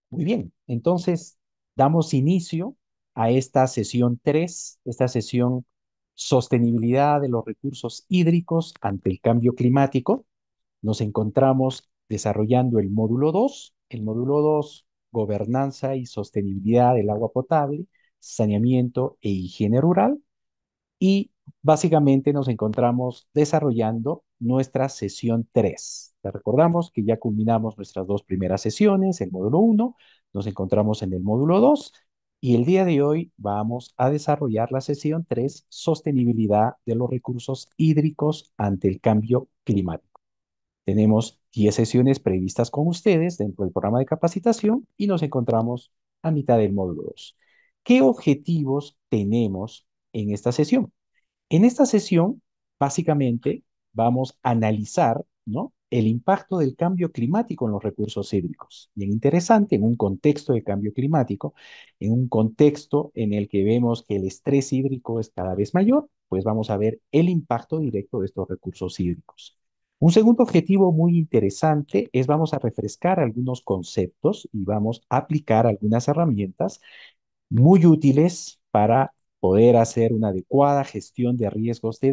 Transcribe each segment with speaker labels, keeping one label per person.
Speaker 1: Muy bien, entonces damos inicio a esta sesión 3, esta sesión sostenibilidad de los recursos hídricos ante el cambio climático. Nos encontramos desarrollando el módulo 2, gobernanza y sostenibilidad del agua potable, saneamiento e higiene rural. Y básicamente nos encontramos desarrollando nuestra sesión 3. Te recordamos que ya culminamos nuestras dos primeras sesiones, el módulo uno, nos encontramos en el módulo 2 y el día de hoy vamos a desarrollar la sesión 3, sostenibilidad de los recursos hídricos ante el cambio climático. Tenemos 10 sesiones previstas con ustedes dentro del programa de capacitación y nos encontramos a mitad del módulo 2. ¿Qué objetivos tenemos en esta sesión? En esta sesión, básicamente, vamos a analizar, ¿no?, el impacto del cambio climático en los recursos hídricos. Bien interesante, en un contexto de cambio climático, en un contexto en el que vemos que el estrés hídrico es cada vez mayor, pues vamos a ver el impacto directo de estos recursos hídricos. Un segundo objetivo muy interesante es vamos a refrescar algunos conceptos y vamos a aplicar algunas herramientas muy útiles para poder hacer una adecuada gestión de riesgos de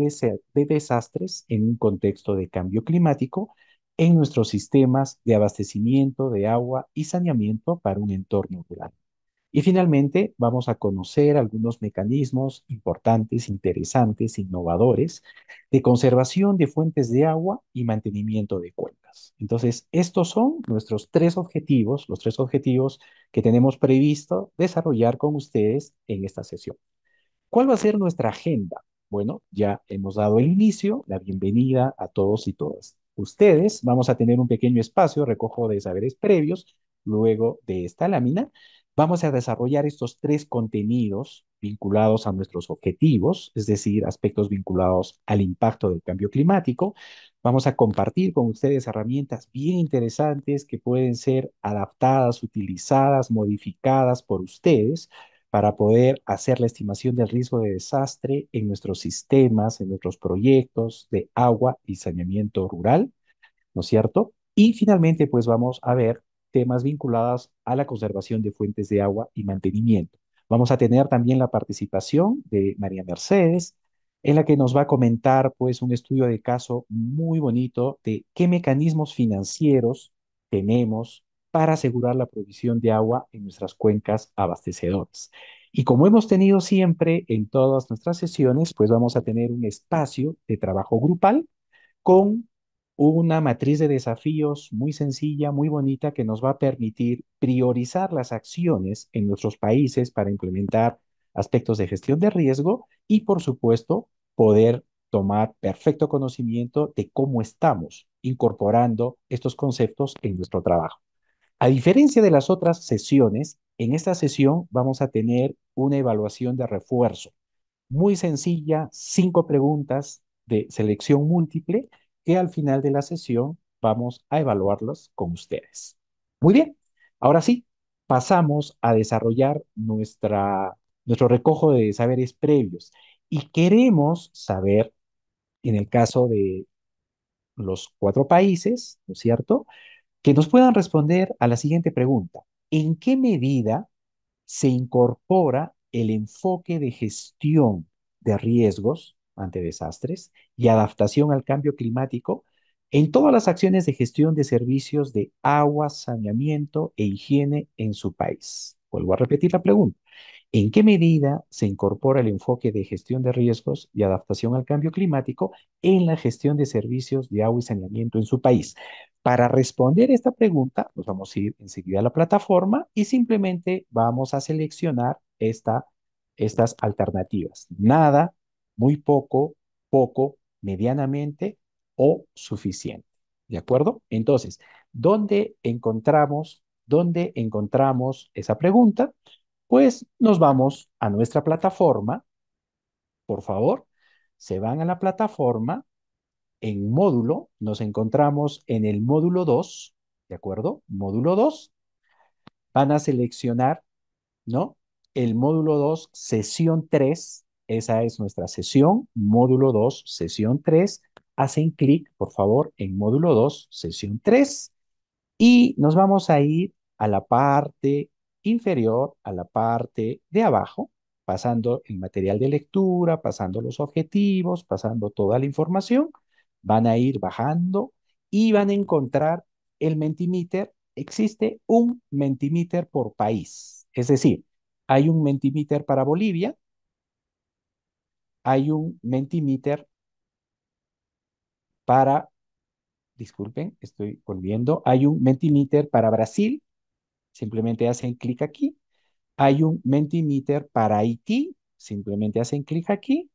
Speaker 1: desastres en un contexto de cambio climático en nuestros sistemas de abastecimiento de agua y saneamiento para un entorno rural. Y finalmente, vamos a conocer algunos mecanismos importantes, interesantes, innovadores de conservación de fuentes de agua y mantenimiento de cuencas. Entonces, estos son nuestros tres objetivos, los tres objetivos que tenemos previsto desarrollar con ustedes en esta sesión. ¿Cuál va a ser nuestra agenda? Bueno, ya hemos dado el inicio, la bienvenida a todos y todas. Ustedes vamos a tener un pequeño espacio, recojo de saberes previos, luego de esta lámina. Vamos a desarrollar estos tres contenidos vinculados a nuestros objetivos, es decir, aspectos vinculados al impacto del cambio climático. Vamos a compartir con ustedes herramientas bien interesantes que pueden ser adaptadas, utilizadas, modificadas por ustedes para poder hacer la estimación del riesgo de desastre en nuestros sistemas, en nuestros proyectos de agua y saneamiento rural, ¿no es cierto? Y finalmente, pues vamos a ver temas vinculados a la conservación de fuentes de agua y mantenimiento. Vamos a tener también la participación de María Mercedes, en la que nos va a comentar pues un estudio de caso muy bonito de qué mecanismos financieros tenemos para asegurar la provisión de agua en nuestras cuencas abastecedoras. Y como hemos tenido siempre en todas nuestras sesiones, pues vamos a tener un espacio de trabajo grupal con una matriz de desafíos muy sencilla, muy bonita, que nos va a permitir priorizar las acciones en nuestros países para implementar aspectos de gestión de riesgo y, por supuesto, poder tomar perfecto conocimiento de cómo estamos incorporando estos conceptos en nuestro trabajo. A diferencia de las otras sesiones, en esta sesión vamos a tener una evaluación de refuerzo muy sencilla, 5 preguntas de selección múltiple que al final de la sesión vamos a evaluarlas con ustedes. Muy bien, ahora sí, pasamos a desarrollar nuestro recojo de saberes previos y queremos saber, en el caso de los 4 países, ¿no es cierto?, que nos puedan responder a la siguiente pregunta. ¿En qué medida se incorpora el enfoque de gestión de riesgos ante desastres y adaptación al cambio climático en todas las acciones de gestión de servicios de agua, saneamiento e higiene en su país? Vuelvo a repetir la pregunta. ¿En qué medida se incorpora el enfoque de gestión de riesgos y adaptación al cambio climático en la gestión de servicios de agua y saneamiento en su país? Para responder esta pregunta, nos vamos a ir enseguida a la plataforma y simplemente vamos a seleccionar estas alternativas. Nada, muy poco, poco, medianamente o suficiente. ¿De acuerdo? Entonces, dónde encontramos esa pregunta? Pues nos vamos a nuestra plataforma, por favor, se van a la plataforma, en módulo, nos encontramos en el módulo 2, ¿de acuerdo? Módulo 2, van a seleccionar, ¿no? El módulo 2, sesión 3, esa es nuestra sesión, módulo 2, sesión 3, hacen clic, por favor, en módulo 2, sesión 3, y nos vamos a ir a la parte inferior, a la parte de abajo, pasando el material de lectura, pasando los objetivos, pasando toda la información, van a ir bajando y van a encontrar el Mentimeter. Existe un Mentimeter por país, es decir, hay un Mentimeter para Bolivia, hay un Mentimeter para, disculpen, estoy volviendo, hay un Mentimeter para Brasil, simplemente hacen clic aquí. Hay un Mentimeter para Haití, simplemente hacen clic aquí.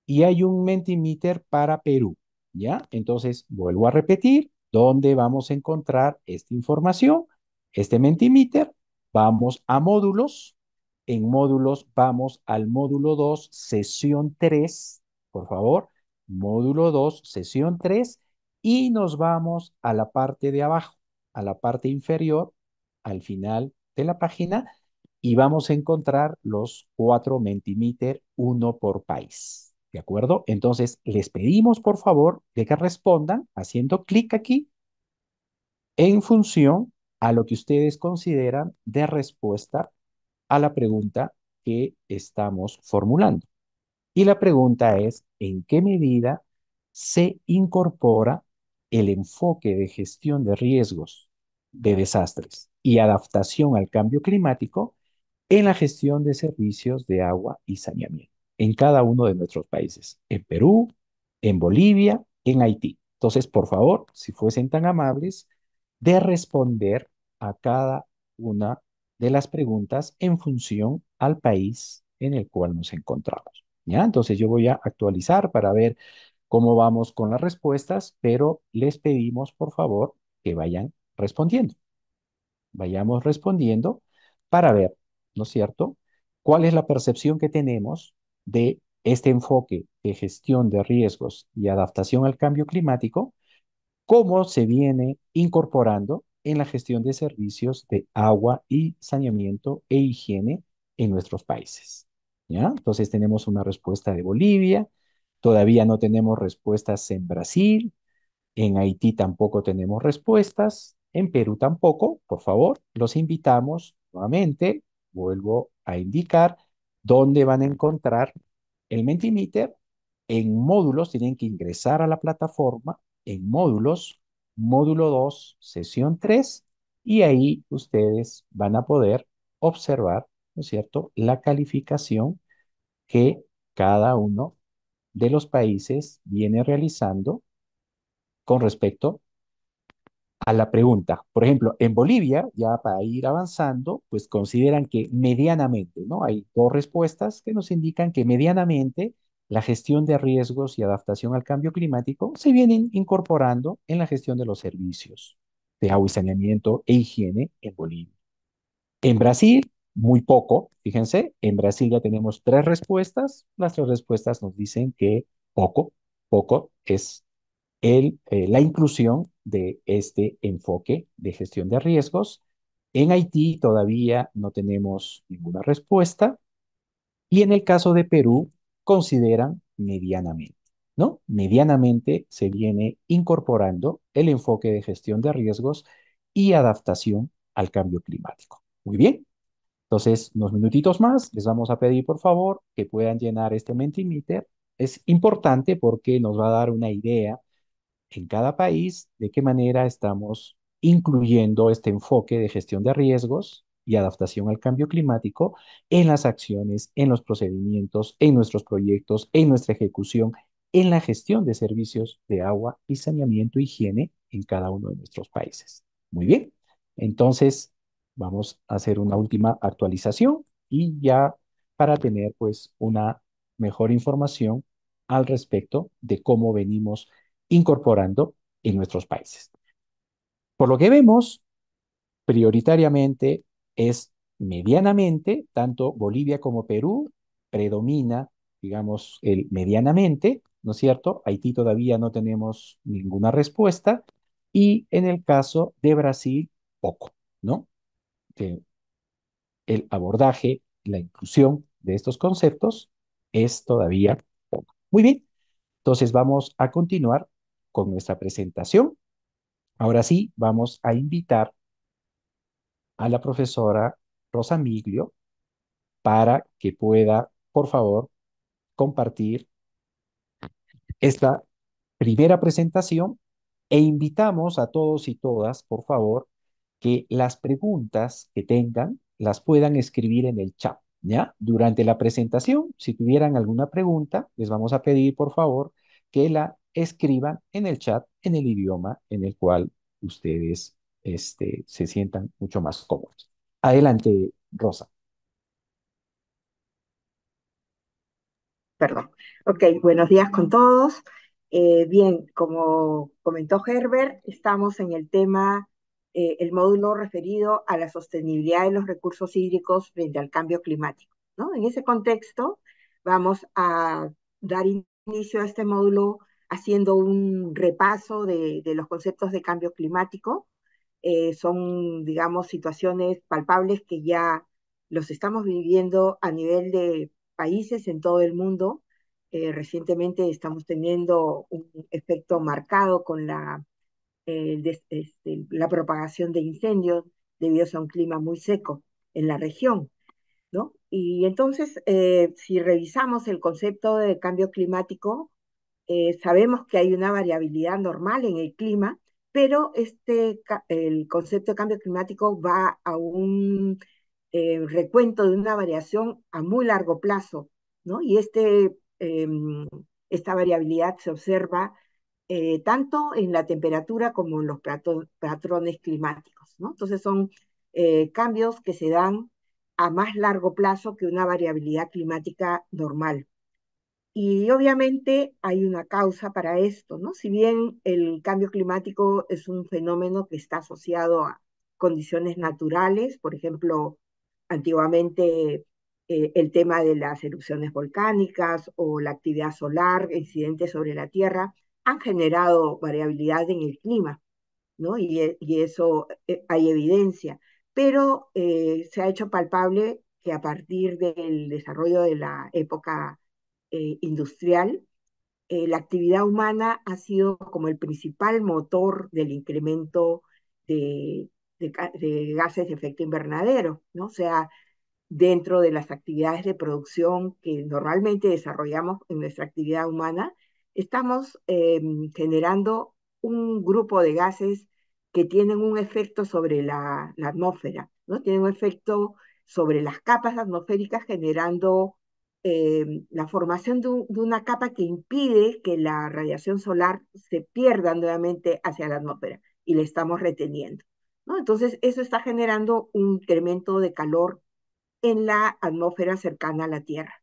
Speaker 1: Y hay un Mentimeter para Perú, ¿ya? Entonces, vuelvo a repetir, ¿dónde vamos a encontrar esta información? Este Mentimeter, vamos a módulos. En módulos vamos al módulo 2 sesión 3, por favor. Módulo 2 sesión 3 y nos vamos a la parte de abajo, a la parte inferior, al final de la página y vamos a encontrar los 4 Mentimeter, uno por país. ¿De acuerdo? Entonces, les pedimos por favor de que respondan haciendo clic aquí en función a lo que ustedes consideran de respuesta a la pregunta que estamos formulando. Y la pregunta es, ¿en qué medida se incorpora el enfoque de gestión de riesgos de desastres y adaptación al cambio climático en la gestión de servicios de agua y saneamiento en cada uno de nuestros países, en Perú, en Bolivia, en Haití? Entonces, por favor, si fuesen tan amables de responder a cada una de las preguntas en función al país en el cual nos encontramos. ¿Ya? Entonces yo voy a actualizar para ver cómo vamos con las respuestas, pero les pedimos por favor que vayan respondiendo. Vayamos respondiendo para ver, ¿no es cierto?, cuál es la percepción que tenemos de este enfoque de gestión de riesgos y adaptación al cambio climático, cómo se viene incorporando en la gestión de servicios de agua y saneamiento e higiene en nuestros países. ¿Ya? Entonces tenemos una respuesta de Bolivia, todavía no tenemos respuestas en Brasil, en Haití tampoco tenemos respuestas. En Perú tampoco. Por favor, los invitamos nuevamente. Vuelvo a indicar dónde van a encontrar el Mentimeter. En módulos tienen que ingresar a la plataforma. En módulos, módulo 2 sesión 3 y ahí ustedes van a poder observar, ¿no es cierto?, la calificación que cada uno de los países viene realizando con respecto a la pregunta. Por ejemplo, en Bolivia, ya para ir avanzando, pues consideran que medianamente, ¿no? Hay dos respuestas que nos indican que medianamente la gestión de riesgos y adaptación al cambio climático se vienen incorporando en la gestión de los servicios de agua y saneamiento e higiene en Bolivia. En Brasil, muy poco, fíjense, en Brasil ya tenemos tres respuestas. Las tres respuestas nos dicen que poco es la inclusión de este enfoque de gestión de riesgos. En Haití todavía no tenemos ninguna respuesta y en el caso de Perú consideran medianamente, ¿no? Medianamente se viene incorporando el enfoque de gestión de riesgos y adaptación al cambio climático. Muy bien. Entonces, unos minutitos más, les vamos a pedir por favor que puedan llenar este Mentimeter. Es importante porque nos va a dar una idea en cada país de qué manera estamos incluyendo este enfoque de gestión de riesgos y adaptación al cambio climático en las acciones, en los procedimientos, en nuestros proyectos, en nuestra ejecución, en la gestión de servicios de agua y saneamiento e higiene en cada uno de nuestros países. Muy bien, entonces vamos a hacer una última actualización y ya para tener pues una mejor información al respecto de cómo venimos incorporando en nuestros países. Por lo que vemos, prioritariamente es medianamente, tanto Bolivia como Perú predomina, digamos, el medianamente, ¿no es cierto? Haití todavía no tenemos ninguna respuesta y en el caso de Brasil, poco, ¿no? Que el abordaje, la inclusión de estos conceptos es todavía poco. Muy bien, entonces vamos a continuar con nuestra presentación. Ahora sí, vamos a invitar a la profesora Rosa Miglio para que pueda, por favor, compartir esta primera presentación e invitamos a todos y todas, por favor, que las preguntas que tengan las puedan escribir en el chat, ¿ya? Durante la presentación, si tuvieran alguna pregunta, les vamos a pedir, por favor, que la escriban en el chat en el idioma en el cual ustedes se sientan mucho más cómodos. Adelante, Rosa.
Speaker 2: Perdón. Ok, buenos días con todos. Bien, como comentó Herbert, estamos en el tema, el módulo referido a la sostenibilidad de los recursos hídricos frente al cambio climático, ¿no? En ese contexto, vamos a dar inicio a este módulo haciendo un repaso de los conceptos de cambio climático. Son, digamos, situaciones palpables que ya los estamos viviendo a nivel de países en todo el mundo. Recientemente estamos teniendo un efecto marcado con la propagación de incendios debido a un clima muy seco en la región, ¿no? Y entonces, si revisamos el concepto de cambio climático, sabemos que hay una variabilidad normal en el clima, pero el concepto de cambio climático va a un recuento de una variación a muy largo plazo, ¿no? Y esta variabilidad se observa tanto en la temperatura como en los patrones climáticos, ¿no? Entonces son cambios que se dan a más largo plazo que una variabilidad climática normal. Y obviamente hay una causa para esto, ¿no? Si bien el cambio climático es un fenómeno que está asociado a condiciones naturales, por ejemplo, antiguamente el tema de las erupciones volcánicas o la actividad solar, incidentes sobre la Tierra, han generado variabilidad en el clima, ¿no? Y eso hay evidencia, pero se ha hecho palpable que a partir del desarrollo de la época industrial, la actividad humana ha sido como el principal motor del incremento de, de gases de efecto invernadero, ¿no? O sea, dentro de las actividades de producción que normalmente desarrollamos en nuestra actividad humana, estamos generando un grupo de gases que tienen un efecto sobre la atmósfera, ¿no? Tienen un efecto sobre las capas atmosféricas generando la formación de una capa que impide que la radiación solar se pierda nuevamente hacia la atmósfera y le estamos reteniendo, ¿no? Entonces, eso está generando un incremento de calor en la atmósfera cercana a la Tierra,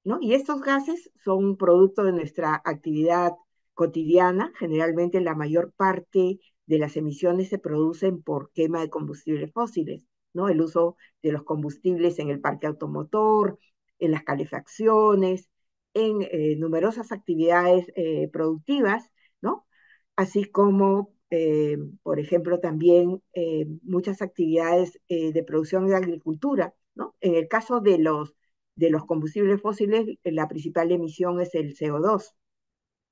Speaker 2: ¿no? Y estos gases son producto de nuestra actividad cotidiana. Generalmente la mayor parte de las emisiones se producen por quema de combustibles fósiles, ¿no? El uso de los combustibles en el parque automotor, en las calefacciones, en numerosas actividades productivas, ¿no? Así como, por ejemplo, también muchas actividades de producción de agricultura, ¿no? En el caso de los combustibles fósiles, la principal emisión es el CO2,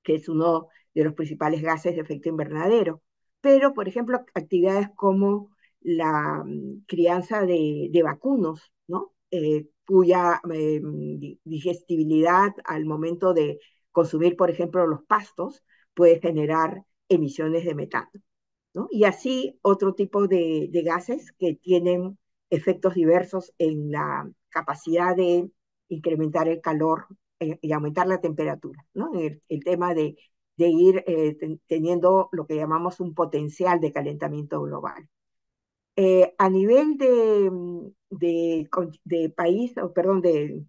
Speaker 2: que es uno de los principales gases de efecto invernadero. Pero, por ejemplo, actividades como la crianza de vacunos, ¿no? Cuya digestibilidad al momento de consumir, por ejemplo, los pastos, puede generar emisiones de metano, ¿no? Y así otro tipo de gases que tienen efectos diversos en la capacidad de incrementar el calor y aumentar la temperatura, ¿no? El tema de ir teniendo lo que llamamos un potencial de calentamiento global. A nivel de país, o perdón, de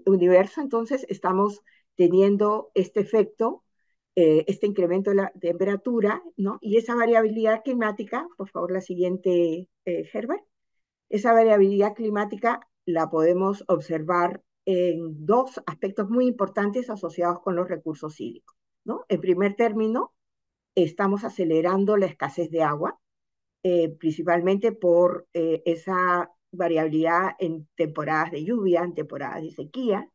Speaker 2: universo, entonces estamos teniendo este efecto, este incremento de la temperatura, ¿no? Y esa variabilidad climática, por favor, la siguiente, Herbert, esa variabilidad climática la podemos observar en dos aspectos muy importantes asociados con los recursos hídricos, ¿no? En primer término, estamos acelerando la escasez de agua, principalmente por esa variabilidad en temporadas de lluvia, en temporadas de sequía,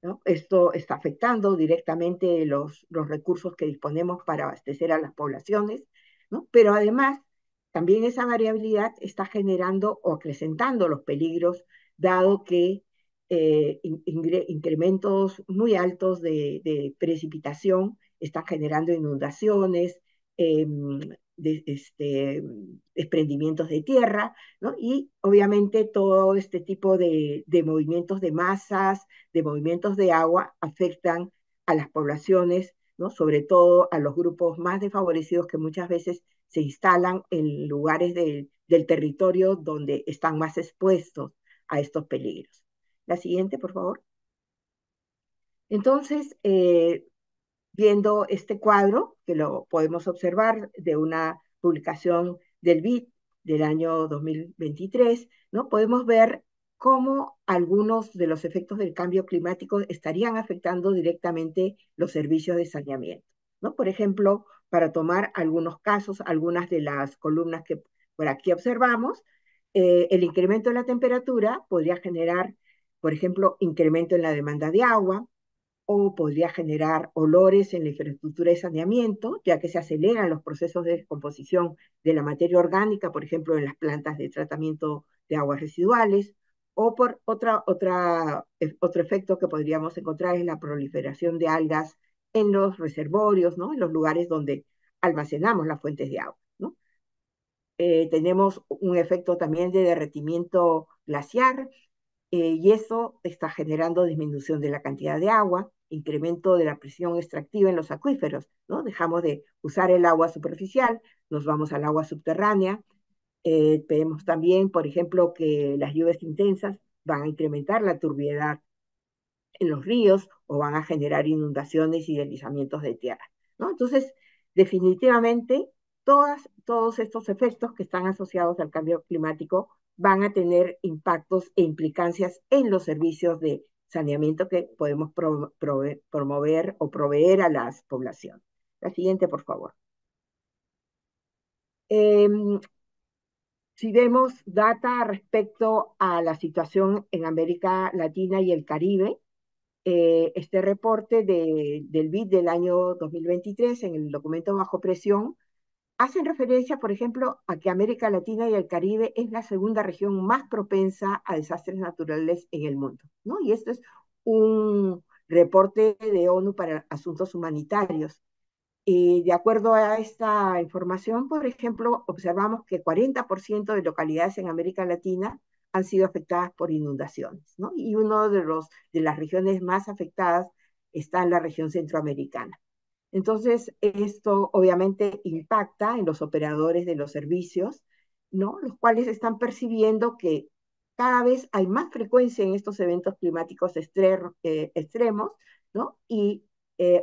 Speaker 2: ¿no? Esto está afectando directamente los recursos que disponemos para abastecer a las poblaciones, ¿no? Pero además también esa variabilidad está generando o acrecentando los peligros, dado que incrementos muy altos de precipitación están generando inundaciones, eh, desprendimientos de tierra, ¿no? Y obviamente todo este tipo de movimientos de masas, de movimientos de agua, afectan a las poblaciones, ¿no? Sobre todo a los grupos más desfavorecidos que muchas veces se instalan en lugares del territorio donde están más expuestos a estos peligros. La siguiente, por favor. Entonces, viendo este cuadro, que lo podemos observar de una publicación del BID del año 2023, ¿no? Podemos ver cómo algunos de los efectos del cambio climático estarían afectando directamente los servicios de saneamiento, ¿no? Por ejemplo, para tomar algunos casos, algunas de las columnas que por aquí observamos, el incremento de la temperatura podría generar, por ejemplo, incremento en la demanda de agua, o podría generar olores en la infraestructura de saneamiento, ya que se aceleran los procesos de descomposición de la materia orgánica, por ejemplo, en las plantas de tratamiento de aguas residuales, o por otro efecto que podríamos encontrar es la proliferación de algas en los reservorios, ¿no? En los lugares donde almacenamos las fuentes de agua, ¿no? Tenemos un efecto también de derretimiento glaciar, y eso está generando disminución de la cantidad de agua, incremento de la presión extractiva en los acuíferos, ¿no? Dejamos de usar el agua superficial, nos vamos al agua subterránea. Vemos también, por ejemplo, que las lluvias intensas van a incrementar la turbiedad en los ríos o van a generar inundaciones y deslizamientos de tierra, ¿no? Entonces, definitivamente, todos estos efectos que están asociados al cambio climático van a tener impactos e implicancias en los servicios de saneamiento que podemos promover o proveer a las poblaciones. La siguiente, por favor. Eh, si vemos data respecto a la situación en América Latina y el Caribe, este reporte del BID del año 2023 en el documento Bajo Presión hacen referencia, por ejemplo, a que América Latina y el Caribe es la segunda región más propensa a desastres naturales en el mundo, ¿no? Y esto es un reporte de ONU para Asuntos Humanitarios. Y de acuerdo a esta información, por ejemplo, observamos que 40% de localidades en América Latina han sido afectadas por inundaciones, ¿no? Y uno de las regiones más afectadas está en la región centroamericana. Entonces, esto obviamente impacta en los operadores de los servicios, ¿no? Los cuales están percibiendo que cada vez hay más frecuencia en estos eventos climáticos extremos, ¿no? Y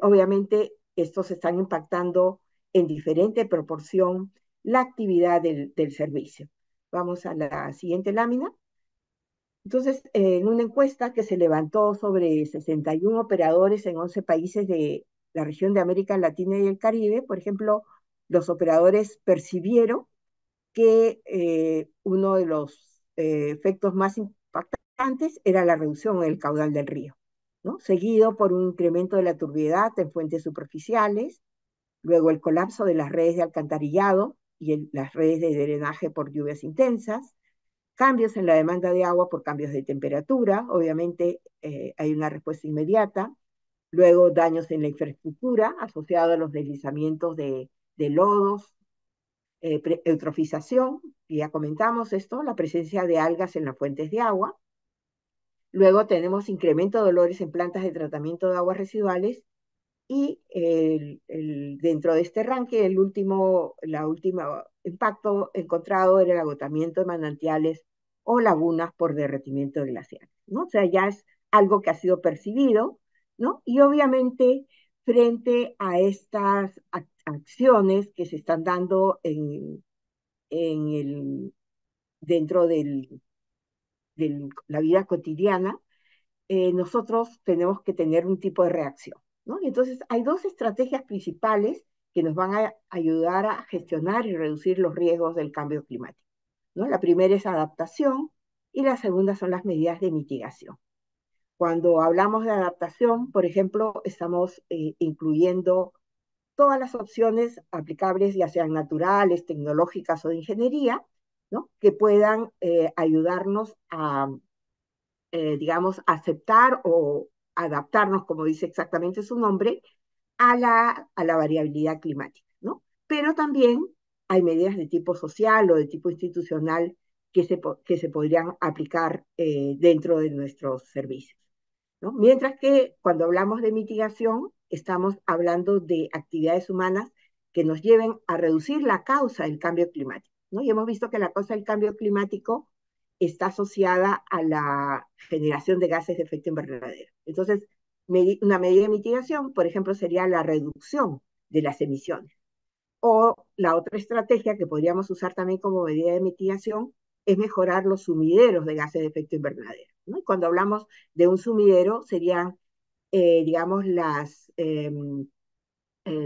Speaker 2: obviamente estos están impactando en diferente proporción la actividad del servicio. Vamos a la siguiente lámina. Entonces, en una encuesta que se levantó sobre 61 operadores en 11 países de la región de América Latina y el Caribe, por ejemplo, los operadores percibieron que uno de los efectos más impactantes era la reducción en el caudal del río, ¿no? Seguido por un incremento de la turbiedad en fuentes superficiales, luego el colapso de las redes de alcantarillado y las redes de drenaje por lluvias intensas, cambios en la demanda de agua por cambios de temperatura, obviamente hay una respuesta inmediata, luego daños en la infraestructura asociados a los deslizamientos de lodos, eutrofización, ya comentamos esto, la presencia de algas en las fuentes de agua, luego tenemos incremento de dolores en plantas de tratamiento de aguas residuales y dentro de este ranking, la última impacto encontrado era el agotamiento de manantiales o lagunas por derretimiento glacial, ¿no? O sea, ya es algo que ha sido percibido, ¿no? Y obviamente, frente a estas acciones que se están dando en dentro de la vida cotidiana, nosotros tenemos que tener un tipo de reacción, ¿no? Y entonces hay dos estrategias principales que nos van a ayudar a gestionar y reducir los riesgos del cambio climático, ¿no? La primera es adaptación y la segunda son las medidas de mitigación. Cuando hablamos de adaptación, por ejemplo, estamos incluyendo todas las opciones aplicables, ya sean naturales, tecnológicas o de ingeniería, ¿no? Que puedan ayudarnos a, digamos, aceptar o adaptarnos, como dice exactamente su nombre, a la variabilidad climática, ¿no? Pero también hay medidas de tipo social o de tipo institucional que se podrían aplicar dentro de nuestros servicios, ¿no? Mientras que cuando hablamos de mitigación, estamos hablando de actividades humanas que nos lleven a reducir la causa del cambio climático, ¿no? Y hemos visto que la causa del cambio climático está asociada a la generación de gases de efecto invernadero. Entonces, una medida de mitigación, por ejemplo, sería la reducción de las emisiones. O la otra estrategia que podríamos usar también como medida de mitigación es mejorar los sumideros de gases de efecto invernadero, ¿no? Y cuando hablamos de un sumidero, serían, digamos,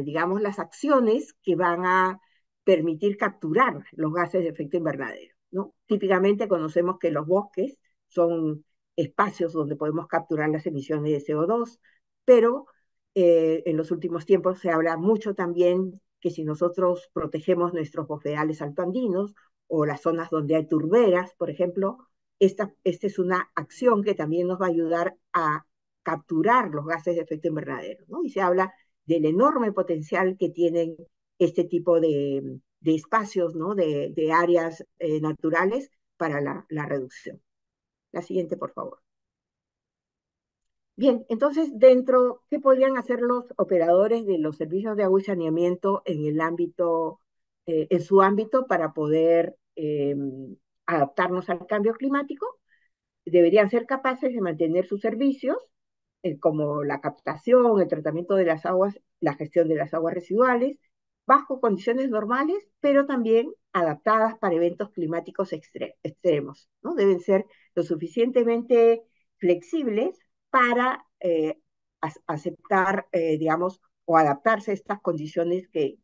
Speaker 2: digamos, las acciones que van a permitir capturar los gases de efecto invernadero, ¿no? Típicamente conocemos que los bosques son espacios donde podemos capturar las emisiones de CO2, pero en los últimos tiempos se habla mucho también que si nosotros protegemos nuestros bofedales altoandinos o las zonas donde hay turberas, por ejemplo, esta es una acción que también nos va a ayudar a capturar los gases de efecto invernadero, ¿no? Y se habla del enorme potencial que tienen este tipo de espacios, ¿no? De áreas naturales para la reducción. La siguiente, por favor. Bien, entonces, ¿qué podrían hacer los operadores de los servicios de agua y saneamiento en el ámbito, en su ámbito para poder adaptarnos al cambio climático? Deberían ser capaces de mantener sus servicios, como la captación, el tratamiento de las aguas, la gestión de las aguas residuales, bajo condiciones normales, pero también adaptadas para eventos climáticos extremos, ¿no? Deben ser lo suficientemente flexibles para aceptar, digamos, o adaptarse a estas condiciones que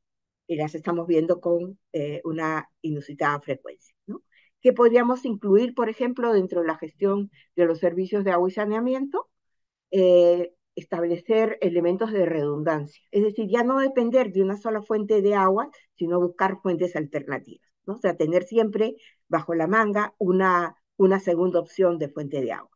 Speaker 2: las estamos viendo con una inusitada frecuencia, ¿no? Que podríamos incluir, por ejemplo, dentro de la gestión de los servicios de agua y saneamiento, establecer elementos de redundancia, es decir, ya no depender de una sola fuente de agua, sino buscar fuentes alternativas, ¿no? O sea, tener siempre bajo la manga una segunda opción de fuente de agua.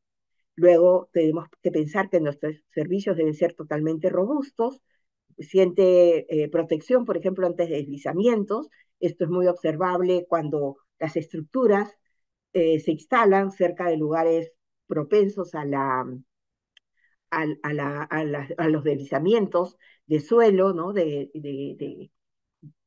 Speaker 2: Luego tenemos que pensar que nuestros servicios deben ser totalmente robustos, suficiente protección, por ejemplo, antes de deslizamientos. Esto es muy observable cuando las estructuras se instalan cerca de lugares propensos a los deslizamientos de suelo, ¿no? De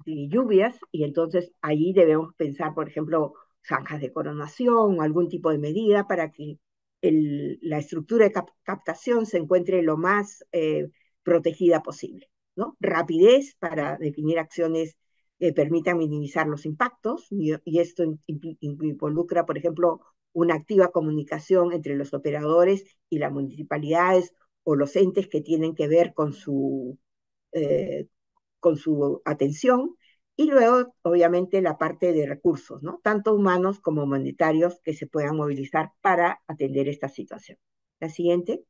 Speaker 2: lluvias, y entonces ahí debemos pensar, por ejemplo, zanjas de coronación o algún tipo de medida para que la estructura de captación se encuentre lo más protegida posible, ¿no? Rapidez para definir acciones que permitan minimizar los impactos, y esto involucra, por ejemplo, una activa comunicación entre los operadores y las municipalidades o los entes que tienen que ver eh, con su atención, y luego, obviamente, la parte de recursos, ¿no? Tanto humanos como monetarios que se puedan movilizar para atender esta situación. La siguiente.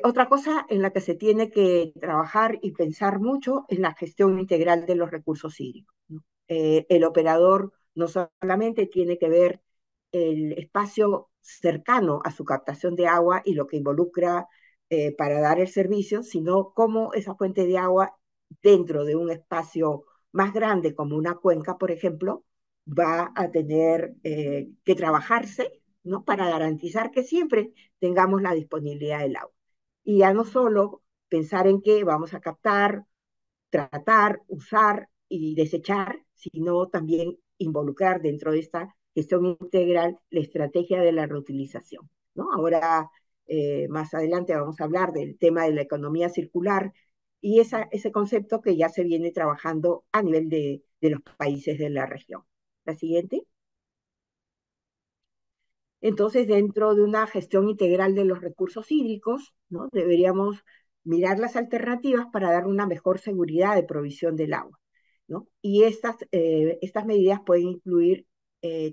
Speaker 2: Otra cosa en la que se tiene que trabajar y pensar mucho es la gestión integral de los recursos hídricos, ¿no? El operador no solamente tiene que ver el espacio cercano a su captación de agua y lo que involucra para dar el servicio, sino cómo esa fuente de agua dentro de un espacio más grande como una cuenca, por ejemplo, va a tener que trabajarse, ¿no? Para garantizar que siempre tengamos la disponibilidad del agua. Y ya no solo pensar en que vamos a captar, tratar, usar y desechar, sino también involucrar dentro de esta gestión integral la estrategia de la reutilización, ¿no? Ahora, más adelante vamos a hablar del tema de la economía circular y ese concepto que ya se viene trabajando a nivel de los países de la región. La siguiente. Entonces, dentro de una gestión integral de los recursos hídricos, ¿no? Deberíamos mirar las alternativas para dar una mejor seguridad de provisión del agua, ¿no? Y estas medidas pueden incluir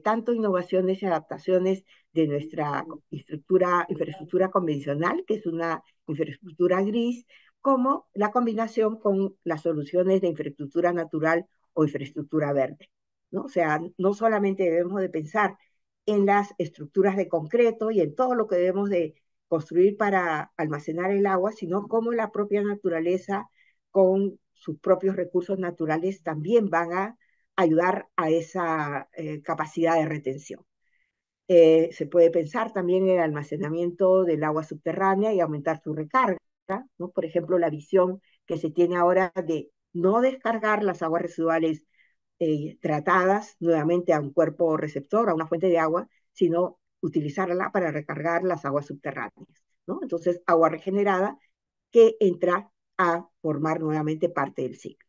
Speaker 2: tanto innovaciones y adaptaciones de nuestra infraestructura convencional, que es una infraestructura gris, como la combinación con las soluciones de infraestructura natural o infraestructura verde, ¿no? O sea, no solamente debemos de pensar en las estructuras de concreto y en todo lo que debemos de construir para almacenar el agua, sino cómo la propia naturaleza con sus propios recursos naturales también van a ayudar a esa capacidad de retención. Se puede pensar también en el almacenamiento del agua subterránea y aumentar su recarga, ¿no? Por ejemplo, la visión que se tiene ahora de no descargar las aguas residuales tratadas nuevamente a un cuerpo receptor, a una fuente de agua, sino utilizarla para recargar las aguas subterráneas, ¿no? Entonces, agua regenerada que entra a formar nuevamente parte del ciclo.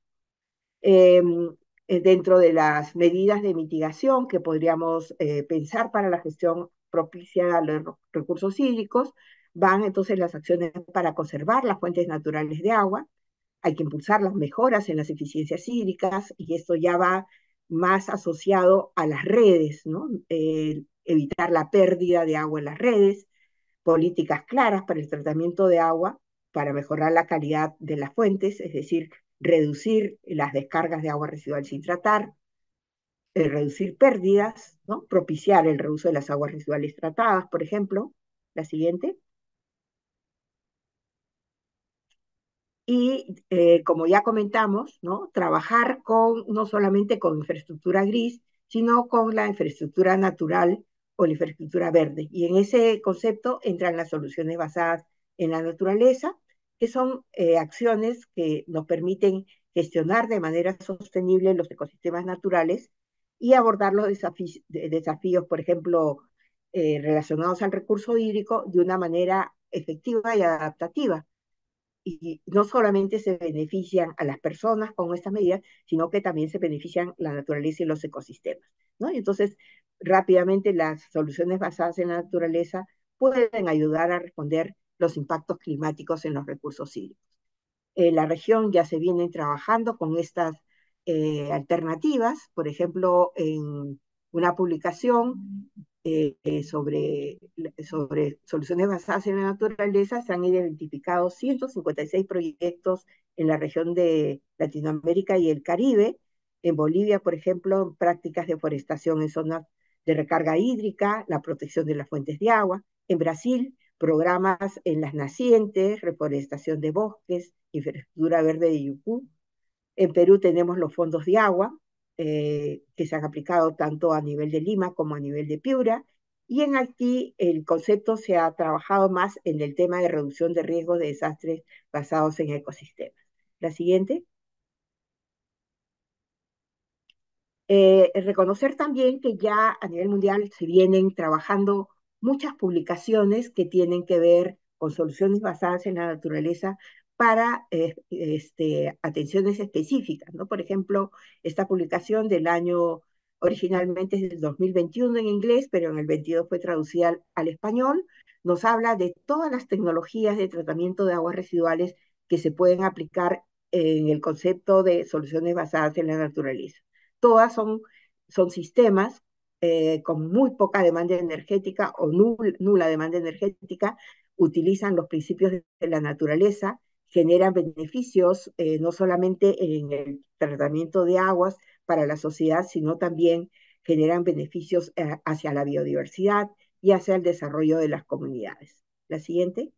Speaker 2: Eh, Dentro de las medidas de mitigación que podríamos pensar para la gestión propicia a los recursos hídricos, van entonces las acciones para conservar las fuentes naturales de agua. Hay que impulsar las mejoras en las eficiencias hídricas y esto ya va más asociado a las redes, ¿no? Evitar la pérdida de agua en las redes, políticas claras para el tratamiento de agua, para mejorar la calidad de las fuentes, es decir, reducir las descargas de agua residual sin tratar, reducir pérdidas, ¿no? Propiciar el reuso de las aguas residuales tratadas, por ejemplo. La siguiente. Y como ya comentamos, ¿no? Trabajar con, no solamente con infraestructura gris, sino con la infraestructura natural o la infraestructura verde. Y en ese concepto entran las soluciones basadas en la naturaleza, que son acciones que nos permiten gestionar de manera sostenible los ecosistemas naturales y abordar los desafíos, por ejemplo, relacionados al recurso hídrico de una manera efectiva y adaptativa y no solamente se benefician a las personas con estas medidas, sino que también se benefician la naturaleza y los ecosistemas, ¿no? Y entonces, rápidamente las soluciones basadas en la naturaleza pueden ayudar a responder los impactos climáticos en los recursos hídricos. En la región ya se vienen trabajando con estas alternativas, por ejemplo, en una publicación sobre soluciones basadas en la naturaleza, se han identificado 156 proyectos en la región de Latinoamérica y el Caribe. En Bolivia, por ejemplo, prácticas de forestación en zonas de recarga hídrica, la protección de las fuentes de agua. En Brasil, programas en las nacientes, reforestación de bosques, infraestructura verde de Yucú. En Perú tenemos los fondos de agua, que se han aplicado tanto a nivel de Lima como a nivel de Piura. Y en Haití el concepto se ha trabajado más en el tema de reducción de riesgos de desastres basados en ecosistemas. La siguiente. Reconocer también que ya a nivel mundial se vienen trabajando muchas publicaciones que tienen que ver con soluciones basadas en la naturaleza para atenciones específicas, ¿no? Por ejemplo, esta publicación del año originalmente es del 2021 en inglés, pero en el 22 fue traducida al español, nos habla de todas las tecnologías de tratamiento de aguas residuales que se pueden aplicar en el concepto de soluciones basadas en la naturaleza. Todas son sistemas con muy poca demanda energética o nula demanda energética, utilizan los principios de la naturaleza, generan beneficios no solamente en el tratamiento de aguas para la sociedad, sino también generan beneficios hacia la biodiversidad y hacia el desarrollo de las comunidades. La siguiente.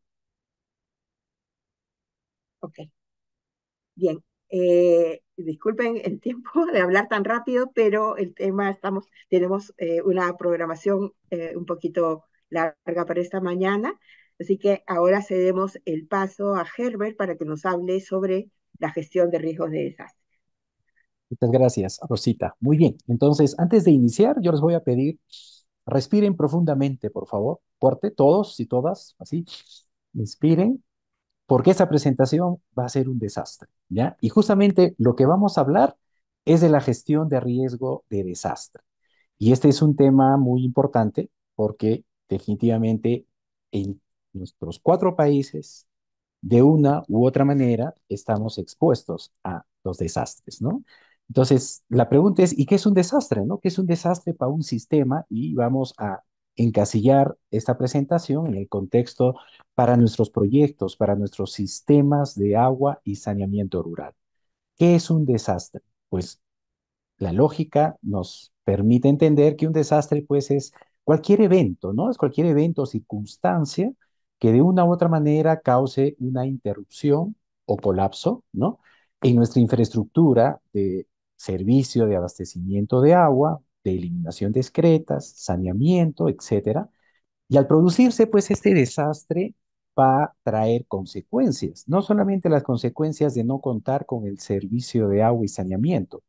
Speaker 2: Ok. Bien, disculpen el tiempo de hablar tan rápido, pero el tema tenemos una programación un poquito larga para esta mañana, así que ahora cedemos el paso a Herbert para que nos hable sobre la gestión de riesgos de desastre.
Speaker 1: Muchas gracias, Rosita. Muy bien. Entonces, antes de iniciar, yo les voy a pedir, respiren profundamente, por favor. Fuerte, todos y todas, así. Inspiren, porque esta presentación va a ser un desastre, ¿ya? Y justamente lo que vamos a hablar es de la gestión de riesgo de desastre. Y este es un tema muy importante porque definitivamente en nuestros cuatro países, de una u otra manera, estamos expuestos a los desastres, ¿no? Entonces, la pregunta es, ¿y qué es un desastre, no? ¿Qué es un desastre para un sistema? Y vamos a encasillar esta presentación en el contexto para nuestros proyectos, para nuestros sistemas de agua y saneamiento rural. ¿Qué es un desastre? Pues la lógica nos permite entender que un desastre, pues, es cualquier evento, ¿no? Es cualquier evento o circunstancia que de una u otra manera cause una interrupción o colapso, ¿no? En nuestra infraestructura de servicio de abastecimiento de agua, de eliminación de excretas, saneamiento, etcétera. Y al producirse, pues, este desastre va a traer consecuencias, no solamente las consecuencias de no contar con el servicio de agua y saneamiento,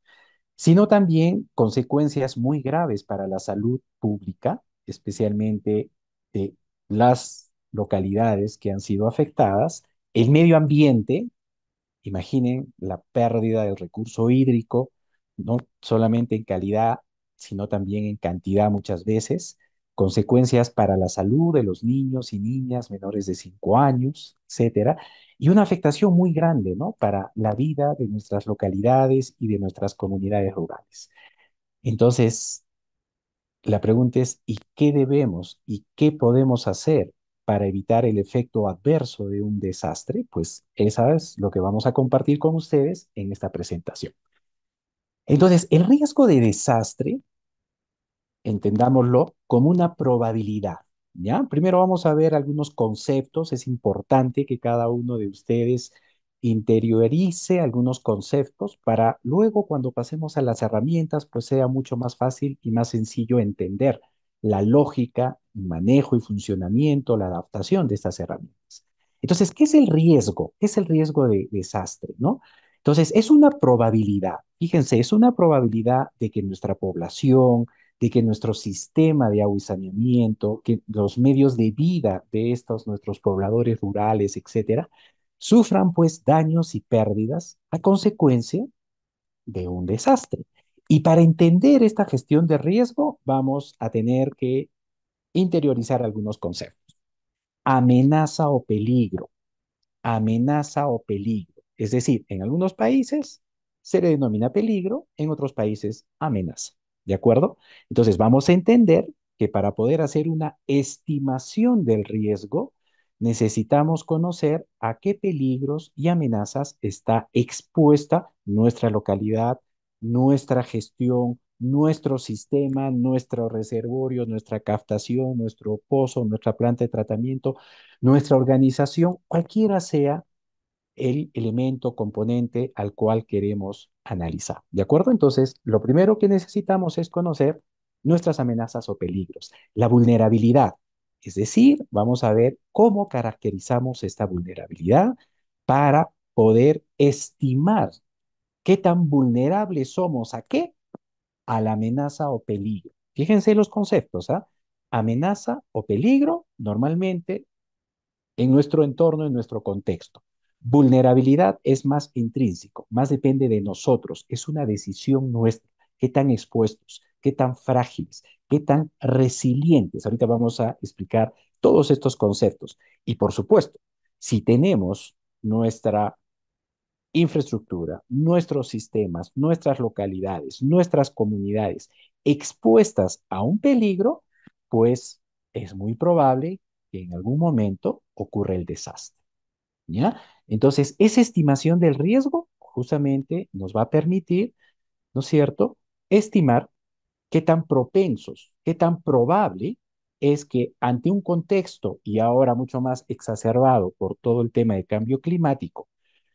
Speaker 1: sino también consecuencias muy graves para la salud pública, especialmente de las localidades que han sido afectadas, el medio ambiente. Imaginen la pérdida del recurso hídrico, no solamente en calidad, sino también en cantidad muchas veces, consecuencias para la salud de los niños y niñas menores de 5 años, etcétera, y una afectación muy grande, ¿no? Para la vida de nuestras localidades y de nuestras comunidades rurales. Entonces, la pregunta es, ¿y qué debemos y qué podemos hacer para evitar el efecto adverso de un desastre? Pues esa es lo que vamos a compartir con ustedes en esta presentación. Entonces, el riesgo de desastre, entendámoslo como una probabilidad, ¿ya? Primero vamos a ver algunos conceptos. Es importante que cada uno de ustedes interiorice algunos conceptos para luego, cuando pasemos a las herramientas, pues sea mucho más fácil y más sencillo entender la lógica, manejo y funcionamiento, la adaptación de estas herramientas. Entonces, ¿qué es el riesgo? ¿Qué es el riesgo de desastre, no? Entonces, es una probabilidad, fíjense, es una probabilidad de que nuestra población, de que nuestro sistema de agua y saneamiento, que los medios de vida de estos nuestros pobladores rurales, etcétera, sufran pues daños y pérdidas a consecuencia de un desastre. Y para entender esta gestión de riesgo, vamos a tener que interiorizar algunos conceptos. Amenaza o peligro, amenaza o peligro. Es decir, en algunos países se le denomina peligro, en otros países amenaza. ¿De acuerdo? Entonces vamos a entender que para poder hacer una estimación del riesgo, necesitamos conocer a qué peligros y amenazas está expuesta nuestra localidad, nuestra gestión, nuestro sistema, nuestro reservorio, nuestra captación, nuestro pozo, nuestra planta de tratamiento, nuestra organización, cualquiera sea el elemento, componente al cual queremos analizar. ¿De acuerdo? Entonces, lo primero que necesitamos es conocer nuestras amenazas o peligros, la vulnerabilidad. Es decir, vamos a ver cómo caracterizamos esta vulnerabilidad para poder estimar qué tan vulnerables somos a qué, a la amenaza o peligro. Fíjense los conceptos, ¿ah? Amenaza o peligro normalmente en nuestro entorno, en nuestro contexto. Vulnerabilidad es más intrínseco, más depende de nosotros, es una decisión nuestra. ¿Qué tan expuestos, qué tan frágiles, qué tan resilientes? Ahorita vamos a explicar todos estos conceptos. Y por supuesto, si tenemos nuestra infraestructura, nuestros sistemas, nuestras localidades, nuestras comunidades expuestas a un peligro, pues es muy probable que en algún momento ocurra el desastre, ¿ya? Entonces, esa estimación del riesgo justamente nos va a permitir, ¿no es cierto?, estimar qué tan propensos, qué tan probable es que ante un contexto y ahora mucho más exacerbado por todo el tema de cambio climático,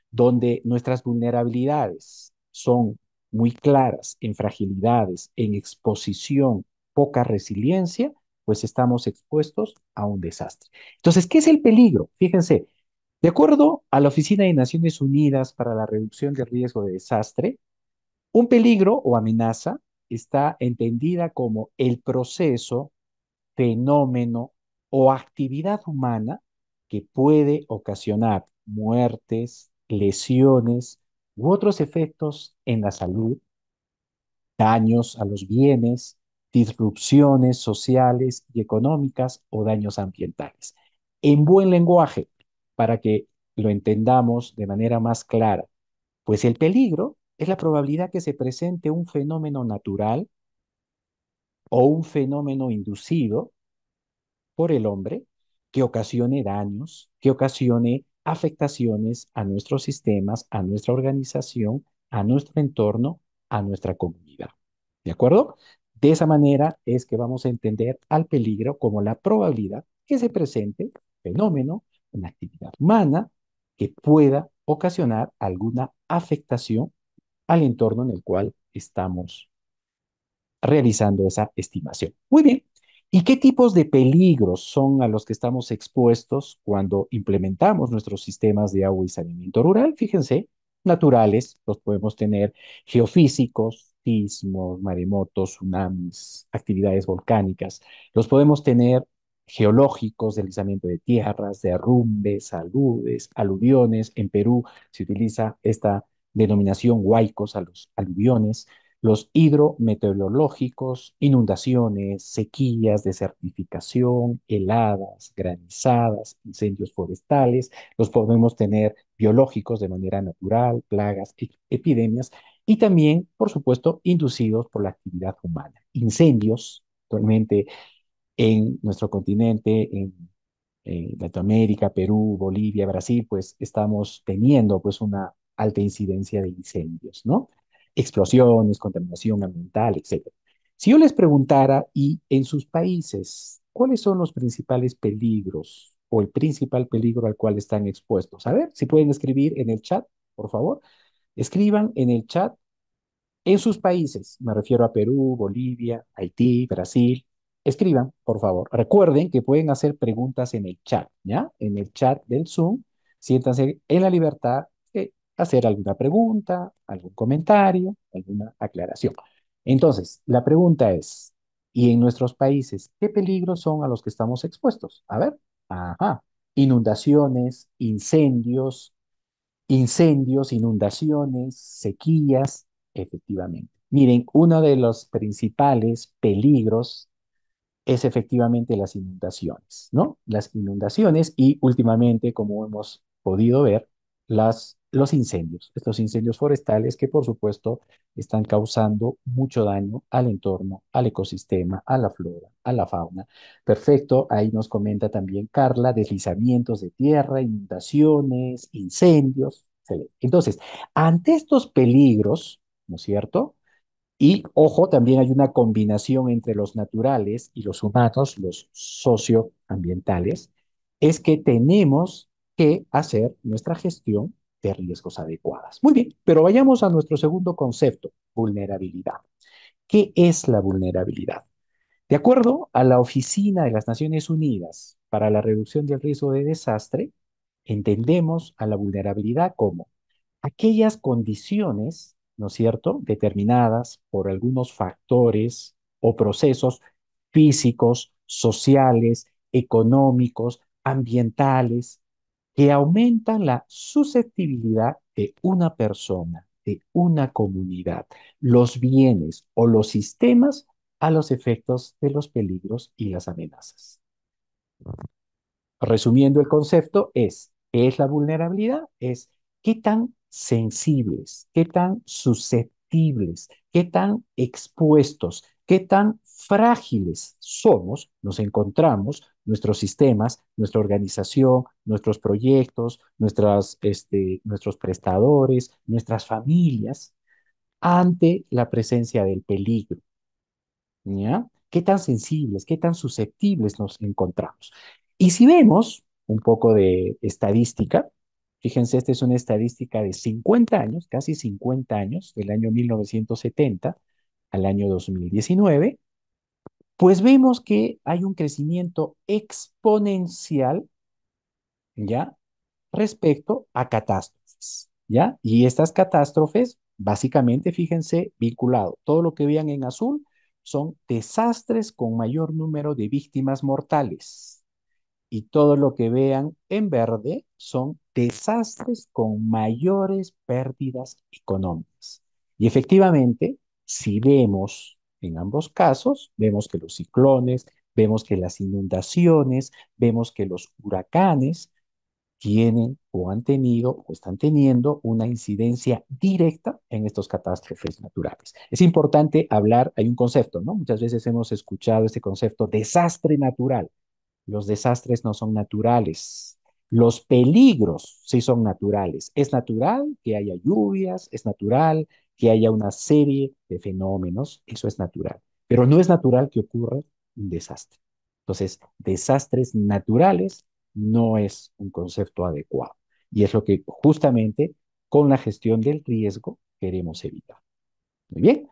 Speaker 1: donde nuestras vulnerabilidades son muy claras en fragilidades, en exposición, poca resiliencia, pues estamos expuestos a un desastre. Entonces, ¿qué es el peligro? Fíjense, de acuerdo a la Oficina de Naciones Unidas para la Reducción de Riesgo de Desastre, un peligro o amenaza está entendida como el proceso, fenómeno o actividad humana que puede ocasionar muertes, lesiones u otros efectos en la salud, daños a los bienes, disrupciones sociales y económicas o daños ambientales. En buen lenguaje, para que lo entendamos de manera más clara, pues el peligro es la probabilidad que se presente un fenómeno natural o un fenómeno inducido por el hombre que ocasione daños, que ocasione afectaciones a nuestros sistemas, a nuestra organización, a nuestro entorno, a nuestra comunidad. ¿De acuerdo? De esa manera es que vamos a entender al peligro como la probabilidad que se presente un fenómeno, una actividad humana que pueda ocasionar alguna afectación al entorno en el cual estamos realizando esa estimación. Muy bien. ¿Y qué tipos de peligros son a los que estamos expuestos cuando implementamos nuestros sistemas de agua y saneamiento rural? Fíjense, naturales, los podemos tener geofísicos, sismos, maremotos, tsunamis, actividades volcánicas. Los podemos tener geológicos, deslizamiento de tierras, derrumbes, aludes, aluviones. En Perú se utiliza esta denominación huaicos a los aluviones, los hidrometeorológicos, inundaciones, sequías, desertificación, heladas, granizadas, incendios forestales, los podemos tener biológicos de manera natural, plagas, epidemias, y también, por supuesto, inducidos por la actividad humana. Incendios, actualmente en nuestro continente, en Latinoamérica, Perú, Bolivia, Brasil, pues estamos teniendo pues una alta incidencia de incendios, ¿no? Explosiones, contaminación ambiental, etcétera. Si yo les preguntara, y en sus países, ¿cuáles son los principales peligros o el principal peligro al cual están expuestos? A ver, si pueden escribir en el chat, por favor. Escriban en el chat en sus países, me refiero a Perú, Bolivia, Haití, Brasil, escriban, por favor. Recuerden que pueden hacer preguntas en el chat, ¿ya? En el chat del Zoom, siéntanse en la libertad de hacer alguna pregunta, algún comentario, alguna aclaración. Entonces, la pregunta es, ¿y en nuestros países qué peligros son a los que estamos expuestos? A ver, ajá, inundaciones, incendios, inundaciones, sequías, efectivamente. Miren, uno de los principales peligros es efectivamente las inundaciones, ¿no? Las inundaciones y últimamente, como hemos podido ver, los incendios, estos incendios forestales que por supuesto están causando mucho daño al entorno, al ecosistema, a la flora, a la fauna. Perfecto, ahí nos comenta también Carla, deslizamientos de tierra, inundaciones, incendios. Excelente. Entonces, ante estos peligros, ¿no es cierto? Y ojo, también hay una combinación entre los naturales y los humanos, los socioambientales, es que tenemos que hacer nuestra gestión de riesgos adecuadas. Muy bien, pero vayamos a nuestro segundo concepto, vulnerabilidad. ¿Qué es la vulnerabilidad? De acuerdo a la Oficina de las Naciones Unidas para la Reducción del Riesgo de Desastre, entendemos a la vulnerabilidad como aquellas condiciones, ¿no es cierto?, determinadas por algunos factores o procesos físicos, sociales, económicos, ambientales, que aumentan la susceptibilidad de una persona, de una comunidad, los bienes o los sistemas a los efectos de los peligros y las amenazas. Resumiendo el concepto, ¿qué es la vulnerabilidad? Es qué tan sensibles, qué tan susceptibles, qué tan expuestos, qué tan frágiles somos, nos encontramos, nuestros sistemas, nuestra organización, nuestros proyectos, nuestros prestadores, nuestras familias, ante la presencia del peligro. ¿Ya? ¿Qué tan sensibles, qué tan susceptibles nos encontramos? Y si vemos un poco de estadística, fíjense, esta es una estadística de 50 años, casi 50 años, del año 1970 al año 2019, pues vemos que hay un crecimiento exponencial, ¿ya? Respecto a catástrofes, ¿ya? Y estas catástrofes, básicamente, fíjense, vinculado, todo lo que vean en azul son desastres con mayor número de víctimas mortales. Y todo lo que vean en verde son desastres con mayores pérdidas económicas. Y efectivamente, si vemos en ambos casos, vemos que los ciclones, vemos que las inundaciones, vemos que los huracanes, tienen o han tenido o están teniendo una incidencia directa en estos catástrofes naturales. Es importante hablar, hay un concepto, ¿no? Muchas veces hemos escuchado este concepto desastre natural. Los desastres no son naturales. Los peligros sí son naturales. Es natural que haya lluvias, es natural que haya una serie de fenómenos, eso es natural. Pero no es natural que ocurra un desastre. Entonces, desastres naturales no es un concepto adecuado. Y es lo que justamente con la gestión del riesgo queremos evitar. Muy bien.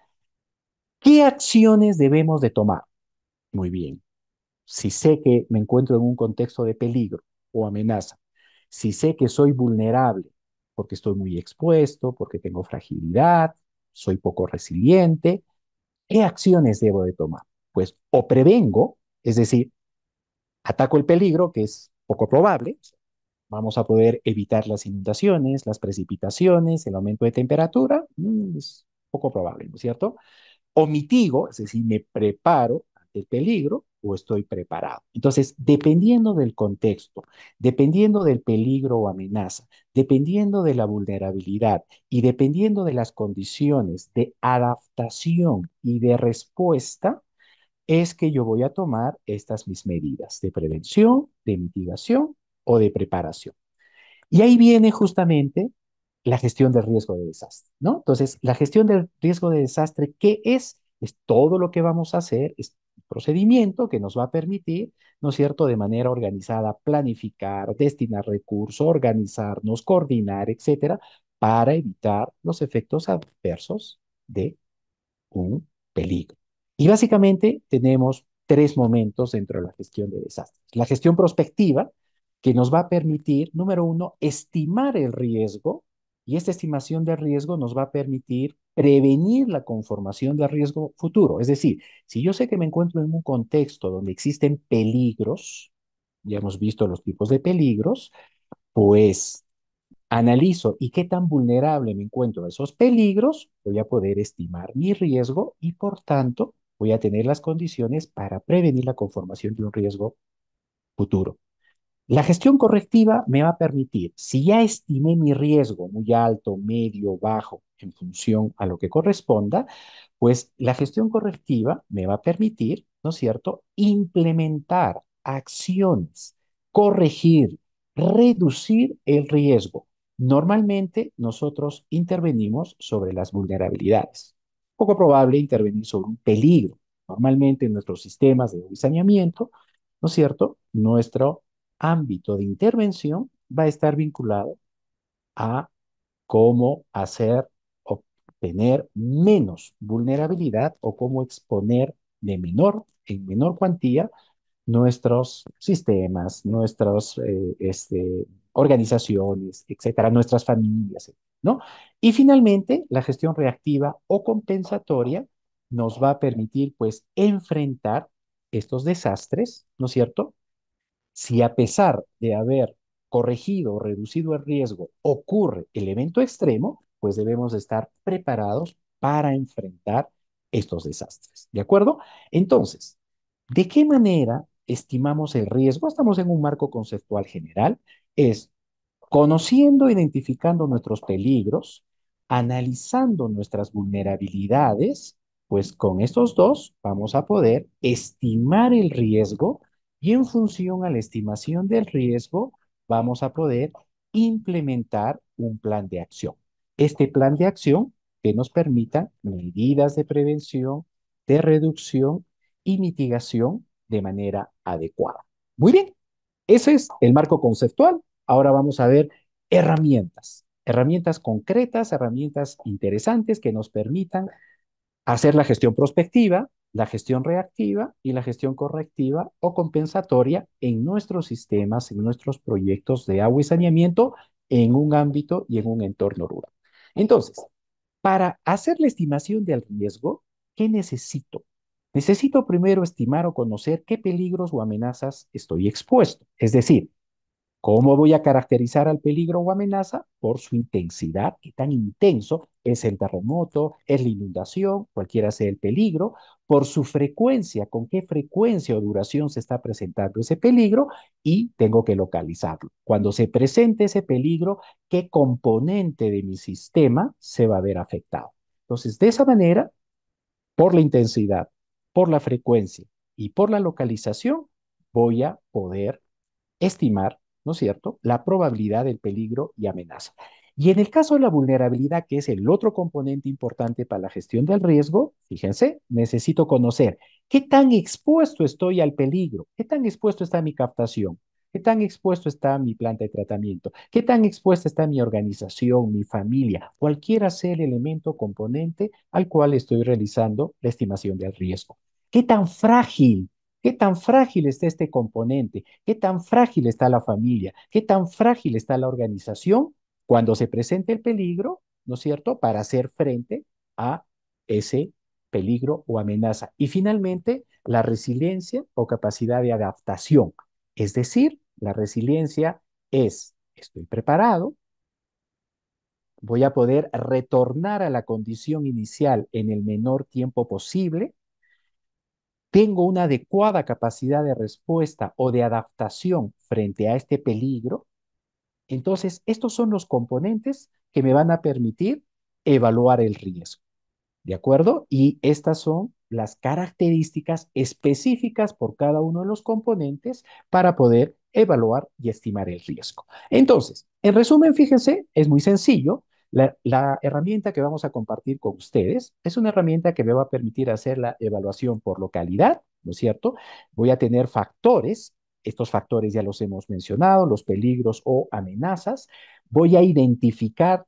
Speaker 1: ¿Qué acciones debemos de tomar? Muy bien. Si sé que me encuentro en un contexto de peligro o amenaza, si sé que soy vulnerable porque estoy muy expuesto, porque tengo fragilidad, soy poco resiliente, ¿qué acciones debo de tomar? Pues o prevengo, es decir, ataco el peligro, que es poco probable, vamos a poder evitar las inundaciones, las precipitaciones, el aumento de temperatura, es poco probable, ¿no es cierto? O mitigo, es decir, me preparo ante el peligro o estoy preparado. Entonces, dependiendo del contexto, dependiendo del peligro o amenaza, dependiendo de la vulnerabilidad y dependiendo de las condiciones de adaptación y de respuesta, es que yo voy a tomar estas mis medidas de prevención, de mitigación o de preparación. Y ahí viene justamente la gestión del riesgo de desastre, ¿no? Entonces, la gestión del riesgo de desastre, ¿qué es? Es todo lo que vamos a hacer, es un procedimiento que nos va a permitir, ¿no es cierto?, de manera organizada, planificar, destinar recursos, organizarnos, coordinar, etcétera, para evitar los efectos adversos de un peligro. Y básicamente tenemos tres momentos dentro de la gestión de desastres. La gestión prospectiva, que nos va a permitir, número uno, estimar el riesgo, y esta estimación de riesgo nos va a permitir prevenir la conformación de riesgo futuro. Es decir, si yo sé que me encuentro en un contexto donde existen peligros, ya hemos visto los tipos de peligros, pues analizo y qué tan vulnerable me encuentro a esos peligros, voy a poder estimar mi riesgo y por tanto voy a tener las condiciones para prevenir la conformación de un riesgo futuro. La gestión correctiva me va a permitir, si ya estimé mi riesgo muy alto, medio, bajo, en función a lo que corresponda, pues la gestión correctiva me va a permitir, ¿no es cierto?, implementar acciones, corregir, reducir el riesgo. Normalmente nosotros intervenimos sobre las vulnerabilidades. Poco probable intervenir sobre un peligro. Normalmente en nuestros sistemas de saneamiento, ¿no es cierto?, nuestro ámbito de intervención va a estar vinculado a cómo hacer obtener menos vulnerabilidad o cómo exponer en menor cuantía nuestros sistemas, nuestras organizaciones, etcétera, nuestras familias, ¿no? Y finalmente, la gestión reactiva o compensatoria nos va a permitir, pues, enfrentar estos desastres, ¿no es cierto? Si a pesar de haber corregido o reducido el riesgo ocurre el evento extremo, pues debemos estar preparados para enfrentar estos desastres. ¿De acuerdo? Entonces, ¿de qué manera estimamos el riesgo? Estamos en un marco conceptual general. Es conociendo, identificando nuestros peligros, analizando nuestras vulnerabilidades, pues con estos dos vamos a poder estimar el riesgo y en función a la estimación del riesgo vamos a poder implementar un plan de acción. Este plan de acción que nos permita medidas de prevención, de reducción y mitigación de manera adecuada. Muy bien, ese es el marco conceptual. Ahora vamos a ver herramientas, herramientas concretas, herramientas interesantes que nos permitan hacer la gestión prospectiva, la gestión reactiva y la gestión correctiva o compensatoria en nuestros sistemas, en nuestros proyectos de agua y saneamiento en un ámbito y en un entorno rural. Entonces, para hacer la estimación del riesgo, ¿qué necesito? Necesito primero estimar o conocer qué peligros o amenazas estoy expuesto. Es decir, ¿cómo voy a caracterizar al peligro o amenaza? Por su intensidad, qué tan intenso es el terremoto, es la inundación, cualquiera sea el peligro, por su frecuencia, con qué frecuencia o duración se está presentando ese peligro y tengo que localizarlo. Cuando se presente ese peligro, ¿qué componente de mi sistema se va a ver afectado? Entonces, de esa manera, por la intensidad, por la frecuencia y por la localización, voy a poder estimar, ¿no es cierto?, la probabilidad del peligro y amenaza. Y en el caso de la vulnerabilidad, que es el otro componente importante para la gestión del riesgo, fíjense, necesito conocer qué tan expuesto estoy al peligro, qué tan expuesto está mi captación, qué tan expuesto está mi planta de tratamiento, qué tan expuesta está mi organización, mi familia, cualquiera sea el elemento componente al cual estoy realizando la estimación del riesgo. ¿Qué tan frágil? ¿Qué tan frágil está este componente? ¿Qué tan frágil está la familia? ¿Qué tan frágil está la organización cuando se presente el peligro, ¿no es cierto?, para hacer frente a ese peligro o amenaza. Y finalmente, la resiliencia o capacidad de adaptación. Es decir, la resiliencia es, estoy preparado, voy a poder retornar a la condición inicial en el menor tiempo posible, tengo una adecuada capacidad de respuesta o de adaptación frente a este peligro. Entonces, estos son los componentes que me van a permitir evaluar el riesgo. ¿De acuerdo? Y estas son las características específicas por cada uno de los componentes para poder evaluar y estimar el riesgo. Entonces, en resumen, fíjense, es muy sencillo. La herramienta que vamos a compartir con ustedes es una herramienta que me va a permitir hacer la evaluación por localidad, ¿no es cierto? Voy a tener factores, estos factores ya los hemos mencionado, los peligros o amenazas. Voy a identificar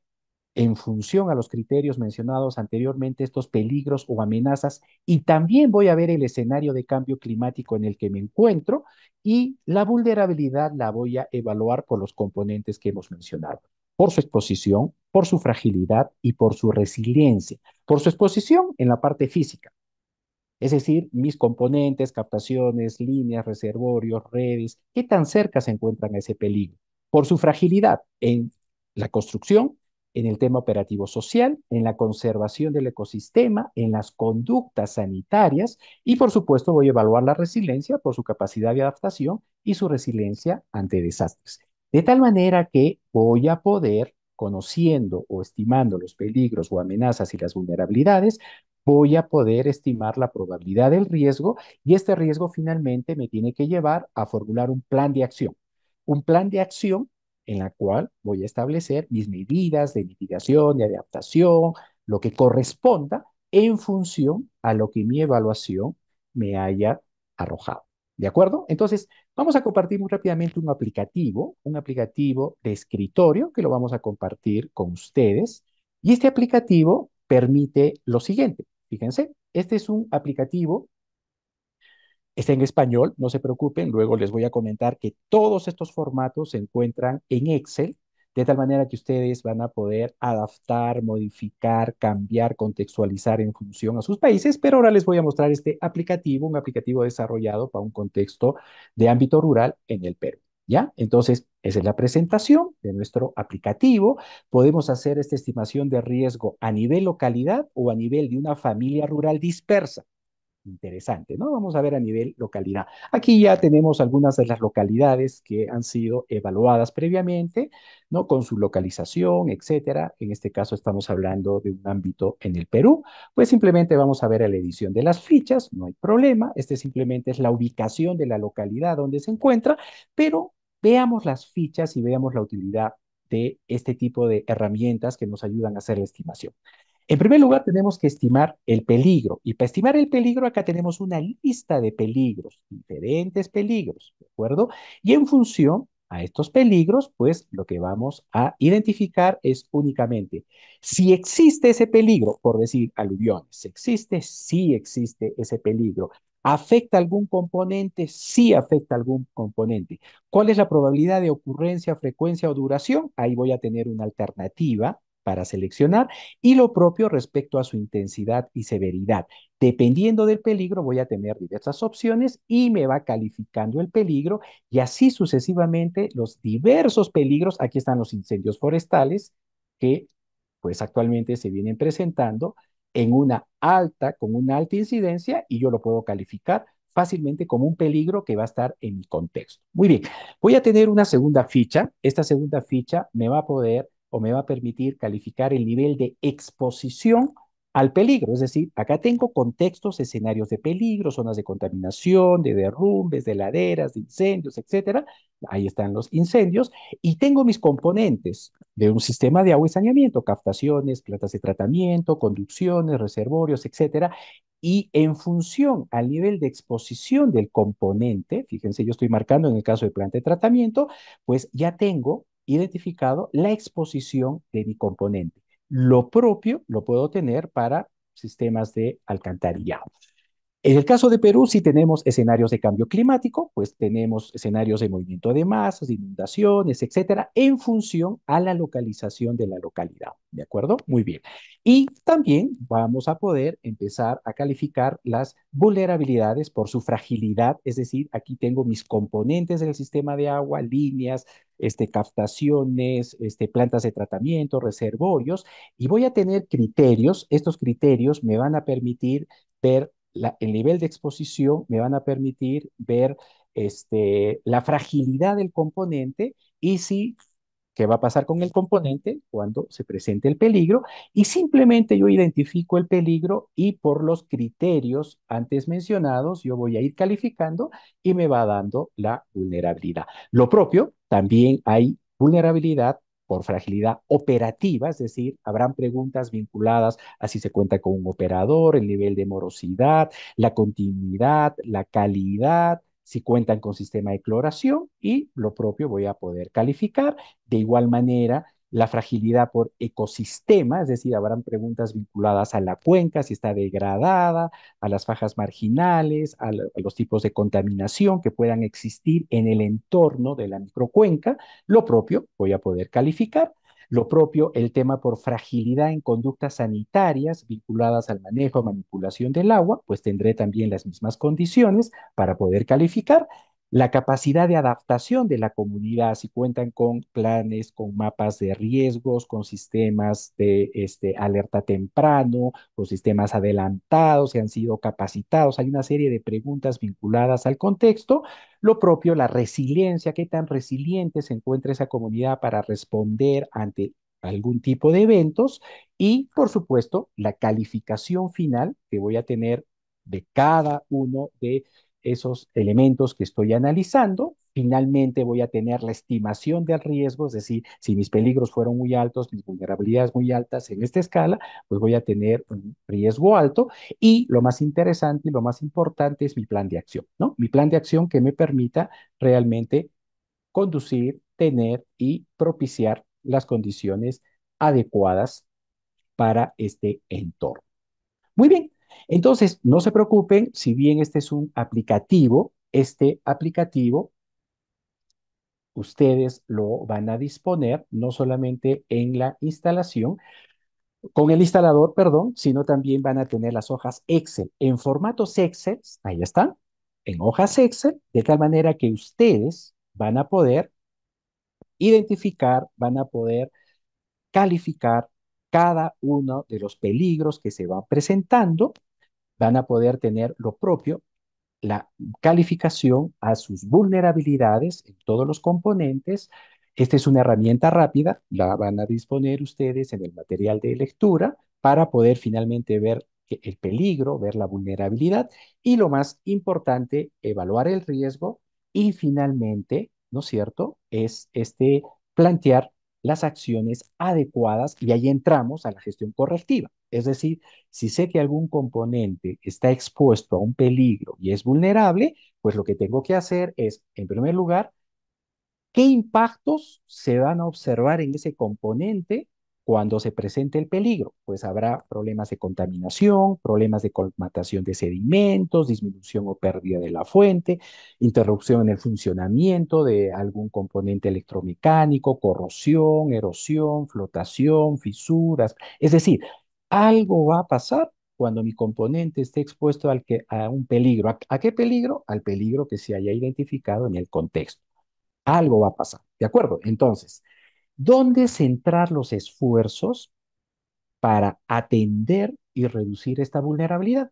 Speaker 1: en función a los criterios mencionados anteriormente, estos peligros o amenazas, y también voy a ver el escenario de cambio climático en el que me encuentro y la vulnerabilidad la voy a evaluar por los componentes que hemos mencionado, por su exposición, por su fragilidad y por su resiliencia. Por su exposición en la parte física, es decir, mis componentes, captaciones, líneas, reservorios, redes, qué tan cerca se encuentran a ese peligro. Por su fragilidad en la construcción, en el tema operativo social, en la conservación del ecosistema, en las conductas sanitarias y por supuesto voy a evaluar la resiliencia por su capacidad de adaptación y su resiliencia ante desastres. De tal manera que voy a poder, conociendo o estimando los peligros o amenazas y las vulnerabilidades, voy a poder estimar la probabilidad del riesgo y este riesgo finalmente me tiene que llevar a formular un plan de acción. Un plan de acción en la cual voy a establecer mis medidas de mitigación, de adaptación, lo que corresponda en función a lo que mi evaluación me haya arrojado. ¿De acuerdo? Entonces, vamos a compartir muy rápidamente un aplicativo de escritorio que lo vamos a compartir con ustedes. Y este aplicativo permite lo siguiente. Fíjense, este es un aplicativo, está en español, no se preocupen, luego les voy a comentar que todos estos formatos se encuentran en Excel, de tal manera que ustedes van a poder adaptar, modificar, cambiar, contextualizar en función a sus países, pero ahora les voy a mostrar este aplicativo, un aplicativo desarrollado para un contexto de ámbito rural en el Perú. ¿Ya? Entonces, esa es la presentación de nuestro aplicativo. Podemos hacer esta estimación de riesgo a nivel localidad o a nivel de una familia rural dispersa. Interesante, ¿no? Vamos a ver a nivel localidad. Aquí ya tenemos algunas de las localidades que han sido evaluadas previamente, ¿no? Con su localización, etcétera. En este caso estamos hablando de un ámbito en el Perú. Pues simplemente vamos a ver la edición de las fichas, no hay problema. Este simplemente es la ubicación de la localidad donde se encuentra, pero veamos las fichas y veamos la utilidad de este tipo de herramientas que nos ayudan a hacer la estimación. En primer lugar, tenemos que estimar el peligro. Y para estimar el peligro, acá tenemos una lista de peligros, diferentes peligros, ¿de acuerdo? Y en función a estos peligros, pues lo que vamos a identificar es únicamente si existe ese peligro, por decir aluviones, ¿existe? Sí existe ese peligro. ¿Afecta algún componente? Sí afecta algún componente. ¿Cuál es la probabilidad de ocurrencia, frecuencia o duración? Ahí voy a tener una alternativa para seleccionar y lo propio respecto a su intensidad y severidad. Dependiendo del peligro, voy a tener diversas opciones y me va calificando el peligro y así sucesivamente los diversos peligros. Aquí están los incendios forestales que pues actualmente se vienen presentando con una alta incidencia y yo lo puedo calificar fácilmente como un peligro que va a estar en mi contexto. Muy bien, voy a tener una segunda ficha. Esta segunda ficha me va a poder o me va a permitir calificar el nivel de exposición al peligro. Es decir, acá tengo contextos, escenarios de peligro, zonas de contaminación, de derrumbes, de laderas, de incendios, etcétera. Ahí están los incendios. Y tengo mis componentes de un sistema de agua y saneamiento, captaciones, plantas de tratamiento, conducciones, reservorios, etcétera. Y en función al nivel de exposición del componente, fíjense, yo estoy marcando en el caso de planta de tratamiento, pues ya tengo identificado la exposición de mi componente. Lo propio lo puedo tener para sistemas de alcantarillado. En el caso de Perú, si tenemos escenarios de cambio climático, pues tenemos escenarios de movimiento de masas, de inundaciones, etcétera, en función a la localización de la localidad. ¿De acuerdo? Muy bien. Y también vamos a poder empezar a calificar las vulnerabilidades por su fragilidad, es decir, aquí tengo mis componentes del sistema de agua, líneas, captaciones, plantas de tratamiento, reservorios, y voy a tener criterios. Estos criterios me van a permitir ver el nivel de exposición, me van a permitir ver la fragilidad del componente y si qué va a pasar con el componente cuando se presente el peligro, y simplemente yo identifico el peligro y por los criterios antes mencionados yo voy a ir calificando y me va dando la vulnerabilidad. Lo propio, también hay vulnerabilidad por fragilidad operativa, es decir, habrán preguntas vinculadas a si se cuenta con un operador, el nivel de morosidad, la continuidad, la calidad, si cuentan con sistema de cloración, y lo propio voy a poder calificar. De igual manera, la fragilidad por ecosistema, es decir, habrán preguntas vinculadas a la cuenca, si está degradada, a las fajas marginales, a los tipos de contaminación que puedan existir en el entorno de la microcuenca. Lo propio voy a poder calificar. Lo propio, el tema por fragilidad en conductas sanitarias vinculadas al manejo, manipulación del agua, pues tendré también las mismas condiciones para poder calificar. La capacidad de adaptación de la comunidad, si cuentan con planes, con mapas de riesgos, con sistemas de alerta temprano, con sistemas adelantados, si han sido capacitados. Hay una serie de preguntas vinculadas al contexto. Lo propio, la resiliencia, qué tan resiliente se encuentra esa comunidad para responder ante algún tipo de eventos. Y, por supuesto, la calificación final que voy a tener de cada uno de esos elementos que estoy analizando. Finalmente voy a tener la estimación del riesgo, es decir, si mis peligros fueron muy altos, mis vulnerabilidades muy altas en esta escala, pues voy a tener un riesgo alto. Y lo más interesante y lo más importante es mi plan de acción, ¿no? Mi plan de acción que me permita realmente conducir, tener y propiciar las condiciones adecuadas para este entorno. Muy bien, entonces no se preocupen, si bien este es un aplicativo, este aplicativo ustedes lo van a disponer no solamente en la instalación, con el instalador, perdón, sino también van a tener las hojas Excel en formatos Excel, ahí están, en hojas Excel, de tal manera que ustedes van a poder identificar, van a poder calificar cada uno de los peligros que se van presentando, van a poder tener lo propio, la calificación a sus vulnerabilidades en todos los componentes. Esta es una herramienta rápida, la van a disponer ustedes en el material de lectura para poder finalmente ver el peligro, ver la vulnerabilidad y lo más importante, evaluar el riesgo y finalmente, ¿no es cierto?, es plantear las acciones adecuadas y ahí entramos a la gestión correctiva. Es decir, si sé que algún componente está expuesto a un peligro y es vulnerable, pues lo que tengo que hacer es, en primer lugar, ¿qué impactos se van a observar en ese componente cuando se presente el peligro? Pues habrá problemas de contaminación, problemas de colmatación de sedimentos, disminución o pérdida de la fuente, interrupción en el funcionamiento de algún componente electromecánico, corrosión, erosión, flotación, fisuras. Es decir, algo va a pasar cuando mi componente esté expuesto a un peligro. ¿A qué peligro? Al peligro que se haya identificado en el contexto. Algo va a pasar, ¿de acuerdo? Entonces, ¿dónde centrar los esfuerzos para atender y reducir esta vulnerabilidad?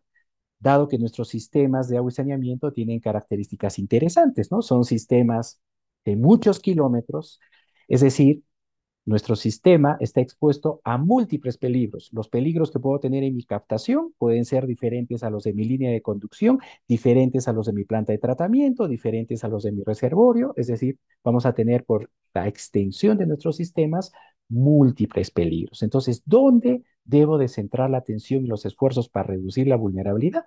Speaker 1: Dado que nuestros sistemas de agua y saneamiento tienen características interesantes, ¿no? Son sistemas de muchos kilómetros, es decir, Nuestro sistema está expuesto a múltiples peligros. Los peligros que puedo tener en mi captación pueden ser diferentes a los de mi línea de conducción, diferentes a los de mi planta de tratamiento, diferentes a los de mi reservorio. Es decir, vamos a tener por la extensión de nuestros sistemas múltiples peligros. Entonces, ¿dónde debo de centrar la atención y los esfuerzos para reducir la vulnerabilidad?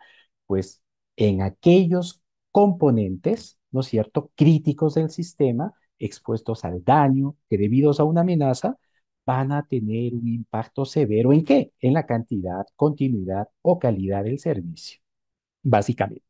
Speaker 1: Pues en aquellos componentes, ¿no es cierto?, críticos del sistema expuestos al daño que debidos a una amenaza van a tener un impacto severo ¿en qué? En la cantidad, continuidad o calidad del servicio, básicamente.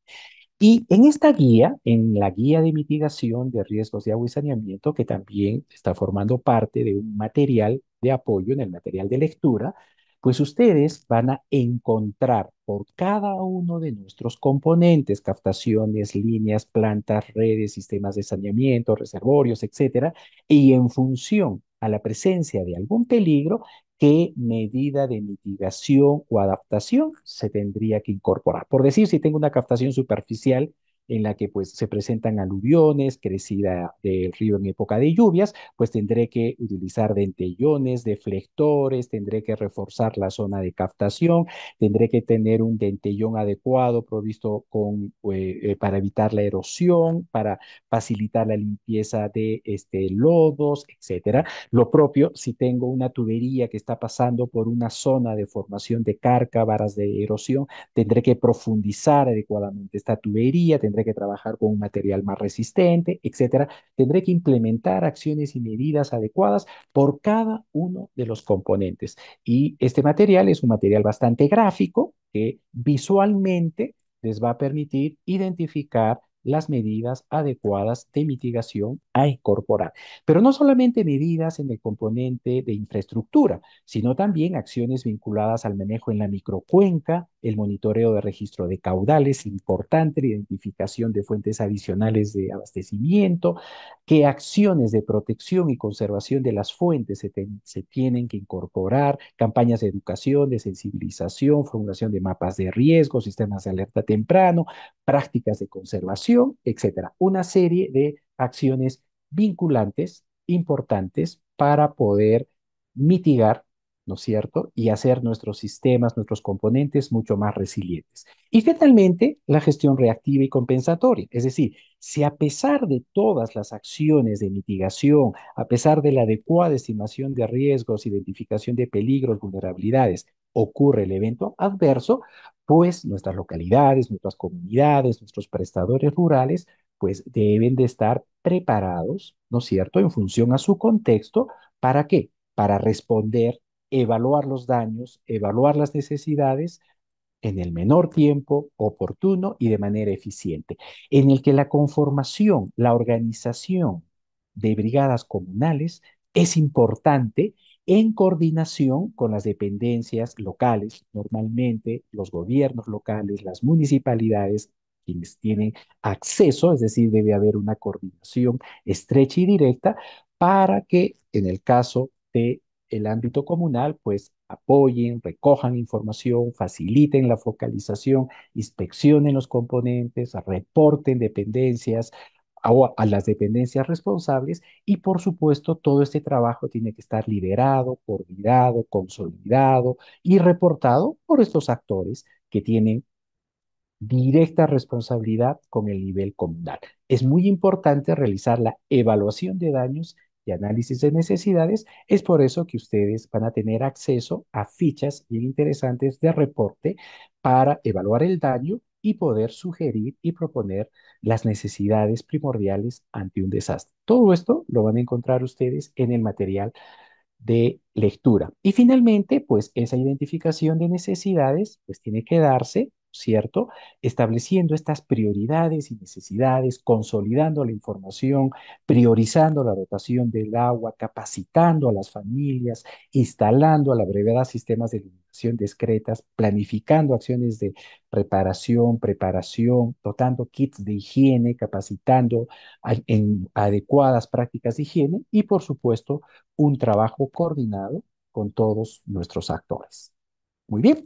Speaker 1: Y en esta guía, en la guía de mitigación de riesgos de agua y saneamiento, que también está formando parte de un material de apoyo en el material de lectura, pues ustedes van a encontrar por cada uno de nuestros componentes, captaciones, líneas, plantas, redes, sistemas de saneamiento, reservorios, etcétera, y en función a la presencia de algún peligro, qué medida de mitigación o adaptación se tendría que incorporar. Por decir, si tengo una captación superficial en la que pues se presentan aluviones, crecida del río en época de lluvias, pues tendré que utilizar dentellones, deflectores, tendré que reforzar la zona de captación, tendré que tener un dentellón adecuado provisto para evitar la erosión, para facilitar la limpieza de lodos, etcétera. Lo propio, si tengo una tubería que está pasando por una zona de formación de cárcavaras de erosión, tendré que profundizar adecuadamente esta tubería, tendré que trabajar con un material más resistente, etcétera. Tendré que implementar acciones y medidas adecuadas por cada uno de los componentes. Y este material es un material bastante gráfico que visualmente les va a permitir identificar las medidas adecuadas de mitigación a incorporar. Pero no solamente medidas en el componente de infraestructura, sino también acciones vinculadas al manejo en la microcuenca, el monitoreo de registro de caudales, importante, la identificación de fuentes adicionales de abastecimiento, qué acciones de protección y conservación de las fuentes se tienen que incorporar, campañas de educación, de sensibilización, formulación de mapas de riesgo, sistemas de alerta temprano, prácticas de conservación, etcétera. Una serie de acciones vinculantes importantes para poder mitigar, ¿no es cierto? Y hacer nuestros sistemas, nuestros componentes mucho más resilientes. Y finalmente, la gestión reactiva y compensatoria. Es decir, si a pesar de todas las acciones de mitigación, a pesar de la adecuada estimación de riesgos, identificación de peligros, vulnerabilidades, ocurre el evento adverso, pues nuestras localidades, nuestras comunidades, nuestros prestadores rurales pues deben de estar preparados, ¿no es cierto?, en función a su contexto. ¿Para qué? Para responder, evaluar los daños, evaluar las necesidades en el menor tiempo oportuno y de manera eficiente, en el que la conformación, la organización de brigadas comunales es importante en coordinación con las dependencias locales, normalmente los gobiernos locales, las municipalidades, quienes tienen acceso, es decir, debe haber una coordinación estrecha y directa para que en el caso de el ámbito comunal, pues apoyen, recojan información, faciliten la focalización, inspeccionen los componentes, reporten dependencias a las dependencias responsables y por supuesto todo este trabajo tiene que estar liderado, coordinado, consolidado y reportado por estos actores que tienen directa responsabilidad con el nivel comunal. Es muy importante realizar la evaluación de daños y análisis de necesidades. Es por eso que ustedes van a tener acceso a fichas bien interesantes de reporte para evaluar el daño y poder sugerir y proponer las necesidades primordiales ante un desastre. Todo esto lo van a encontrar ustedes en el material de lectura. Y finalmente, pues esa identificación de necesidades, pues tiene que darse, ¿cierto? Estableciendo estas prioridades y necesidades, consolidando la información, priorizando la dotación del agua, capacitando a las familias, instalando a la brevedad sistemas de iluminación discretas, planificando acciones de reparación, preparación, dotando kits de higiene, capacitando en adecuadas prácticas de higiene y, por supuesto, un trabajo coordinado con todos nuestros actores. Muy bien,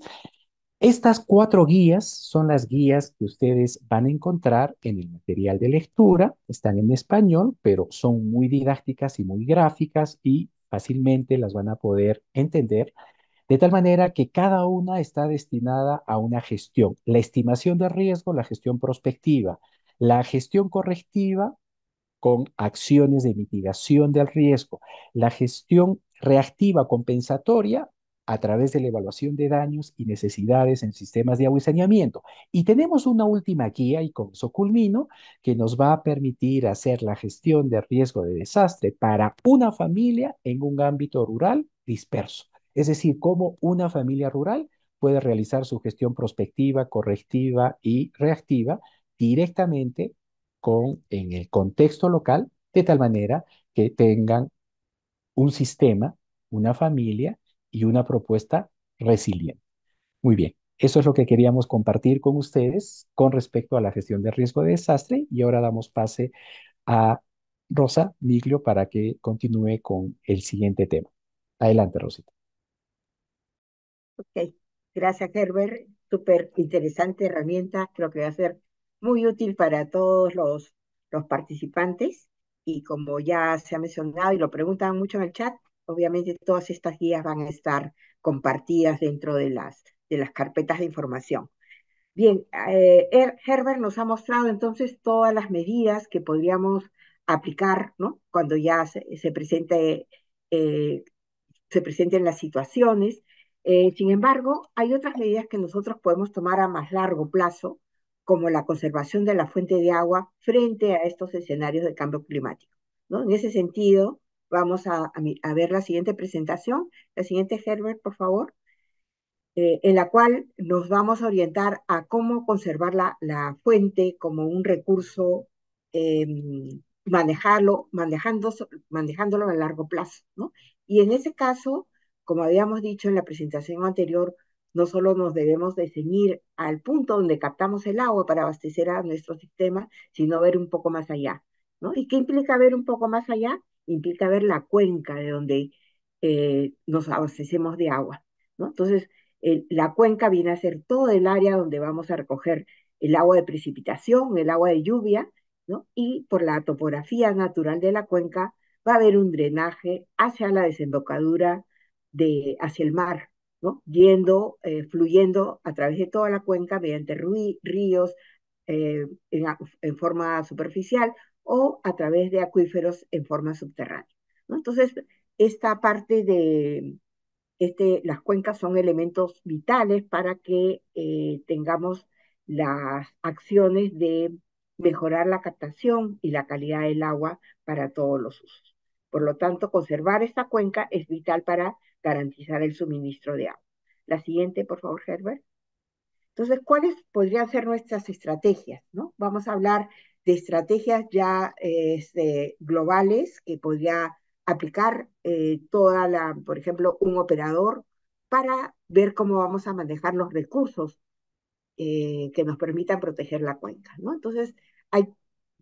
Speaker 1: estas cuatro guías son las guías que ustedes van a encontrar en el material de lectura. Están en español, pero son muy didácticas y muy gráficas y fácilmente las van a poder entender, de tal manera que cada una está destinada a una gestión. La estimación de riesgo, la gestión prospectiva, la gestión correctiva con acciones de mitigación del riesgo, la gestión reactiva compensatoria a través de la evaluación de daños y necesidades en sistemas de agua y saneamiento. Y tenemos una última guía, y con eso culmino, que nos va a permitir hacer la gestión de riesgo de desastre para una familia en un ámbito rural disperso. Es decir, cómo una familia rural puede realizar su gestión prospectiva, correctiva y reactiva directamente en el contexto local, de tal manera que tengan un sistema, una familia y una propuesta resiliente. Muy bien, eso es lo que queríamos compartir con ustedes con respecto a la gestión de riesgo de desastre, y ahora damos pase a Rosa Miglio para que continúe con el siguiente tema. Adelante, Rosita.
Speaker 2: Ok, gracias Herbert, súper interesante herramienta, creo que va a ser muy útil para todos los participantes y como ya se ha mencionado y lo preguntan mucho en el chat, obviamente todas estas guías van a estar compartidas dentro de las carpetas de información. Bien, Herbert nos ha mostrado entonces todas las medidas que podríamos aplicar, ¿no? Cuando ya eh, se presenten las situaciones. Sin embargo, hay otras medidas que nosotros podemos tomar a más largo plazo, como la conservación de la fuente de agua frente a estos escenarios de cambio climático, ¿no? En ese sentido, vamos a ver la siguiente presentación. La siguiente, Herbert, por favor, en la cual nos vamos a orientar a cómo conservar fuente como un recurso, eh, manejándolo a largo plazo, ¿no? Y en ese caso, como habíamos dicho en la presentación anterior, no solo nos debemos de ceñir al punto donde captamos el agua para abastecer a nuestro sistema, sino ver un poco más allá, ¿no? ¿Y qué implica ver un poco más allá? Implica ver la cuenca de donde nos abastecemos de agua, ¿no? Entonces, la cuenca viene a ser todo el área donde vamos a recoger el agua de precipitación, el agua de lluvia, ¿no? Y por la topografía natural de la cuenca va a haber un drenaje hacia la desembocadura hacia el mar, ¿no? Fluyendo a través de toda la cuenca mediante ríos en forma superficial o a través de acuíferos en forma subterránea, ¿no? Entonces, esta parte las cuencas son elementos vitales para que tengamos las acciones de mejorar la captación y la calidad del agua para todos los usos. Por lo tanto, conservar esta cuenca es vital para garantizar el suministro de agua. La siguiente, por favor, Herbert. Entonces, ¿cuáles podrían ser nuestras estrategias? ¿No? Vamos a hablar de estrategias ya globales que podría aplicar por ejemplo, un operador para ver cómo vamos a manejar los recursos que nos permitan proteger la cuenca, ¿no? Entonces, hay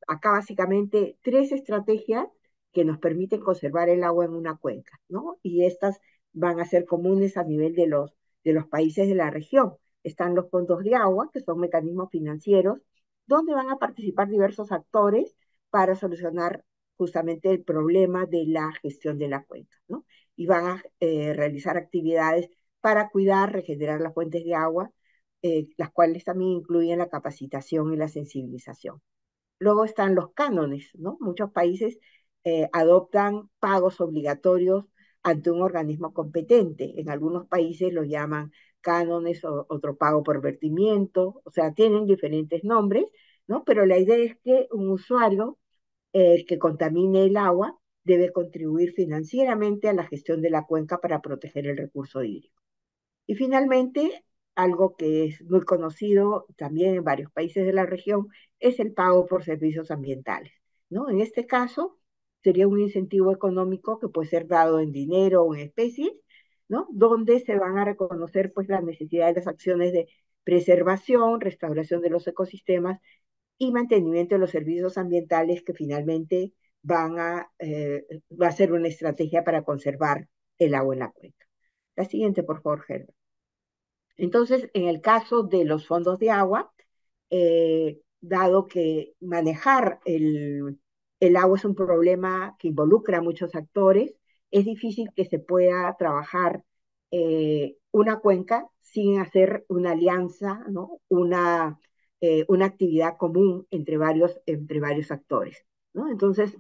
Speaker 2: acá básicamente tres estrategias que nos permiten conservar el agua en una cuenca, ¿no? Y estas van a ser comunes a nivel de los países de la región. Están los fondos de agua, que son mecanismos financieros, donde van a participar diversos actores para solucionar justamente el problema de la gestión de la cuenca, ¿no? Y van a realizar actividades para cuidar, regenerar las fuentes de agua, las cuales también incluyen la capacitación y la sensibilización. Luego están los cánones, ¿no? Muchos países adoptan pagos obligatorios ante un organismo competente. En algunos países lo llaman cánones o otro pago por vertimiento, o sea, tienen diferentes nombres, ¿no? Pero la idea es que un usuario que contamine el agua debe contribuir financieramente a la gestión de la cuenca para proteger el recurso hídrico. Y finalmente, algo que es muy conocido también en varios países de la región es el pago por servicios ambientales, ¿no? En este caso, sería un incentivo económico que puede ser dado en dinero o en especies, ¿no? Donde se van a reconocer pues las necesidades de las acciones de preservación, restauración de los ecosistemas y mantenimiento de los servicios ambientales que finalmente va a ser una estrategia para conservar el agua en la cuenca. La siguiente, por favor, Herbert. Entonces, en el caso de los fondos de agua, dado que manejar el agua es un problema que involucra a muchos actores, es difícil que se pueda trabajar una cuenca sin hacer una alianza, ¿no? Una actividad común entre varios actores, ¿no? Entonces,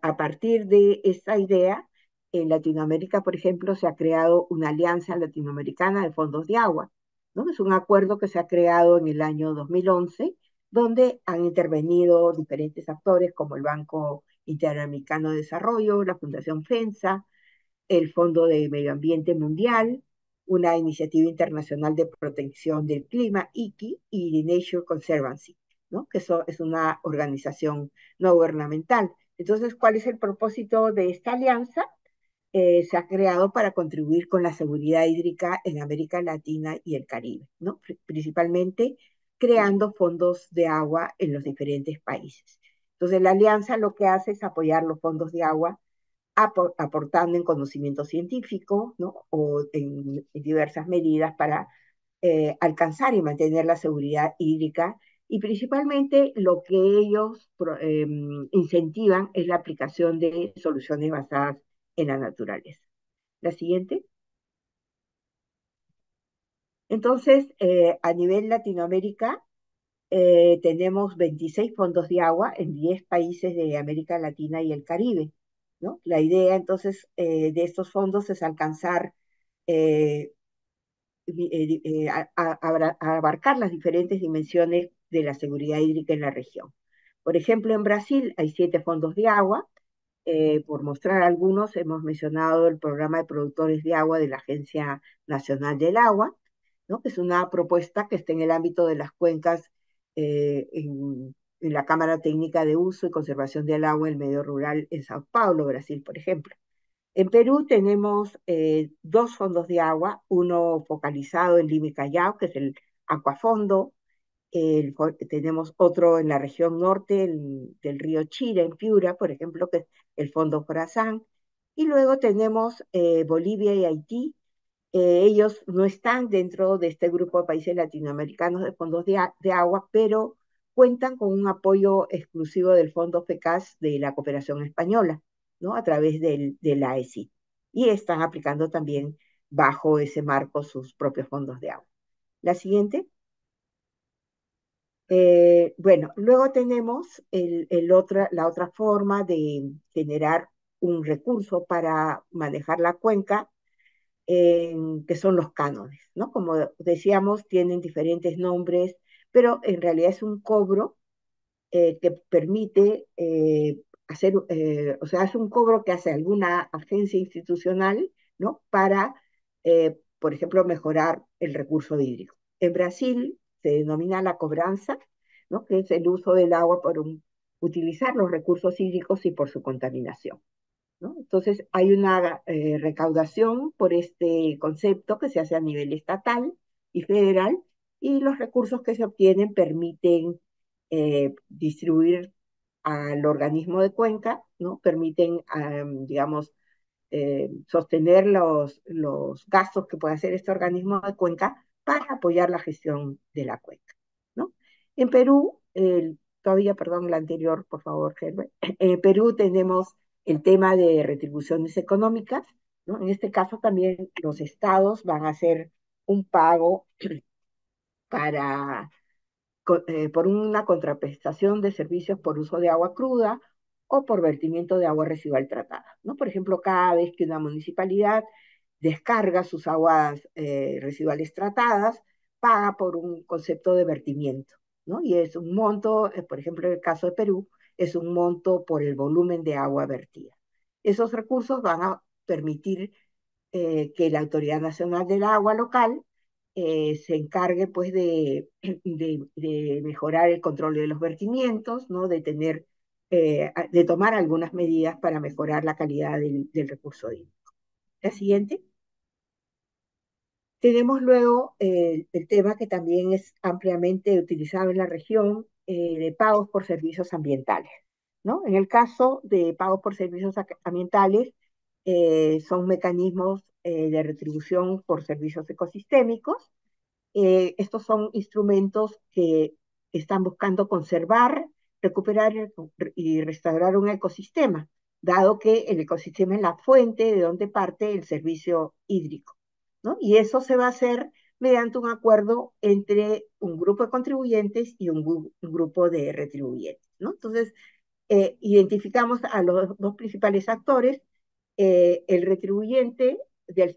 Speaker 2: a partir de esa idea, en Latinoamérica, por ejemplo, se ha creado una alianza latinoamericana de fondos de agua, ¿no? Es un acuerdo que se ha creado en el año 2011, donde han intervenido diferentes actores como el Banco Interamericano de Desarrollo, la Fundación FENSA, el Fondo de Medio Ambiente Mundial, una iniciativa internacional de protección del clima, ICI, y The Nature Conservancy, ¿no? Que eso es una organización no gubernamental. Entonces, ¿cuál es el propósito de esta alianza? Se ha creado para contribuir con la seguridad hídrica en América Latina y el Caribe, ¿no? Principalmente creando fondos de agua en los diferentes países. Entonces, la alianza lo que hace es apoyar los fondos de agua aportando en conocimiento científico, ¿no? O en diversas medidas para alcanzar y mantener la seguridad hídrica. Y principalmente lo que ellos incentivan es la aplicación de soluciones basadas en la naturaleza. La siguiente. Entonces, a nivel Latinoamérica, tenemos 26 fondos de agua en 10 países de América Latina y el Caribe, ¿no? La idea entonces de estos fondos es alcanzar, eh, a abarcar las diferentes dimensiones de la seguridad hídrica en la región. Por ejemplo, en Brasil hay 7 fondos de agua. Por mostrar algunos, hemos mencionado el programa de productores de agua de la Agencia Nacional del Agua, ¿no? Que es una propuesta que está en el ámbito de las cuencas en la Cámara Técnica de Uso y Conservación del Agua en el Medio Rural en Sao Paulo, Brasil, por ejemplo. En Perú tenemos dos fondos de agua, uno focalizado en Lima y Callao, que es el Acuafondo. Tenemos otro en la región norte del río Chira, en Piura, por ejemplo, que es el Fondo Corazán. Y luego tenemos Bolivia y Haití. Ellos no están dentro de este grupo de países latinoamericanos de fondos de agua, pero cuentan con un apoyo exclusivo del Fondo FECAS de la cooperación española, ¿no? A través de la ESI. Y están aplicando también bajo ese marco sus propios fondos de agua. La siguiente. Bueno, luego tenemos la otra forma de generar un recurso para manejar la cuenca, que son los cánones, ¿no? Como decíamos, tienen diferentes nombres, pero en realidad es un cobro que permite hacer, o sea, es un cobro que hace alguna agencia institucional, ¿no? Para, por ejemplo, mejorar el recurso hídrico. En Brasil se denomina la cobranza, ¿no? Que es el uso del agua utilizar los recursos hídricos y por su contaminación, ¿no? Entonces, hay una recaudación por este concepto que se hace a nivel estatal y federal, y los recursos que se obtienen permiten distribuir al organismo de cuenca, ¿no? Permiten, digamos, sostener los gastos que puede hacer este organismo de cuenca para apoyar la gestión de la cuenca, ¿no? En Perú, todavía, perdón, la anterior, por favor, Herbert. En Perú tenemos el tema de retribuciones económicas, ¿no? En este caso también los estados van a hacer un pago para por una contraprestación de servicios por uso de agua cruda o por vertimiento de agua residual tratada, ¿no? Por ejemplo, cada vez que una municipalidad descarga sus aguas residuales tratadas, paga por un concepto de vertimiento, ¿no? Y es un monto, por ejemplo, en el caso de Perú, es un monto por el volumen de agua vertida. Esos recursos van a permitir que la Autoridad Nacional del Agua local se encargue pues de mejorar el control de los vertimientos, ¿no? De tomar algunas medidas para mejorar la calidad del recurso hídrico. La siguiente. Tenemos luego el tema que también es ampliamente utilizado en la región, de pagos por servicios ambientales, ¿no? En el caso de pagos por servicios ambientales, son mecanismos de retribución por servicios ecosistémicos. Estos son instrumentos que están buscando conservar, recuperar y restaurar un ecosistema, dado que el ecosistema es la fuente de donde parte el servicio hídrico, ¿no? Y eso se va a hacer mediante un acuerdo entre un grupo de contribuyentes y un grupo de retribuyentes, ¿no? Entonces, identificamos a los dos principales actores, el retribuyente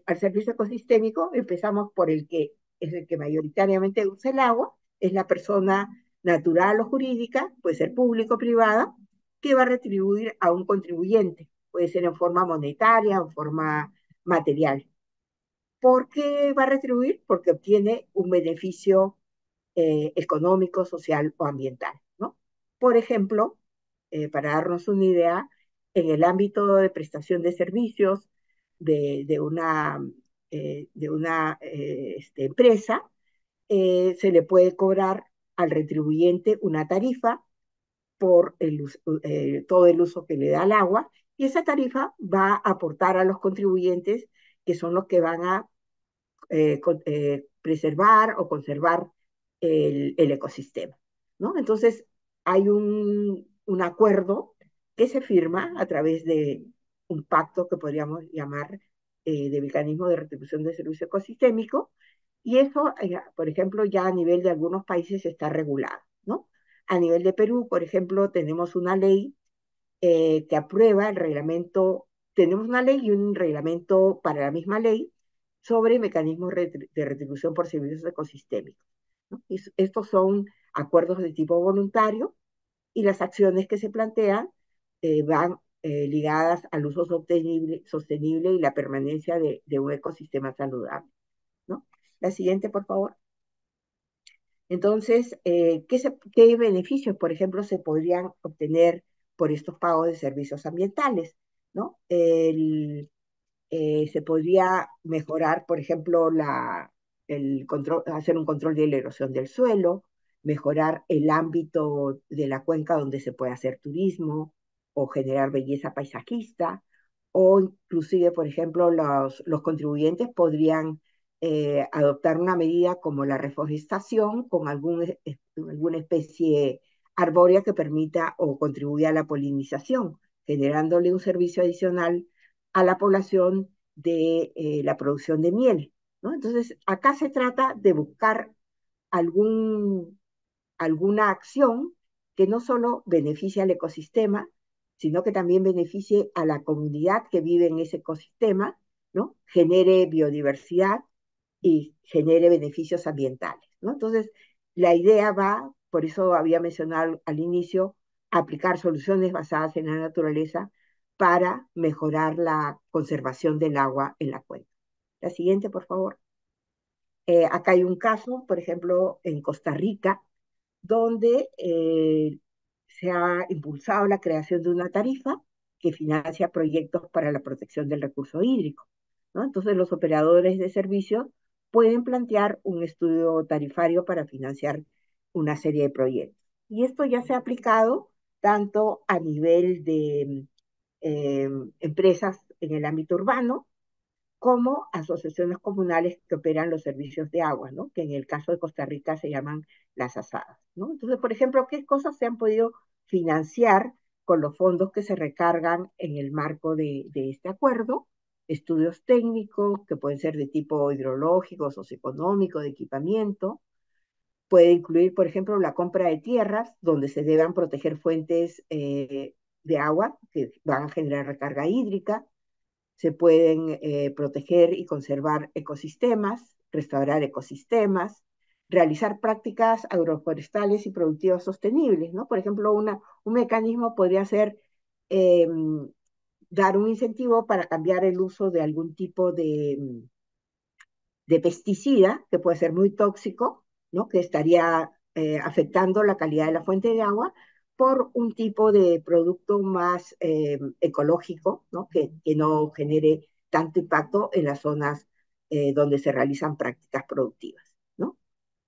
Speaker 2: al servicio ecosistémico. Empezamos por el que es el que mayoritariamente usa el agua, es la persona natural o jurídica, puede ser público o privada, que va a retribuir a un contribuyente, puede ser en forma monetaria o en forma material. ¿Por qué va a retribuir? Porque obtiene un beneficio económico, social o ambiental, ¿no? Por ejemplo, para darnos una idea, en el ámbito de prestación de servicios de una empresa, se le puede cobrar al retribuyente una tarifa por todo el uso que le da al agua, y esa tarifa va a aportar a los contribuyentes, que son los que van a preservar o conservar el ecosistema, ¿no? Entonces, hay un acuerdo que se firma a través de un pacto que podríamos llamar de mecanismo de retribución de servicio ecosistémico, y eso, por ejemplo, ya a nivel de algunos países está regulado, ¿no? A nivel de Perú, por ejemplo, tenemos una ley que aprueba el reglamento, tenemos una ley y un reglamento para la misma ley sobre mecanismos de retribución por servicios ecosistémicos, ¿no? Y estos son acuerdos de tipo voluntario, y las acciones que se plantean van ligadas al uso sostenible y la permanencia de un ecosistema saludable, ¿no? La siguiente, por favor. Entonces, ¿qué beneficios, por ejemplo, se podrían obtener por estos pagos de servicios ambientales? ¿No? Se podría mejorar, por ejemplo, hacer un control de la erosión del suelo, mejorar el ámbito de la cuenca donde se puede hacer turismo o generar belleza paisajista, o inclusive, por ejemplo, los contribuyentes podrían adoptar una medida como la reforestación con alguna especie arbórea que permita o contribuya a la polinización, generándole un servicio adicional a la población de la producción de miel, ¿no? Entonces, acá se trata de buscar algún, alguna acción que no solo beneficie al ecosistema, sino que también beneficie a la comunidad que vive en ese ecosistema, ¿no? Genere biodiversidad y genere beneficios ambientales, ¿no? Entonces, la idea va, por eso había mencionado al inicio, aplicar soluciones basadas en la naturaleza para mejorar la conservación del agua en la cuenca. La siguiente, por favor. Acá hay un caso, por ejemplo, en Costa Rica, donde se ha impulsado la creación de una tarifa que financia proyectos para la protección del recurso hídrico, ¿no? Entonces, los operadores de servicios pueden plantear un estudio tarifario para financiar una serie de proyectos. Y esto ya se ha aplicado tanto a nivel de eh, empresas en el ámbito urbano, como asociaciones comunales que operan los servicios de agua, ¿no? Que en el caso de Costa Rica se llaman las ASADAS, ¿no? Entonces, por ejemplo, ¿qué cosas se han podido financiar con los fondos que se recargan en el marco de este acuerdo? Estudios técnicos que pueden ser de tipo hidrológico, socioeconómico, de equipamiento. Puede incluir, por ejemplo, la compra de tierras donde se deban proteger fuentes de agua que van a generar recarga hídrica. Se pueden proteger y conservar ecosistemas, restaurar ecosistemas, realizar prácticas agroforestales y productivas sostenibles, ¿no? Por ejemplo, un mecanismo podría ser eh, dar un incentivo para cambiar el uso de algún tipo de pesticida, que puede ser muy tóxico, ¿no? Que estaría afectando la calidad de la fuente de agua, por un tipo de producto más ecológico, ¿no? Que no genere tanto impacto en las zonas donde se realizan prácticas productivas, ¿no?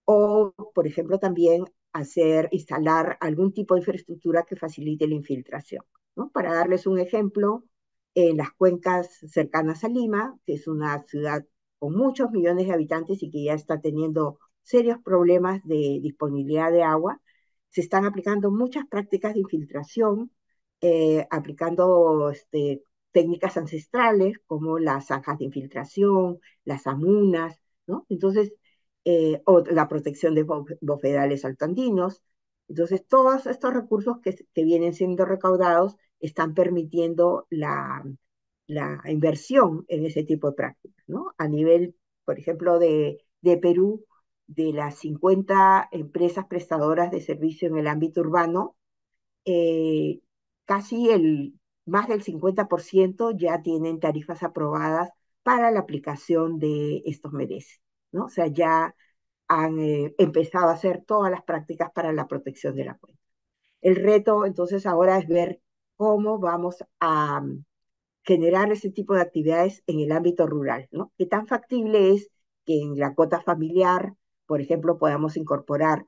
Speaker 2: O, por ejemplo, también instalar algún tipo de infraestructura que facilite la infiltración, ¿no? Para darles un ejemplo, en las cuencas cercanas a Lima, que es una ciudad con muchos millones de habitantes y que ya está teniendo serios problemas de disponibilidad de agua, se están aplicando muchas prácticas de infiltración aplicando técnicas ancestrales como las zanjas de infiltración, las amunas, ¿no? Entonces, o la protección de bofedales altoandinos. Entonces, todos estos recursos que vienen siendo recaudados están permitiendo la inversión en ese tipo de prácticas, ¿no? A nivel, por ejemplo, de Perú, de las 50 empresas prestadoras de servicio en el ámbito urbano, eh, casi más del 50% ya tienen tarifas aprobadas para la aplicación de estos MEDES, ¿no? O sea, ya han empezado a hacer todas las prácticas para la protección de la cuenca. El reto entonces ahora es ver cómo vamos a generar ese tipo de actividades en el ámbito rural, ¿no? ¿Qué tan factible es que en la cuota familiar, por ejemplo, podamos incorporar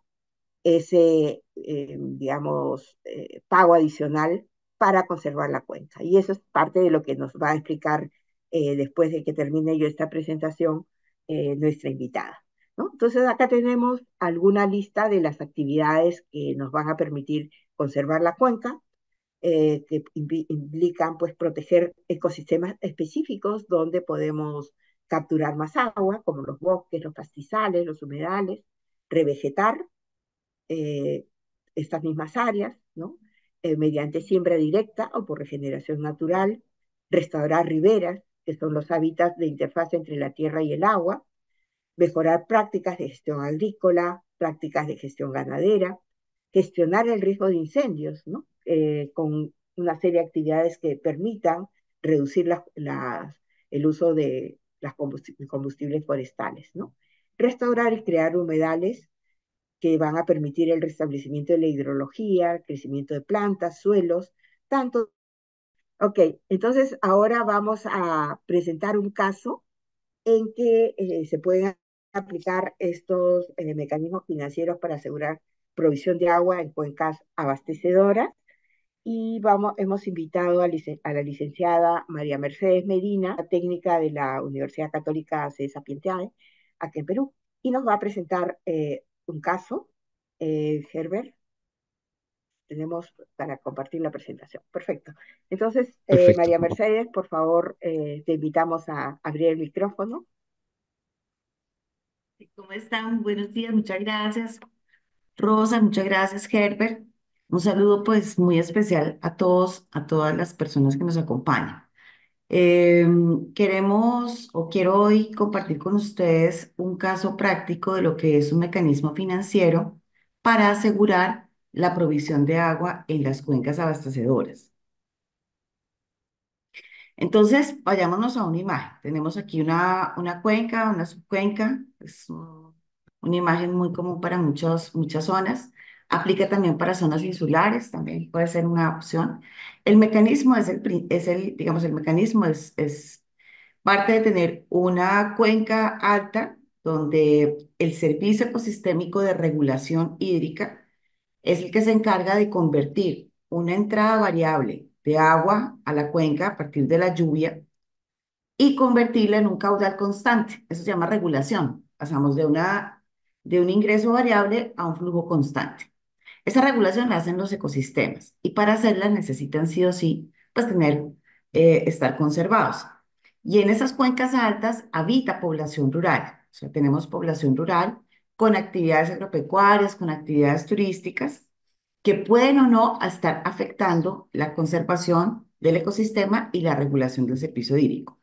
Speaker 2: ese, digamos, pago adicional para conservar la cuenca? Y eso es parte de lo que nos va a explicar después de que termine yo esta presentación nuestra invitada, ¿no? Entonces acá tenemos alguna lista de las actividades que nos van a permitir conservar la cuenca, que implican pues proteger ecosistemas específicos donde podemos capturar más agua, como los bosques, los pastizales, los humedales, revegetar eh, estas mismas áreas, ¿no? Mediante siembra directa o por regeneración natural, restaurar riberas, que son los hábitats de interfaz entre la tierra y el agua, mejorar prácticas de gestión agrícola, prácticas de gestión ganadera, gestionar el riesgo de incendios, ¿no? Con una serie de actividades que permitan reducir el uso de las combustibles forestales, ¿no? Restaurar y crear humedales que van a permitir el restablecimiento de la hidrología, crecimiento de plantas, suelos, tanto. Ok, entonces ahora vamos a presentar un caso en que se pueden aplicar estos mecanismos financieros para asegurar provisión de agua en cuencas abastecedoras. Y hemos invitado a la licenciada María Mercedes Medina, técnica de la Universidad Católica C. Sapientiae, aquí en Perú, y nos va a presentar un caso. Herbert, tenemos para compartir la presentación. Perfecto. Entonces,
Speaker 1: Perfecto.
Speaker 2: María Mercedes, por favor, te invitamos a abrir el micrófono.
Speaker 3: ¿Cómo están? Buenos días, muchas gracias. Rosa, muchas gracias, Herbert. Un saludo pues muy especial a todos, a todas las personas que nos acompañan. Queremos o quiero hoy compartir con ustedes un caso práctico de lo que es un mecanismo financiero para asegurar la provisión de agua en las cuencas abastecedoras. Entonces, vayámonos a una imagen. Tenemos aquí una cuenca, una subcuenca. Es una imagen muy común para muchas zonas. Aplica también para zonas insulares, también puede ser una opción. El mecanismo digamos, el mecanismo es parte de tener una cuenca alta donde el servicio ecosistémico de regulación hídrica es el que se encarga de convertir una entrada variable de agua a la cuenca a partir de la lluvia y convertirla en un caudal constante. Eso se llama regulación. Pasamos de un ingreso variable a un flujo constante. Esa regulación la hacen los ecosistemas y para hacerla necesitan sí o sí, pues estar conservados. Y en esas cuencas altas habita población rural. O sea, tenemos población rural con actividades agropecuarias, con actividades turísticas que pueden o no estar afectando la conservación del ecosistema y la regulación del servicio hídrico.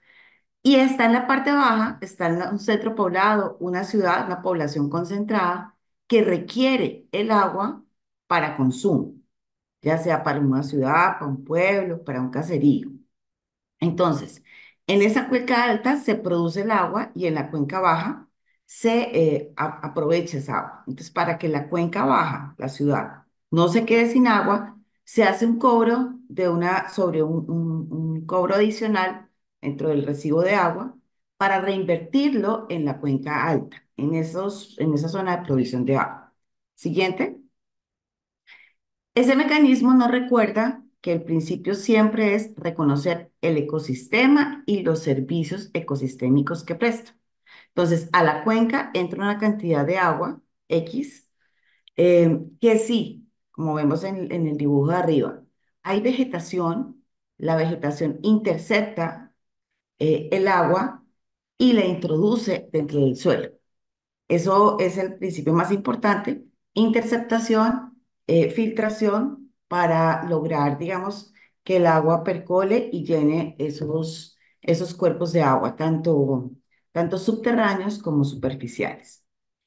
Speaker 3: Y está en la parte baja, está en un centro poblado, una ciudad, una población concentrada que requiere el agua para consumo, ya sea para una ciudad, para un pueblo, para un caserío. Entonces, en esa cuenca alta se produce el agua y en la cuenca baja se aprovecha esa agua. Entonces, para que la cuenca baja, la ciudad, no se quede sin agua, se hace un cobro sobre un cobro adicional dentro del recibo de agua para reinvertirlo en la cuenca alta, en esa zona de provisión de agua. Siguiente. Ese mecanismo nos recuerda que el principio siempre es reconocer el ecosistema y los servicios ecosistémicos que presta. Entonces, a la cuenca entra una cantidad de agua X, que sí, como vemos en el dibujo de arriba, hay vegetación, la vegetación intercepta el agua y la introduce dentro del suelo. Eso es el principio más importante. Interceptación, filtración para lograr, digamos, que el agua percole y llene esos cuerpos de agua, tanto subterráneos como superficiales.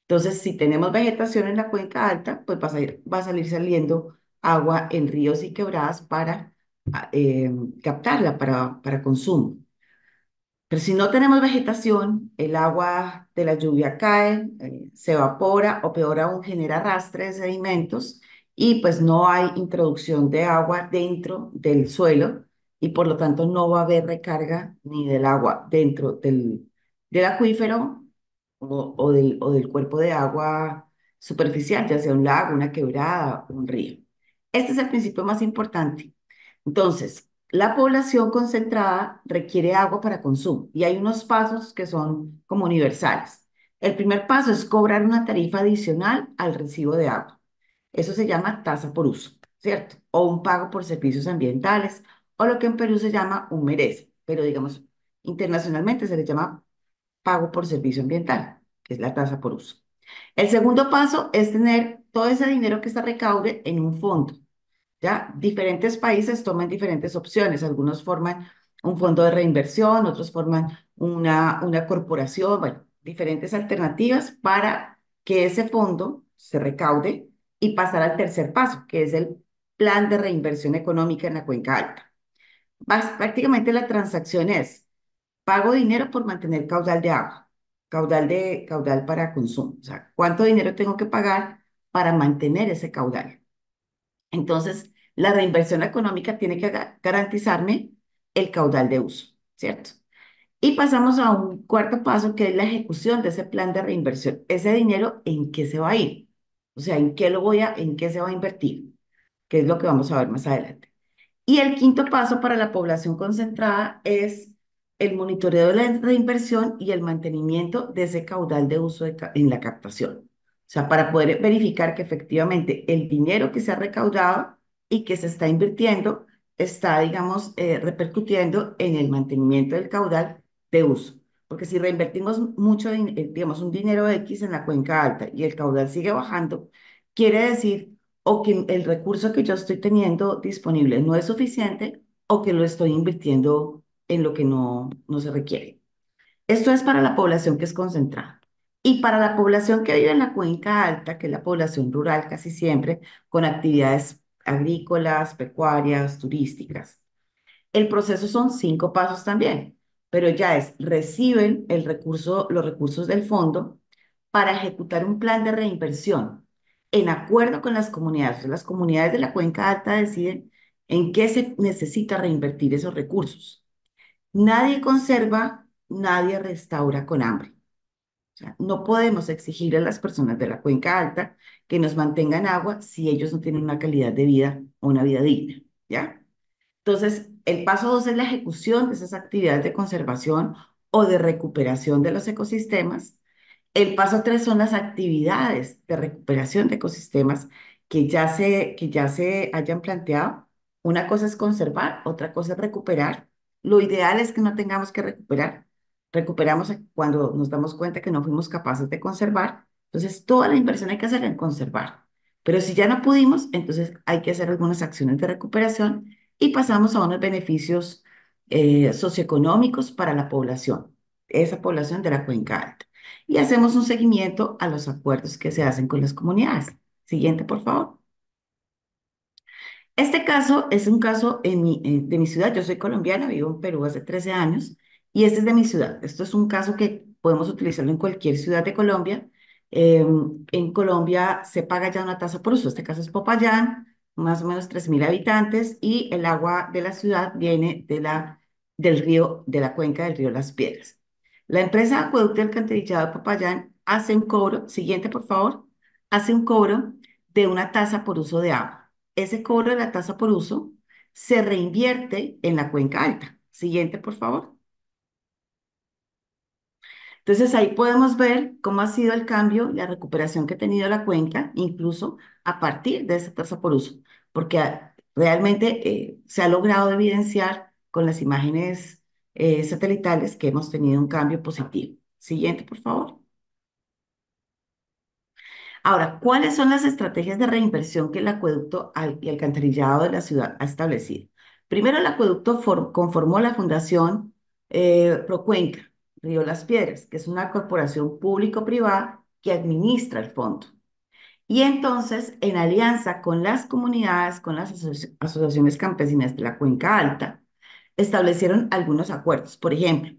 Speaker 3: Entonces, si tenemos vegetación en la cuenca alta, pues va a salir saliendo agua en ríos y quebradas para captarla para consumo. Pero si no tenemos vegetación, el agua de la lluvia cae, se evapora o peor aún genera arrastre de sedimentos y pues no hay introducción de agua dentro del suelo y por lo tanto no va a haber recarga ni del agua dentro del acuífero o del cuerpo de agua superficial, ya sea un lago, una quebrada, un río. Este es el principio más importante. Entonces, la población concentrada requiere agua para consumo y hay unos pasos que son como universales. El primer paso es cobrar una tarifa adicional al recibo de agua. Eso se llama tasa por uso, ¿cierto? O un pago por servicios ambientales, o lo que en Perú se llama un merece, pero digamos, internacionalmente se le llama pago por servicio ambiental, que es la tasa por uso. El segundo paso es tener todo ese dinero que se recaude en un fondo. ¿Ya? Diferentes países toman diferentes opciones. Algunos forman un fondo de reinversión, otros forman una corporación, bueno, diferentes alternativas para que ese fondo se recaude y pasar al tercer paso, que es el plan de reinversión económica en la cuenca alta. Prácticamente la transacción es pago dinero por mantener caudal de agua, caudal para consumo. O sea, ¿cuánto dinero tengo que pagar para mantener ese caudal? Entonces, la reinversión económica tiene que garantizarme el caudal de uso, ¿cierto? Y pasamos a un cuarto paso que es la ejecución de ese plan de reinversión. Ese dinero, ¿en qué se va a ir? O sea, en qué se va a invertir? Que es lo que vamos a ver más adelante. Y el quinto paso para la población concentrada es el monitoreo de la reinversión y el mantenimiento de ese caudal de uso en la captación. O sea, para poder verificar que efectivamente el dinero que se ha recaudado y que se está invirtiendo está, digamos, repercutiendo en el mantenimiento del caudal de uso. Porque si reinvertimos mucho, digamos, un dinero X en la cuenca alta y el caudal sigue bajando, quiere decir o que el recurso que yo estoy teniendo disponible no es suficiente o que lo estoy invirtiendo en lo que no se requiere. Esto es para la población que es concentrada. Y para la población que vive en la cuenca alta, que es la población rural casi siempre, con actividades agrícolas, pecuarias, turísticas. El proceso son 5 pasos también, pero ya es, reciben los recursos del fondo para ejecutar un plan de reinversión en acuerdo con las comunidades. Las comunidades de la cuenca alta deciden en qué se necesita reinvertir esos recursos. Nadie conserva, nadie restaura con hambre. O sea, no podemos exigir a las personas de la cuenca alta que nos mantengan agua si ellos no tienen una calidad de vida o una vida digna, ¿ya? Entonces, el paso 2 es la ejecución de esas actividades de conservación o de recuperación de los ecosistemas. El paso 3 son las actividades de recuperación de ecosistemas que ya se hayan planteado. Una cosa es conservar, otra cosa es recuperar. Lo ideal es que no tengamos que recuperar. Recuperamos cuando nos damos cuenta que no fuimos capaces de conservar. Entonces, toda la inversión hay que hacer en conservar. Pero si ya no pudimos, entonces hay que hacer algunas acciones de recuperación y pasamos a unos beneficios socioeconómicos para la población, esa población de la cuenca alta. Y hacemos un seguimiento a los acuerdos que se hacen con las comunidades. Siguiente, por favor. Este caso es un caso de mi ciudad. Yo soy colombiana, vivo en Perú hace 13 años y este es de mi ciudad. Esto es un caso que podemos utilizarlo en cualquier ciudad de Colombia. En Colombia se paga ya una tasa por uso. Este caso es Popayán, más o menos 3.000 habitantes y el agua de la ciudad viene del río, de la cuenca del río Las Piedras. La empresa Acueducto y Alcantarillado de Popayán hace un cobro, siguiente por favor, hace un cobro de una tasa por uso de agua. Ese cobro de la tasa por uso se reinvierte en la cuenca alta. Siguiente, por favor. Entonces ahí podemos ver cómo ha sido el cambio, la recuperación que ha tenido la cuenca, incluso a partir de esa tasa por uso, porque Realmente se ha logrado evidenciar con las imágenes satelitales que hemos tenido un cambio positivo. Siguiente, por favor. Ahora, ¿cuáles son las estrategias de reinversión que el acueducto y alcantarillado de la ciudad ha establecido? Primero, el acueducto conformó la Fundación Procuenca, Río Las Piedras, que es una corporación público-privada que administra el fondo. Y entonces, en alianza con las comunidades, con las asociaciones campesinas de la Cuenca Alta, establecieron algunos acuerdos. Por ejemplo,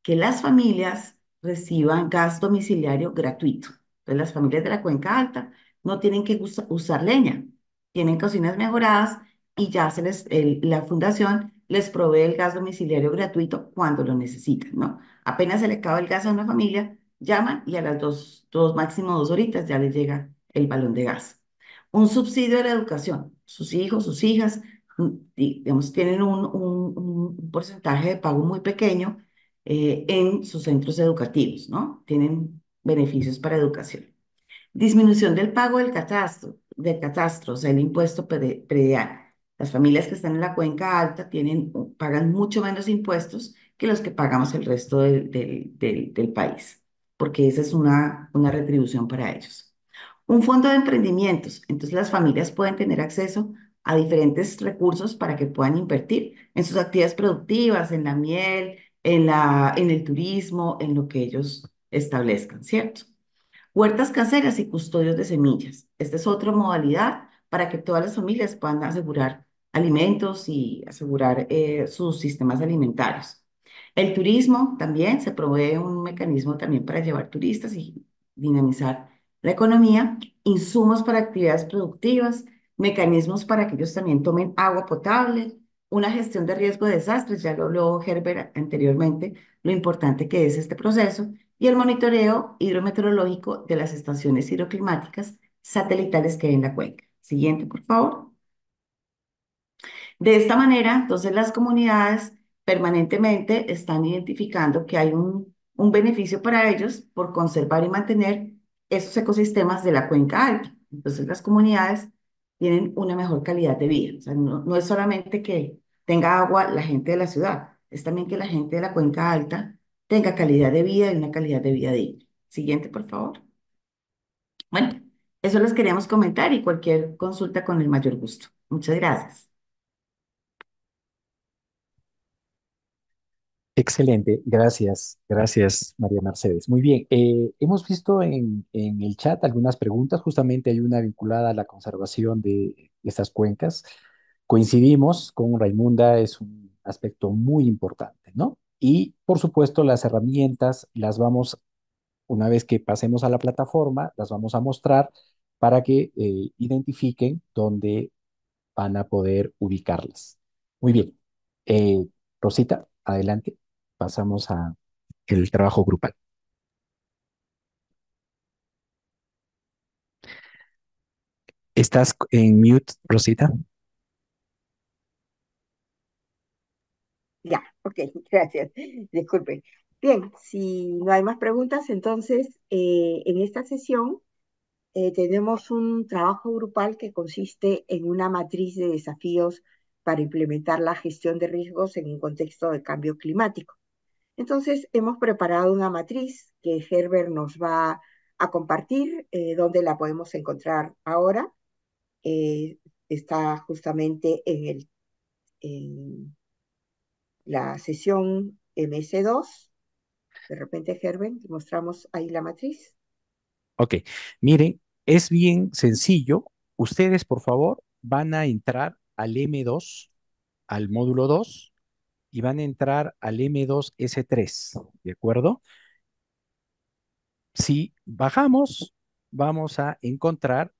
Speaker 3: que las familias reciban gas domiciliario gratuito. Entonces, las familias de la Cuenca Alta no tienen que usar leña, tienen cocinas mejoradas y ya la fundación les provee el gas domiciliario gratuito cuando lo necesitan, ¿no? Apenas se le acaba el gas a una familia, llaman y a las máximo 2 horitas ya les llega el balón de gas. Un subsidio de la educación. Sus hijos, sus hijas, digamos, tienen un porcentaje de pago muy pequeño en sus centros educativos, ¿no? Tienen beneficios para educación. Disminución del pago del catastro, o sea, el impuesto predial. Las familias que están en la cuenca alta pagan mucho menos impuestos que los que pagamos el resto del país, porque esa es una retribución para ellos. Un fondo de emprendimientos. Entonces las familias pueden tener acceso a diferentes recursos para que puedan invertir en sus actividades productivas, en la miel, en el turismo, en lo que ellos establezcan, ¿cierto? Huertas caseras y custodios de semillas. Esta es otra modalidad para que todas las familias puedan asegurar alimentos y asegurar sus sistemas alimentarios. El turismo también se provee un mecanismo también para llevar turistas y dinamizar la economía, insumos para actividades productivas, mecanismos para que ellos también tomen agua potable, una gestión de riesgo de desastres, ya lo habló Herbert anteriormente, lo importante que es este proceso, y el monitoreo hidrometeorológico de las estaciones hidroclimáticas satelitales que hay en la cuenca. Siguiente, por favor. De esta manera, entonces las comunidades permanentemente están identificando que hay un beneficio para ellos por conservar y mantener esos ecosistemas de la cuenca alta. Entonces las comunidades tienen una mejor calidad de vida. O sea, no es solamente que tenga agua la gente de la ciudad, es también que la gente de la cuenca alta tenga calidad de vida y una calidad de vida digna. Siguiente, por favor. Bueno, eso les queríamos comentar y cualquier consulta con el mayor gusto. Muchas gracias.
Speaker 1: Excelente, gracias, gracias María Mercedes. Muy bien, hemos visto en el chat algunas preguntas, justamente hay una vinculada a la conservación de estas cuencas. Coincidimos con Raimunda, es un aspecto muy importante, ¿no? Y por supuesto las herramientas las vamos, una vez que pasemos a la plataforma, las vamos a mostrar para que identifiquen dónde van a poder ubicarlas. Muy bien. Rosita, adelante. Pasamos a el trabajo grupal. ¿Estás en mute, Rosita?
Speaker 2: Ya, ok, gracias. Disculpen. Bien, si no hay más preguntas, entonces en esta sesión tenemos un trabajo grupal que consiste en una matriz de desafíos para implementar la gestión de riesgos en un contexto de cambio climático. Entonces, hemos preparado una matriz que Herbert nos va a compartir, donde la podemos encontrar ahora. Está justamente en la sesión MS2. De repente, Herbert, te mostramos ahí la matriz.
Speaker 1: Ok. Miren, es bien sencillo. Ustedes, por favor, van a entrar al M2, al módulo 2, y van a entrar al M2S3, ¿de acuerdo? Si bajamos, vamos a encontrar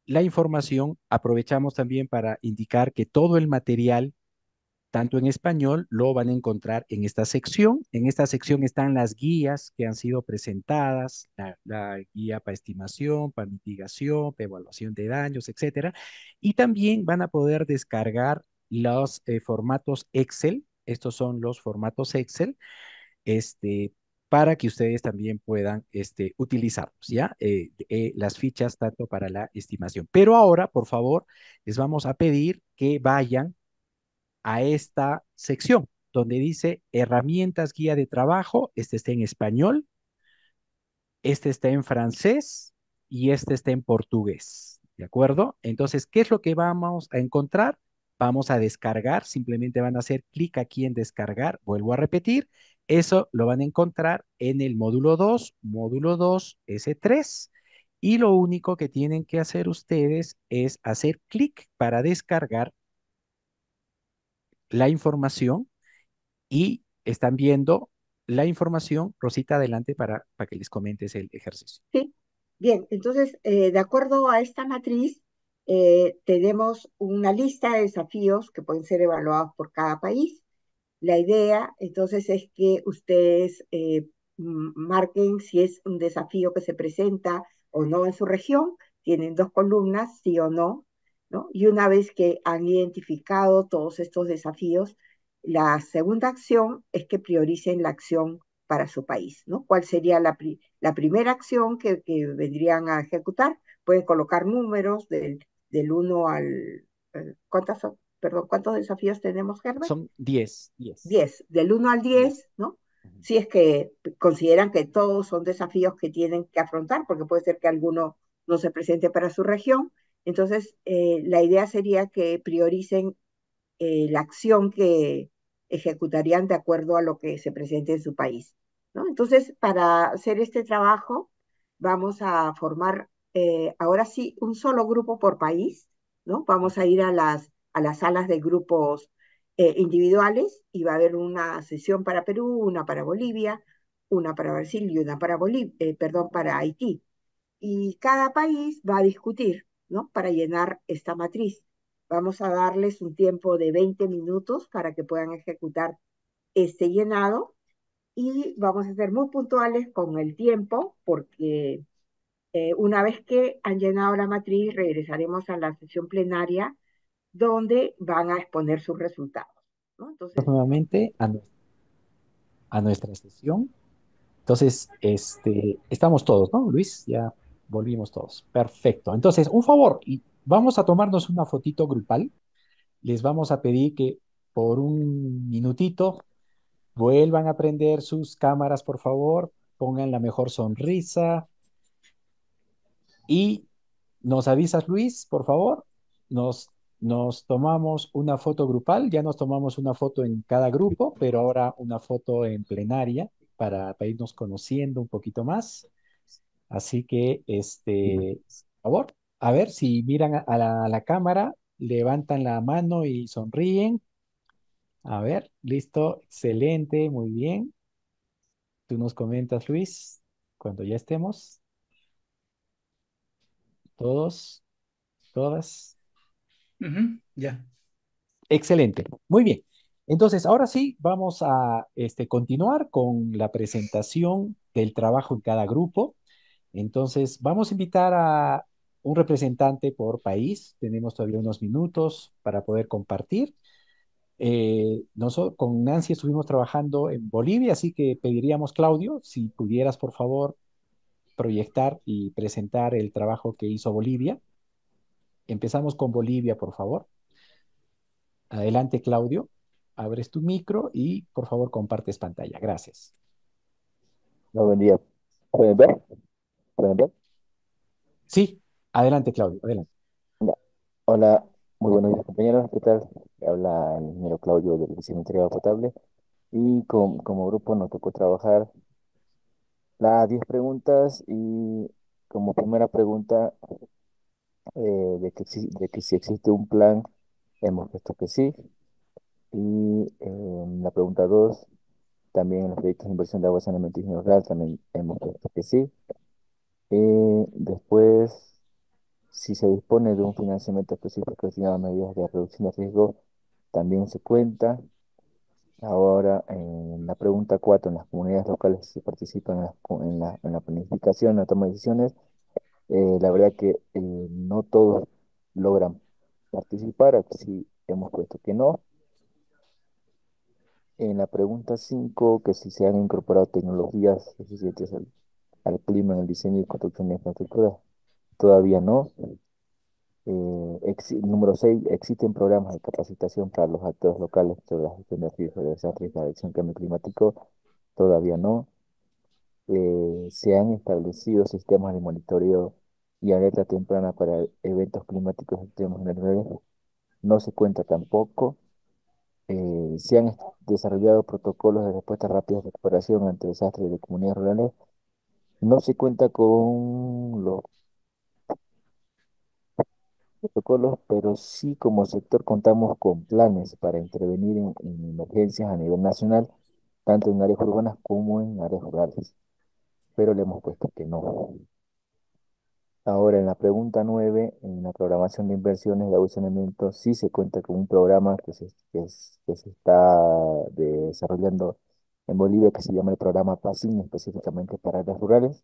Speaker 1: la información. Aprovechamos también para indicar que todo el material, tanto en español, lo van a encontrar en esta sección. En esta sección están las guías que han sido presentadas, la guía para estimación, para mitigación, para evaluación de daños, etcétera. Y también van a poder descargar los formatos Excel. Estos son los formatos Excel. Este, para que ustedes también puedan utilizarlos, ¿ya? Las fichas tanto para la estimación. Pero ahora, por favor, les vamos a pedir que vayan a esta sección donde dice herramientas guía de trabajo. Este está en español, este está en francés y este está en portugués. ¿De acuerdo? Entonces, ¿qué es lo que vamos a encontrar? Vamos a descargar, simplemente van a hacer clic aquí en descargar, vuelvo a repetir, eso lo van a encontrar en el módulo 2 S3, y lo único que tienen que hacer ustedes es hacer clic para descargar la información y están viendo la información. Rosita, adelante para que les comentes el ejercicio.
Speaker 2: Sí, bien, entonces, de acuerdo a esta matriz, tenemos una lista de desafíos que pueden ser evaluados por cada país. La idea, entonces, es que ustedes marquen si es un desafío que se presenta o no en su región. Tienen dos columnas, sí o no, ¿no? Y una vez que han identificado todos estos desafíos, la segunda acción es que prioricen la acción para su país, ¿no? ¿Cuál sería la primera acción que vendrían a ejecutar? Pueden colocar números del 1 al... ¿cuántas son? Perdón, ¿cuántos desafíos tenemos, Herbert?
Speaker 1: Son 10, 10.
Speaker 2: 10 del 1 al
Speaker 1: 10.
Speaker 2: 10, ¿no? Si es que consideran que todos son desafíos que tienen que afrontar, porque puede ser que alguno no se presente para su región. Entonces, la idea sería que prioricen la acción que ejecutarían de acuerdo a lo que se presente en su país, ¿no? Entonces, para hacer este trabajo, vamos a formar ahora sí un solo grupo por país, ¿no? Vamos a ir a las salas de grupos individuales y va a haber una sesión para Perú, una para Bolivia, una para Brasil y una para perdón, para Haití. Y cada país va a discutir, ¿no? Para llenar esta matriz. Vamos a darles un tiempo de 20 minutos para que puedan ejecutar este llenado y vamos a ser muy puntuales con el tiempo porque una vez que han llenado la matriz regresaremos a la sesión plenaria donde van a exponer sus resultados, ¿no? Entonces,
Speaker 1: Nuevamente a nuestra sesión. Entonces, estamos todos, ¿no, Luis? Ya volvimos todos. Perfecto. Entonces, un favor, y vamos a tomarnos una fotito grupal. Les vamos a pedir que por un minutito vuelvan a prender sus cámaras, por favor, pongan la mejor sonrisa y nos avisas, Luis, por favor. Nos, nos tomamos una foto grupal, ya nos tomamos una foto en cada grupo, pero ahora una foto en plenaria para irnos conociendo un poquito más. Así que, por favor, a ver si miran a la cámara, levantan la mano y sonríen. A ver, listo, excelente, muy bien. Tú nos comentas, Luis, cuando ya estemos, todos, todas.
Speaker 4: Ujú, ya.
Speaker 1: Excelente, muy bien. Entonces, ahora sí, vamos a continuar con la presentación del trabajo en cada grupo. Entonces, vamos a invitar a un representante por país. Tenemos todavía unos minutos para poder compartir. Nosotros con Nancy estuvimos trabajando en Bolivia, así que pediríamos, Claudio, si pudieras, por favor, proyectar y presentar el trabajo que hizo Bolivia. Empezamos con Bolivia, por favor. Adelante, Claudio. Abres tu micro y, por favor, compartes pantalla. Gracias.
Speaker 5: No, buen día. ¿Pueden ver? ¿Pueden ver?
Speaker 1: Sí, adelante, Claudio, adelante.
Speaker 5: Ya. Hola, muy buenos días, compañeros. ¿Qué tal? Habla el ingeniero Claudio del Viceministerio de Agua Potable. Y como grupo nos tocó trabajar las 10 preguntas y como primera pregunta de que si existe un plan, hemos puesto que sí. Y la pregunta 2 también en los proyectos de inversión de agua, saneamiento y higiene rural, también hemos puesto que sí. Después, si se dispone de un financiamiento específico destinado a medidas de reducción de riesgo, también se cuenta. Ahora, en la pregunta 4 en las comunidades locales se participa en la planificación, en la toma de decisiones. La verdad que no todos logran participar, aquí sí hemos puesto que no. En la pregunta 5 que si se han incorporado tecnologías eficientes al clima en el diseño y construcción de infraestructuras, todavía no. Número 6, existen programas de capacitación para los actores locales sobre la gestión de riesgos de desastres y la adicción al cambio climático, todavía no. Se han establecido sistemas de monitoreo y alerta temprana para eventos climáticos extremos naturales, no se cuenta tampoco. Se han desarrollado protocolos de respuesta rápida de recuperación ante desastres de comunidades rurales, no se cuenta con los protocolos, pero sí como sector contamos con planes para intervenir en emergencias a nivel nacional, tanto en áreas urbanas como en áreas rurales, pero le hemos puesto que no. Ahora, en la pregunta 9 en la programación de inversiones de agua y saneamiento, sí se cuenta con un programa que se está desarrollando en Bolivia, que se llama el programa PASIN, específicamente para áreas rurales.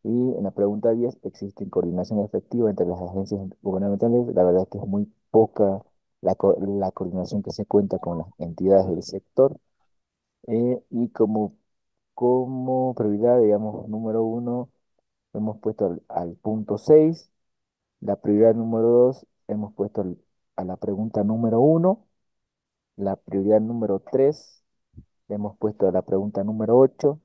Speaker 5: Y en la pregunta 10 ¿existe coordinación efectiva entre las agencias gubernamentales? La verdad es que es muy poca la coordinación que se cuenta con las entidades del sector. Y como prioridad, digamos, número uno, hemos puesto al punto 6. La prioridad número 2 hemos puesto a la pregunta número uno. La prioridad número 3 le hemos puesto a la pregunta número 8.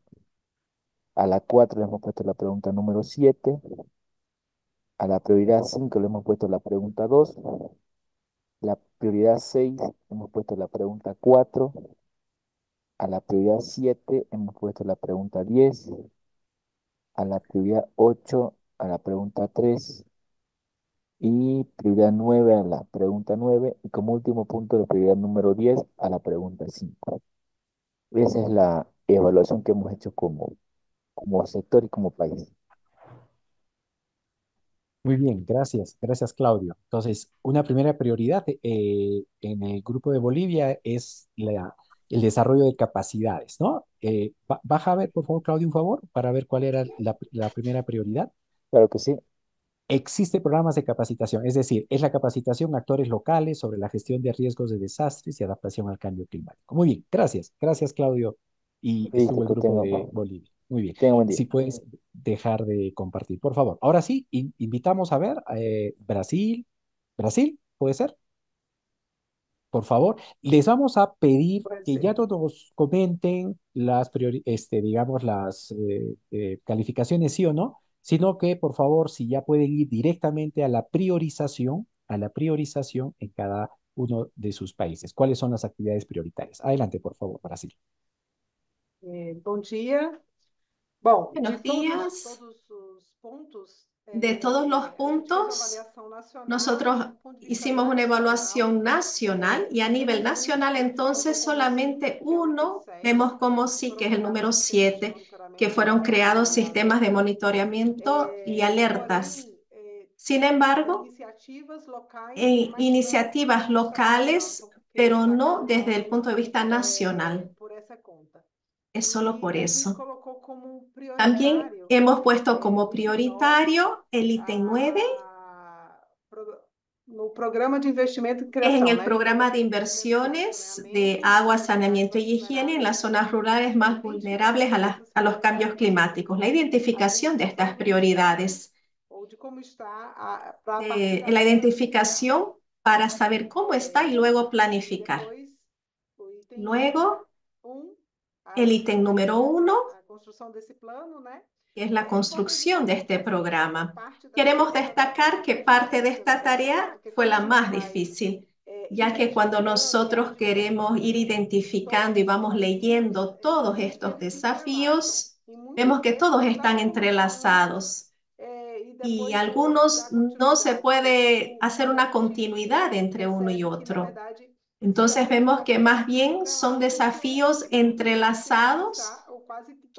Speaker 5: A la 4 le hemos puesto la pregunta número 7. A la prioridad 5 le hemos puesto la pregunta 2. La prioridad 6 hemos puesto la pregunta 4. A la prioridad 7 hemos puesto la pregunta 10. A la prioridad 8 a la pregunta 3. Y prioridad 9 a la pregunta 9. Y como último punto, la prioridad número 10 a la pregunta 5. Esa es la evaluación que hemos hecho como sector y como país.
Speaker 1: Muy bien, gracias, gracias Claudio. Entonces, una primera prioridad en el Grupo de Bolivia es el desarrollo de capacidades, ¿no? Baja a ver, por favor, Claudio, un favor, para ver cuál era la primera prioridad.
Speaker 5: Claro que sí.
Speaker 1: Existe programas de capacitación, es decir, es la capacitación a actores locales sobre la gestión de riesgos de desastres y adaptación al cambio climático. Muy bien, gracias, gracias Claudio. Y
Speaker 5: Listo,
Speaker 1: estuvo el Grupo de Bolivia. Muy bien.
Speaker 5: tenga buen día.
Speaker 1: Si puedes dejar de compartir, por favor. Ahora sí, invitamos a ver Brasil. Brasil, ¿puede ser? Por favor, les vamos a pedir que ya no nos comenten digamos, las calificaciones sí o no, sino que por favor, si ya pueden ir directamente a la priorización en cada uno de sus países. ¿Cuáles son las actividades prioritarias? Adelante, por favor, Brasil.
Speaker 2: Bom dia. Bom,
Speaker 6: Buenos días. De todos los puntos, nosotros hicimos una evaluación nacional y a nivel nacional entonces solamente uno vemos como sí, que es el número 7, que fueron creados sistemas de monitoreamiento y alertas. Sin embargo, en iniciativas locales, pero no desde el punto de vista nacional. Es solo por eso. También hemos puesto como prioritario el ítem 9, que es en el programa de inversiones de agua, saneamiento y higiene en las zonas rurales más vulnerables a los cambios climáticos. La identificación de estas prioridades, la identificación para saber cómo está y luego planificar. Luego, el ítem número 1, que es la construcción de este programa. Queremos destacar que parte de esta tarea fue la más difícil, ya que cuando nosotros queremos ir identificando y vamos leyendo todos estos desafíos, vemos que todos están entrelazados y algunos no se puede hacer una continuidad entre uno y otro. Entonces vemos que más bien son desafíos entrelazados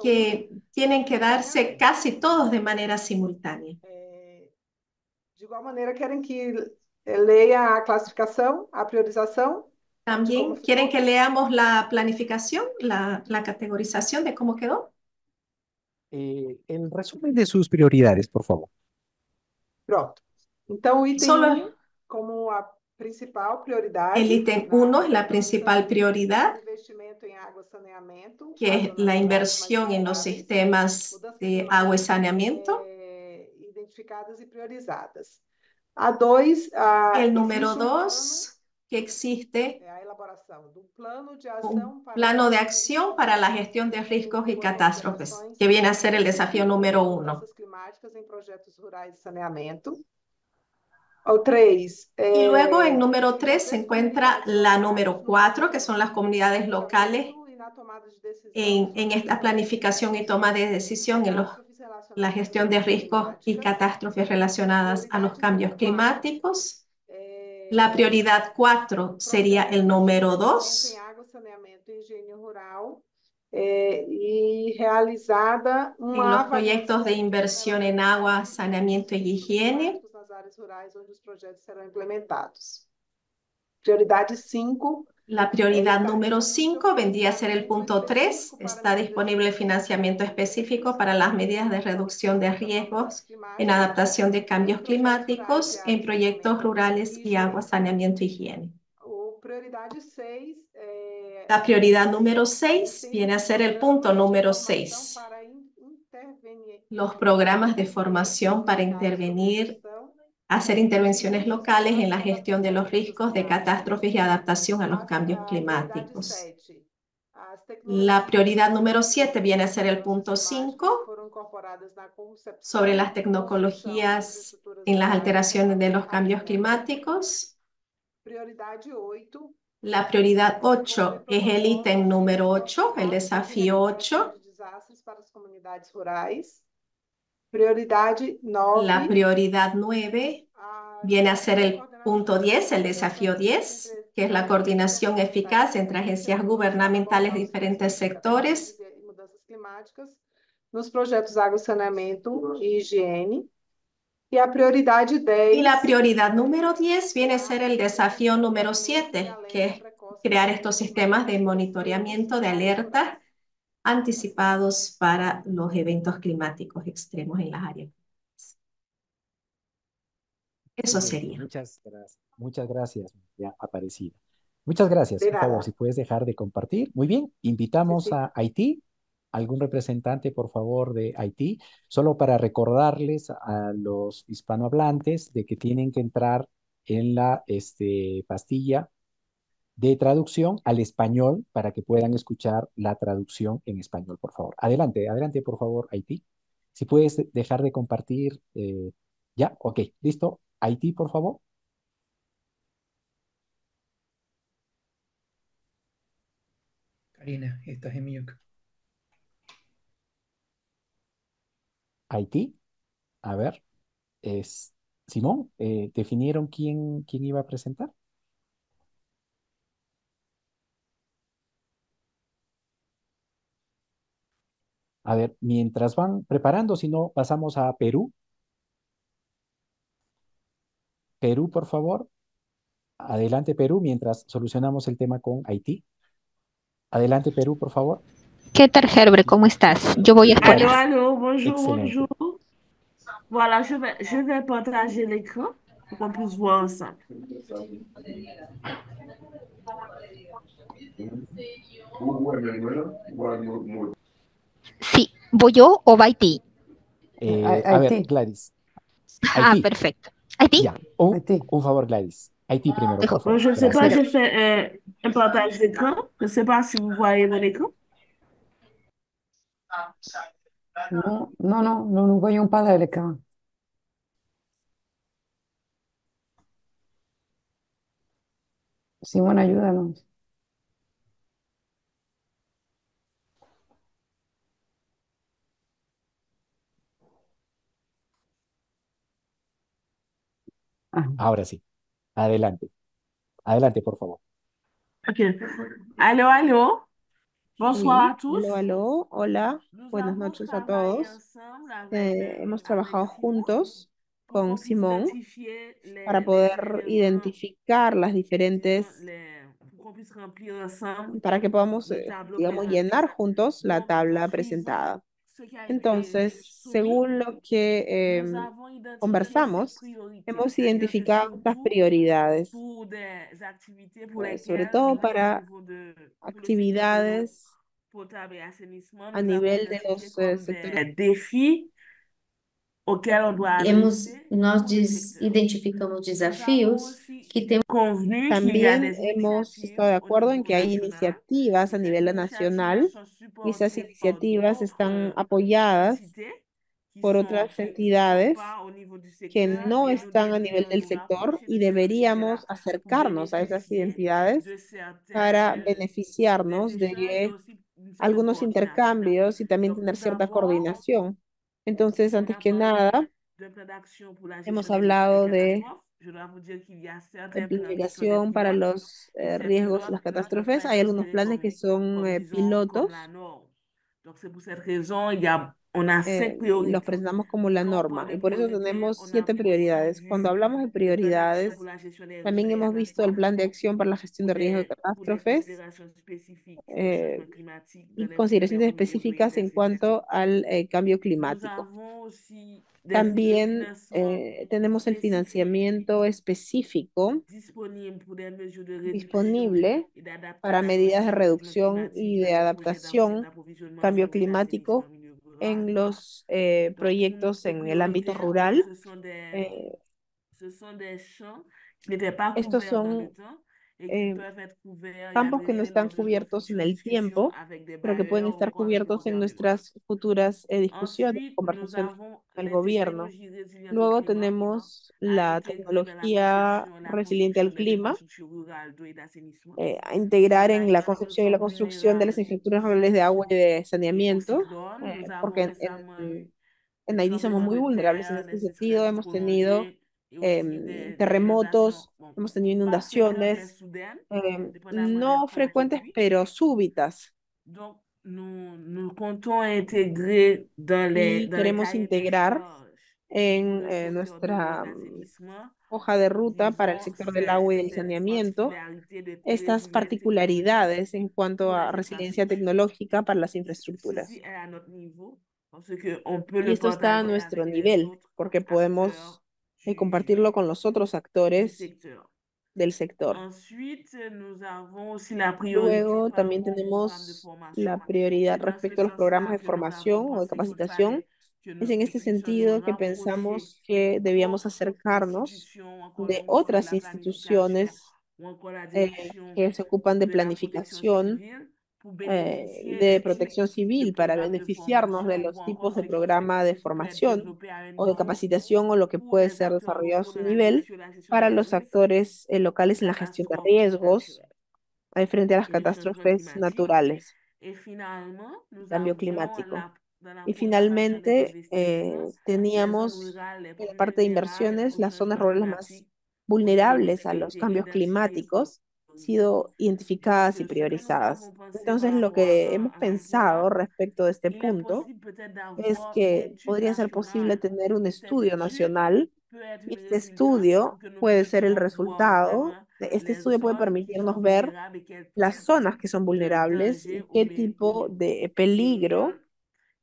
Speaker 6: que tienen que darse casi todos de manera simultánea.
Speaker 2: De igual maneira, querem que leia a classificação, a priorização.
Speaker 6: También quieren que leamos la planificación, la categorización de cómo quedó.
Speaker 1: El resumen de sus prioridades, por favor.
Speaker 2: Pronto. Então, o item
Speaker 6: Solo
Speaker 2: 1, como a principal prioridade.
Speaker 6: el ítem 1 es la principal prioridad que es la inversión en los sistemas de agua y saneamiento. El número 2, que existe un plano de acción para la gestión de riesgos y catástrofes, que viene a ser el desafío número 1. Y luego en número 3 se encuentra la número 4, que son las comunidades locales en esta planificación y toma de decisión en la gestión de riesgos y catástrofes relacionadas a los cambios climáticos. La prioridad 4 sería el número 2. En los proyectos de inversión en agua, saneamiento y higiene. La prioridad número 5 vendría a ser el punto 3. Está disponible financiamiento específico para las medidas de reducción de riesgos en adaptación de cambios climáticos en proyectos rurales y agua, saneamiento y higiene. La prioridad número 6 viene a ser el punto número 6. Los programas de formación para hacer intervenciones locales en la gestión de los riesgos de catástrofes y adaptación a los cambios climáticos. La prioridad número 7 viene a ser el punto 5, sobre las tecnologías en las alteraciones de los cambios climáticos. La prioridad 8 es el ítem número 8, el desafío 8. La prioridad 9 viene a ser el punto 10, el desafío 10, que es la coordinación eficaz entre agencias gubernamentales de diferentes sectores.
Speaker 2: Nos projetos Água, Saneamento e Higiene. Y la prioridad 10.
Speaker 6: Y la prioridad número 10 viene a ser el desafío número 7, que es crear estos sistemas de monitoreamiento de alertas anticipados para los eventos climáticos extremos en las áreas. Eso
Speaker 1: Bien,
Speaker 6: sería.
Speaker 1: muchas gracias, ya Aparecida. Muchas gracias. Por favor, si puedes dejar de compartir. Muy bien, invitamos a Haití. ¿Algún representante, por favor, de Haití? Solo para recordarles a los hispanohablantes de que tienen que entrar en la pastilla de traducción al español para que puedan escuchar la traducción en español, por favor. Adelante, adelante, por favor, Haití. Si puedes dejar de compartir, ya, ok, listo. Haití, por favor.
Speaker 4: Karina, estás en mute.
Speaker 1: Haití, a ver, Simón, ¿definieron quién iba a presentar? A ver, mientras van preparando, si no, pasamos a Perú. Perú, por favor. Adelante, Perú, mientras solucionamos el tema con Haití. Adelante, Perú, por favor.
Speaker 7: ¿Qué tal, Herbert? ¿Cómo estás? Yo voy a
Speaker 8: Allô,
Speaker 7: esperar.
Speaker 8: allô, bonjour,
Speaker 1: Excelente.
Speaker 8: bonjour. Voilà, je vais partager l'écran pour qu'on puisse voir ensemble.
Speaker 7: Sí, ¿voy yo o va Haití?
Speaker 1: A ver, Gladys.
Speaker 7: Ah,
Speaker 1: Haití.
Speaker 7: perfecto. ¿Haití?
Speaker 1: Ya, un favor, Gladys. Haití primero, por
Speaker 7: Mejor.
Speaker 1: favor.
Speaker 8: Je ne sais pas,
Speaker 1: Gracias.
Speaker 8: j'ai fait un partage d'écran. Je ne sais pas si vous voyez mon écran.
Speaker 9: No voglio un padre acá. Simón, ayúdanos.
Speaker 1: Ahora sí. Adelante. Adelante, por favor.
Speaker 8: OK. Allô, allô. Bonsoir à tous.
Speaker 10: Aló, aló, hola,
Speaker 8: Nous
Speaker 10: buenas
Speaker 8: avons
Speaker 10: noches a
Speaker 8: travaillé
Speaker 10: todos.
Speaker 8: ensemble avec
Speaker 10: Hemos trabajado
Speaker 8: Simon
Speaker 10: juntos
Speaker 8: pour
Speaker 10: con
Speaker 8: qu'on puisse
Speaker 10: Simón
Speaker 8: identifier
Speaker 10: para
Speaker 8: les
Speaker 10: poder
Speaker 8: différents,
Speaker 10: identificar las
Speaker 8: disons,
Speaker 10: diferentes,
Speaker 8: pour qu'on puisse remplir ensemble
Speaker 10: para que podamos,
Speaker 8: le tableau
Speaker 10: digamos,
Speaker 8: présenté.
Speaker 10: llenar juntos la
Speaker 8: Donc,
Speaker 10: tabla
Speaker 8: suivant
Speaker 10: presentada.
Speaker 8: ce qui a été
Speaker 10: Entonces,
Speaker 8: soumis,
Speaker 10: según lo que
Speaker 8: nous avons identifié
Speaker 10: conversamos,
Speaker 8: ces priorités.
Speaker 10: hemos
Speaker 8: C'est-à-dire, c'est
Speaker 10: identificado estas
Speaker 8: surtout
Speaker 10: prioridades,
Speaker 8: pour des activités pour
Speaker 10: sobre
Speaker 8: lesquelles,
Speaker 10: todo
Speaker 8: du moins au
Speaker 10: para
Speaker 8: niveau de, pour le secteur de
Speaker 10: actividades
Speaker 8: potable et assainissement,
Speaker 10: a
Speaker 8: nous avons
Speaker 10: nivel de
Speaker 8: identifié
Speaker 10: los
Speaker 8: comme
Speaker 10: sectores.
Speaker 8: des défis auxquels on doit adresser
Speaker 11: Nós
Speaker 8: tous les secteurs.
Speaker 11: identificamos
Speaker 8: Nous avons
Speaker 11: desafios
Speaker 8: aussi
Speaker 11: que temos.
Speaker 8: convenu qu'il y a
Speaker 10: También
Speaker 8: des
Speaker 10: hemos
Speaker 8: initiatives
Speaker 10: estado de
Speaker 8: au
Speaker 10: acuerdo en
Speaker 8: niveau
Speaker 10: que hay
Speaker 8: national.
Speaker 10: iniciativas a
Speaker 8: Ces
Speaker 10: nivel
Speaker 8: initiatives
Speaker 10: nacional
Speaker 8: sont
Speaker 10: y esas
Speaker 8: supportées par
Speaker 10: iniciativas están
Speaker 8: d'autres
Speaker 10: apoyadas
Speaker 8: entités qui
Speaker 10: por
Speaker 8: sont,
Speaker 10: otras
Speaker 8: qui sont
Speaker 10: entidades
Speaker 8: pas au niveau du
Speaker 10: que
Speaker 8: secteur
Speaker 10: no
Speaker 8: et nous
Speaker 10: están a nivel
Speaker 8: devrions
Speaker 10: del
Speaker 8: nous
Speaker 10: sector
Speaker 8: rapprocher
Speaker 10: y
Speaker 8: de ces
Speaker 10: deberíamos
Speaker 8: entités-là pour
Speaker 10: acercarnos a esas
Speaker 8: bénéficier
Speaker 10: identidades
Speaker 8: de certains
Speaker 10: para
Speaker 8: des
Speaker 10: beneficiarnos
Speaker 8: échanges et
Speaker 10: de
Speaker 8: aussi une certaine
Speaker 10: algunos
Speaker 8: coordination.
Speaker 10: intercambios y también
Speaker 8: Donc,
Speaker 10: tener
Speaker 8: nous
Speaker 10: cierta
Speaker 8: avons
Speaker 10: coordinación. Entonces, antes que
Speaker 8: parlé
Speaker 10: nada,
Speaker 8: d'un plan d'action pour la
Speaker 10: hemos
Speaker 8: gestion des risques et
Speaker 10: hablado de
Speaker 8: catastrophes. Je dois vous dire qu'il y a certains plans qui sont des
Speaker 10: planificación para
Speaker 8: pilotes
Speaker 10: los
Speaker 8: et ces
Speaker 10: riesgos y
Speaker 8: pilotes
Speaker 10: las
Speaker 8: ne peuvent pas
Speaker 10: catástrofes.
Speaker 8: être
Speaker 10: Hay algunos
Speaker 8: considérés
Speaker 10: planes que son
Speaker 8: disons, comme la
Speaker 10: pilotos.
Speaker 8: norme. Donc, c'est pour cette raison, on a 5
Speaker 10: Y los
Speaker 8: priorités.
Speaker 10: presentamos como la
Speaker 8: Quand on parle
Speaker 10: norma
Speaker 8: de
Speaker 10: y por eso
Speaker 8: priorité,
Speaker 10: tenemos
Speaker 8: on a
Speaker 10: 7 prioridades.
Speaker 8: aussi
Speaker 10: Cuando
Speaker 8: vu
Speaker 10: hablamos de
Speaker 8: le plan d'action
Speaker 10: prioridades,
Speaker 8: pour la gestion des risques
Speaker 10: también
Speaker 8: et
Speaker 10: hemos visto el
Speaker 8: catastrophes
Speaker 10: plan de acción para la gestión de riesgos y
Speaker 8: pour des
Speaker 10: catástrofes,
Speaker 8: considérations spécifiques au changement climatique dans
Speaker 10: y
Speaker 8: les
Speaker 10: consideraciones
Speaker 8: premières priorités,
Speaker 10: específicas en
Speaker 8: ainsi de suite.
Speaker 10: cuanto al cambio
Speaker 8: Nous
Speaker 10: climático.
Speaker 8: avons aussi des
Speaker 10: También
Speaker 8: financements
Speaker 10: tenemos el
Speaker 8: spécifiques
Speaker 10: financiamiento específico
Speaker 8: disponibles pour des mesures de réduction
Speaker 10: disponible
Speaker 8: et d'adaptation
Speaker 10: para
Speaker 8: à la
Speaker 10: medidas de
Speaker 8: condition du changement
Speaker 10: reducción
Speaker 8: climatique
Speaker 10: y
Speaker 8: dans
Speaker 10: de
Speaker 8: les projets
Speaker 10: adaptación,
Speaker 8: d'approvisionnement en
Speaker 10: cambio
Speaker 8: eau et d'assainissement
Speaker 10: climático
Speaker 8: en milieu rural.
Speaker 10: en los
Speaker 8: Donc, pour
Speaker 10: proyectos
Speaker 8: nos
Speaker 10: en el ámbito
Speaker 8: prioritaires,
Speaker 10: rural.
Speaker 8: ce sont des champs qui n'étaient pas
Speaker 10: Estos
Speaker 8: couverts dans le
Speaker 10: son
Speaker 8: temps et qui
Speaker 10: eh,
Speaker 8: peuvent être couverts et
Speaker 10: campos que no
Speaker 8: adresser
Speaker 10: están
Speaker 8: lors de nos
Speaker 10: cubiertos en
Speaker 8: futures
Speaker 10: el
Speaker 8: discussions
Speaker 10: tiempo,
Speaker 8: avec des
Speaker 10: pero que pueden
Speaker 8: bailleurs ou
Speaker 10: estar
Speaker 8: encore avec le
Speaker 10: cubiertos en
Speaker 8: gouvernement.
Speaker 10: nuestras futuras discusiones,
Speaker 8: Ensuite, nous
Speaker 10: conversaciones
Speaker 8: avons
Speaker 10: con el
Speaker 8: les
Speaker 10: gobierno.
Speaker 8: technologies résilientes au
Speaker 10: Luego
Speaker 8: climat
Speaker 10: tenemos
Speaker 8: à
Speaker 10: la
Speaker 8: intégrer dans la
Speaker 10: tecnología
Speaker 8: conception et la
Speaker 10: resiliente
Speaker 8: construction
Speaker 10: al
Speaker 8: des
Speaker 10: clima,
Speaker 8: infrastructures rurales d'eau et d'assainissement.
Speaker 10: a integrar
Speaker 8: Cela
Speaker 10: en la
Speaker 8: étant, nous
Speaker 10: concepción y la
Speaker 8: sommes
Speaker 10: construcción de las
Speaker 8: vulnérables
Speaker 10: infraestructuras
Speaker 8: aux
Speaker 10: rurales de agua y
Speaker 8: cyclones
Speaker 10: de
Speaker 8: et aux
Speaker 10: saneamiento,
Speaker 8: cyclones. Nous avons
Speaker 10: porque
Speaker 8: récemment eu
Speaker 10: en
Speaker 8: des
Speaker 10: Haití somos
Speaker 8: tremblements
Speaker 10: muy
Speaker 8: de
Speaker 10: vulnerables en
Speaker 8: terre,
Speaker 10: este
Speaker 8: des
Speaker 10: sentido.
Speaker 8: sécheresses
Speaker 10: Hemos tenido
Speaker 8: prolongées et aussi des inondations.
Speaker 10: terremotos,
Speaker 8: Bon,
Speaker 10: hemos tenido
Speaker 8: pas fréquentes, mais
Speaker 10: inundaciones,
Speaker 8: soudaines, dépendamment des
Speaker 10: no
Speaker 8: points de
Speaker 10: frecuentes,
Speaker 8: pluie.
Speaker 10: pero súbitas.
Speaker 8: Donc, nous comptons intégrer dans
Speaker 10: Y
Speaker 8: les
Speaker 10: queremos
Speaker 8: cahiers de
Speaker 10: integrar
Speaker 8: charges
Speaker 10: en
Speaker 8: pour le secteur de l'eau et
Speaker 10: nuestra
Speaker 8: de l'assainissement,
Speaker 10: hoja de ruta para el
Speaker 8: disons,
Speaker 10: sector del agua y del
Speaker 8: cette
Speaker 10: saneamiento
Speaker 8: particularité de
Speaker 10: estas
Speaker 8: résilience technologique
Speaker 10: particularidades en cuanto
Speaker 8: pour
Speaker 10: a
Speaker 8: les
Speaker 10: resiliencia
Speaker 8: infrastructures.
Speaker 10: tecnológica para las
Speaker 8: Ceci
Speaker 10: infraestructuras.
Speaker 8: est à notre niveau parce qu'on peut
Speaker 10: Y
Speaker 8: le
Speaker 10: esto está a
Speaker 8: partager
Speaker 10: nuestro
Speaker 8: avec les
Speaker 10: nivel,
Speaker 8: autres
Speaker 10: porque
Speaker 8: acteurs
Speaker 10: podemos compartirlo con los otros
Speaker 8: du
Speaker 10: actores
Speaker 8: secteur.
Speaker 10: del sector.
Speaker 8: Ensuite, nous avons aussi la priorité
Speaker 10: Luego
Speaker 8: par
Speaker 10: también
Speaker 8: rapport au programme de
Speaker 10: tenemos
Speaker 8: formation.
Speaker 10: la prioridad
Speaker 8: C'est dans ce
Speaker 10: respecto a los programas
Speaker 8: sens-là
Speaker 10: de
Speaker 8: que nous avons
Speaker 10: formación o de
Speaker 8: pensé qu'il
Speaker 10: capacitación.
Speaker 8: fallait que
Speaker 10: Es
Speaker 8: nous
Speaker 10: en este
Speaker 8: puissions nous
Speaker 10: sentido que
Speaker 8: rapprocher
Speaker 10: pensamos que debíamos
Speaker 8: d'autres
Speaker 10: acercarnos
Speaker 8: institutions, encore
Speaker 10: de
Speaker 8: au niveau de
Speaker 10: otras
Speaker 8: la planification
Speaker 10: instituciones
Speaker 8: ou encore la direction
Speaker 10: que se ocupan de
Speaker 8: de la protection
Speaker 10: planificación,
Speaker 8: civile pour bénéficier
Speaker 10: de
Speaker 8: des types
Speaker 10: protección
Speaker 8: de
Speaker 10: civil para
Speaker 8: programmes de
Speaker 10: beneficiarnos de
Speaker 8: formation ou
Speaker 10: los
Speaker 8: encore
Speaker 10: tipos de
Speaker 8: ce qui
Speaker 10: programa de
Speaker 8: peut être
Speaker 10: formación
Speaker 8: développé à un
Speaker 10: o de
Speaker 8: niveau
Speaker 10: capacitación o lo que
Speaker 8: pour
Speaker 10: puede
Speaker 8: les
Speaker 10: ser
Speaker 8: acteurs
Speaker 10: desarrollado a
Speaker 8: locaux
Speaker 10: su
Speaker 8: dans la
Speaker 10: nivel
Speaker 8: gestion
Speaker 10: para
Speaker 8: des
Speaker 10: los
Speaker 8: risques
Speaker 10: actores
Speaker 8: et
Speaker 10: locales en la gestión de
Speaker 8: catastrophes
Speaker 10: riesgos
Speaker 8: naturelles
Speaker 10: frente a las
Speaker 8: et le changement
Speaker 10: catástrofes
Speaker 8: climatique.
Speaker 10: naturales,
Speaker 8: Et finalement, nous
Speaker 10: cambio
Speaker 8: avons
Speaker 10: climático.
Speaker 8: dans la
Speaker 10: Y
Speaker 8: programmation des
Speaker 10: finalmente
Speaker 8: investissements les zones
Speaker 10: teníamos
Speaker 8: rurales les
Speaker 10: en la
Speaker 8: plus
Speaker 10: parte de
Speaker 8: vulnérables
Speaker 10: inversiones
Speaker 8: au
Speaker 10: las zonas
Speaker 8: changement
Speaker 10: rurales más
Speaker 8: climatique ont
Speaker 10: vulnerables a los
Speaker 8: été
Speaker 10: cambios
Speaker 8: identifiées comme
Speaker 10: climáticos,
Speaker 8: priorité.
Speaker 10: sido identificadas y
Speaker 8: Donc, ce que nous
Speaker 10: priorizadas.
Speaker 8: avons pensé par
Speaker 10: Entonces, lo
Speaker 8: rapport
Speaker 10: que hemos
Speaker 8: à ce point-là,
Speaker 10: pensado respecto de este
Speaker 8: il est
Speaker 10: punto
Speaker 8: possible peut-être
Speaker 10: es
Speaker 8: d'avoir une
Speaker 10: que
Speaker 8: étude
Speaker 10: podría ser posible
Speaker 8: nationale.
Speaker 10: tener un
Speaker 8: Cette
Speaker 10: estudio
Speaker 8: étude
Speaker 10: nacional
Speaker 8: peut être
Speaker 10: y
Speaker 8: une
Speaker 10: este
Speaker 8: résultante
Speaker 10: estudio
Speaker 8: pour que nous
Speaker 10: puede ser el
Speaker 8: puissions voir
Speaker 10: resultado,
Speaker 8: vraiment
Speaker 10: este
Speaker 8: les
Speaker 10: estudio puede
Speaker 8: zones qui
Speaker 10: permitirnos
Speaker 8: sont
Speaker 10: ver
Speaker 8: vulnérables et quel
Speaker 10: las
Speaker 8: type
Speaker 10: zonas que son
Speaker 8: de
Speaker 10: vulnerables
Speaker 8: danger
Speaker 10: y qué tipo de peligro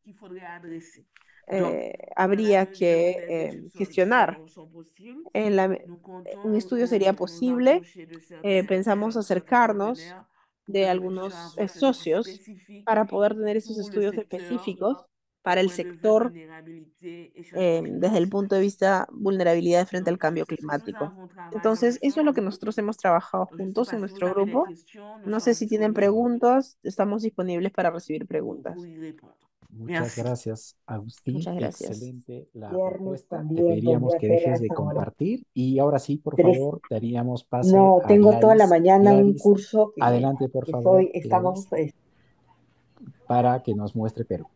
Speaker 8: qu'il faudrait adresser. Donc, dans la
Speaker 10: habría
Speaker 8: mesure où
Speaker 10: que
Speaker 8: des études
Speaker 10: gestionar.
Speaker 8: sont possibles,
Speaker 10: Un
Speaker 8: nous comptons
Speaker 10: estudio sería
Speaker 8: nous
Speaker 10: posible.
Speaker 8: approcher de certains
Speaker 10: Pensamos acercarnos
Speaker 8: partenaires pour
Speaker 10: de
Speaker 8: que nous puissions
Speaker 10: algunos
Speaker 8: avoir ces études
Speaker 10: socios
Speaker 8: spécifiques
Speaker 10: para poder tener esos
Speaker 8: pour le
Speaker 10: estudios
Speaker 8: secteur
Speaker 10: específicos
Speaker 8: au
Speaker 10: para el
Speaker 8: point de vue
Speaker 10: sector
Speaker 8: vulnérabilité et changement
Speaker 10: desde el
Speaker 8: climatique.
Speaker 10: punto de vista vulnerabilidad frente al
Speaker 8: Donc,
Speaker 10: cambio
Speaker 8: c'est ce que nous
Speaker 10: climático.
Speaker 8: avons travaillé
Speaker 10: Entonces, eso es lo que
Speaker 8: ensemble.
Speaker 10: nosotros hemos trabajado
Speaker 8: Je ne sais
Speaker 10: juntos
Speaker 8: pas
Speaker 10: en
Speaker 8: si vous
Speaker 10: nuestro
Speaker 8: avez des
Speaker 10: grupo.
Speaker 8: questions, nous
Speaker 10: No sé
Speaker 8: sommes
Speaker 10: si tienen
Speaker 8: disponibles
Speaker 10: preguntas, estamos disponibles para recibir preguntas.
Speaker 8: pour y répondre.
Speaker 1: Muchas
Speaker 8: Merci.
Speaker 1: gracias, Agustín.
Speaker 10: Muchas gracias.
Speaker 1: Excelente la
Speaker 2: Viernes
Speaker 1: propuesta. Te
Speaker 2: también
Speaker 1: pediríamos
Speaker 2: podría
Speaker 1: que
Speaker 2: ser
Speaker 1: dejes de
Speaker 2: hasta ahora.
Speaker 1: compartir y ahora sí, por
Speaker 2: Tres.
Speaker 1: favor, daríamos pase
Speaker 2: No,
Speaker 1: a
Speaker 2: tengo toda la
Speaker 1: Gladys.
Speaker 2: mañana un
Speaker 1: Gladys,
Speaker 2: curso
Speaker 1: adelante, por
Speaker 2: que
Speaker 1: favor,
Speaker 2: estamos,
Speaker 1: Gladys, para que nos muestre Perú.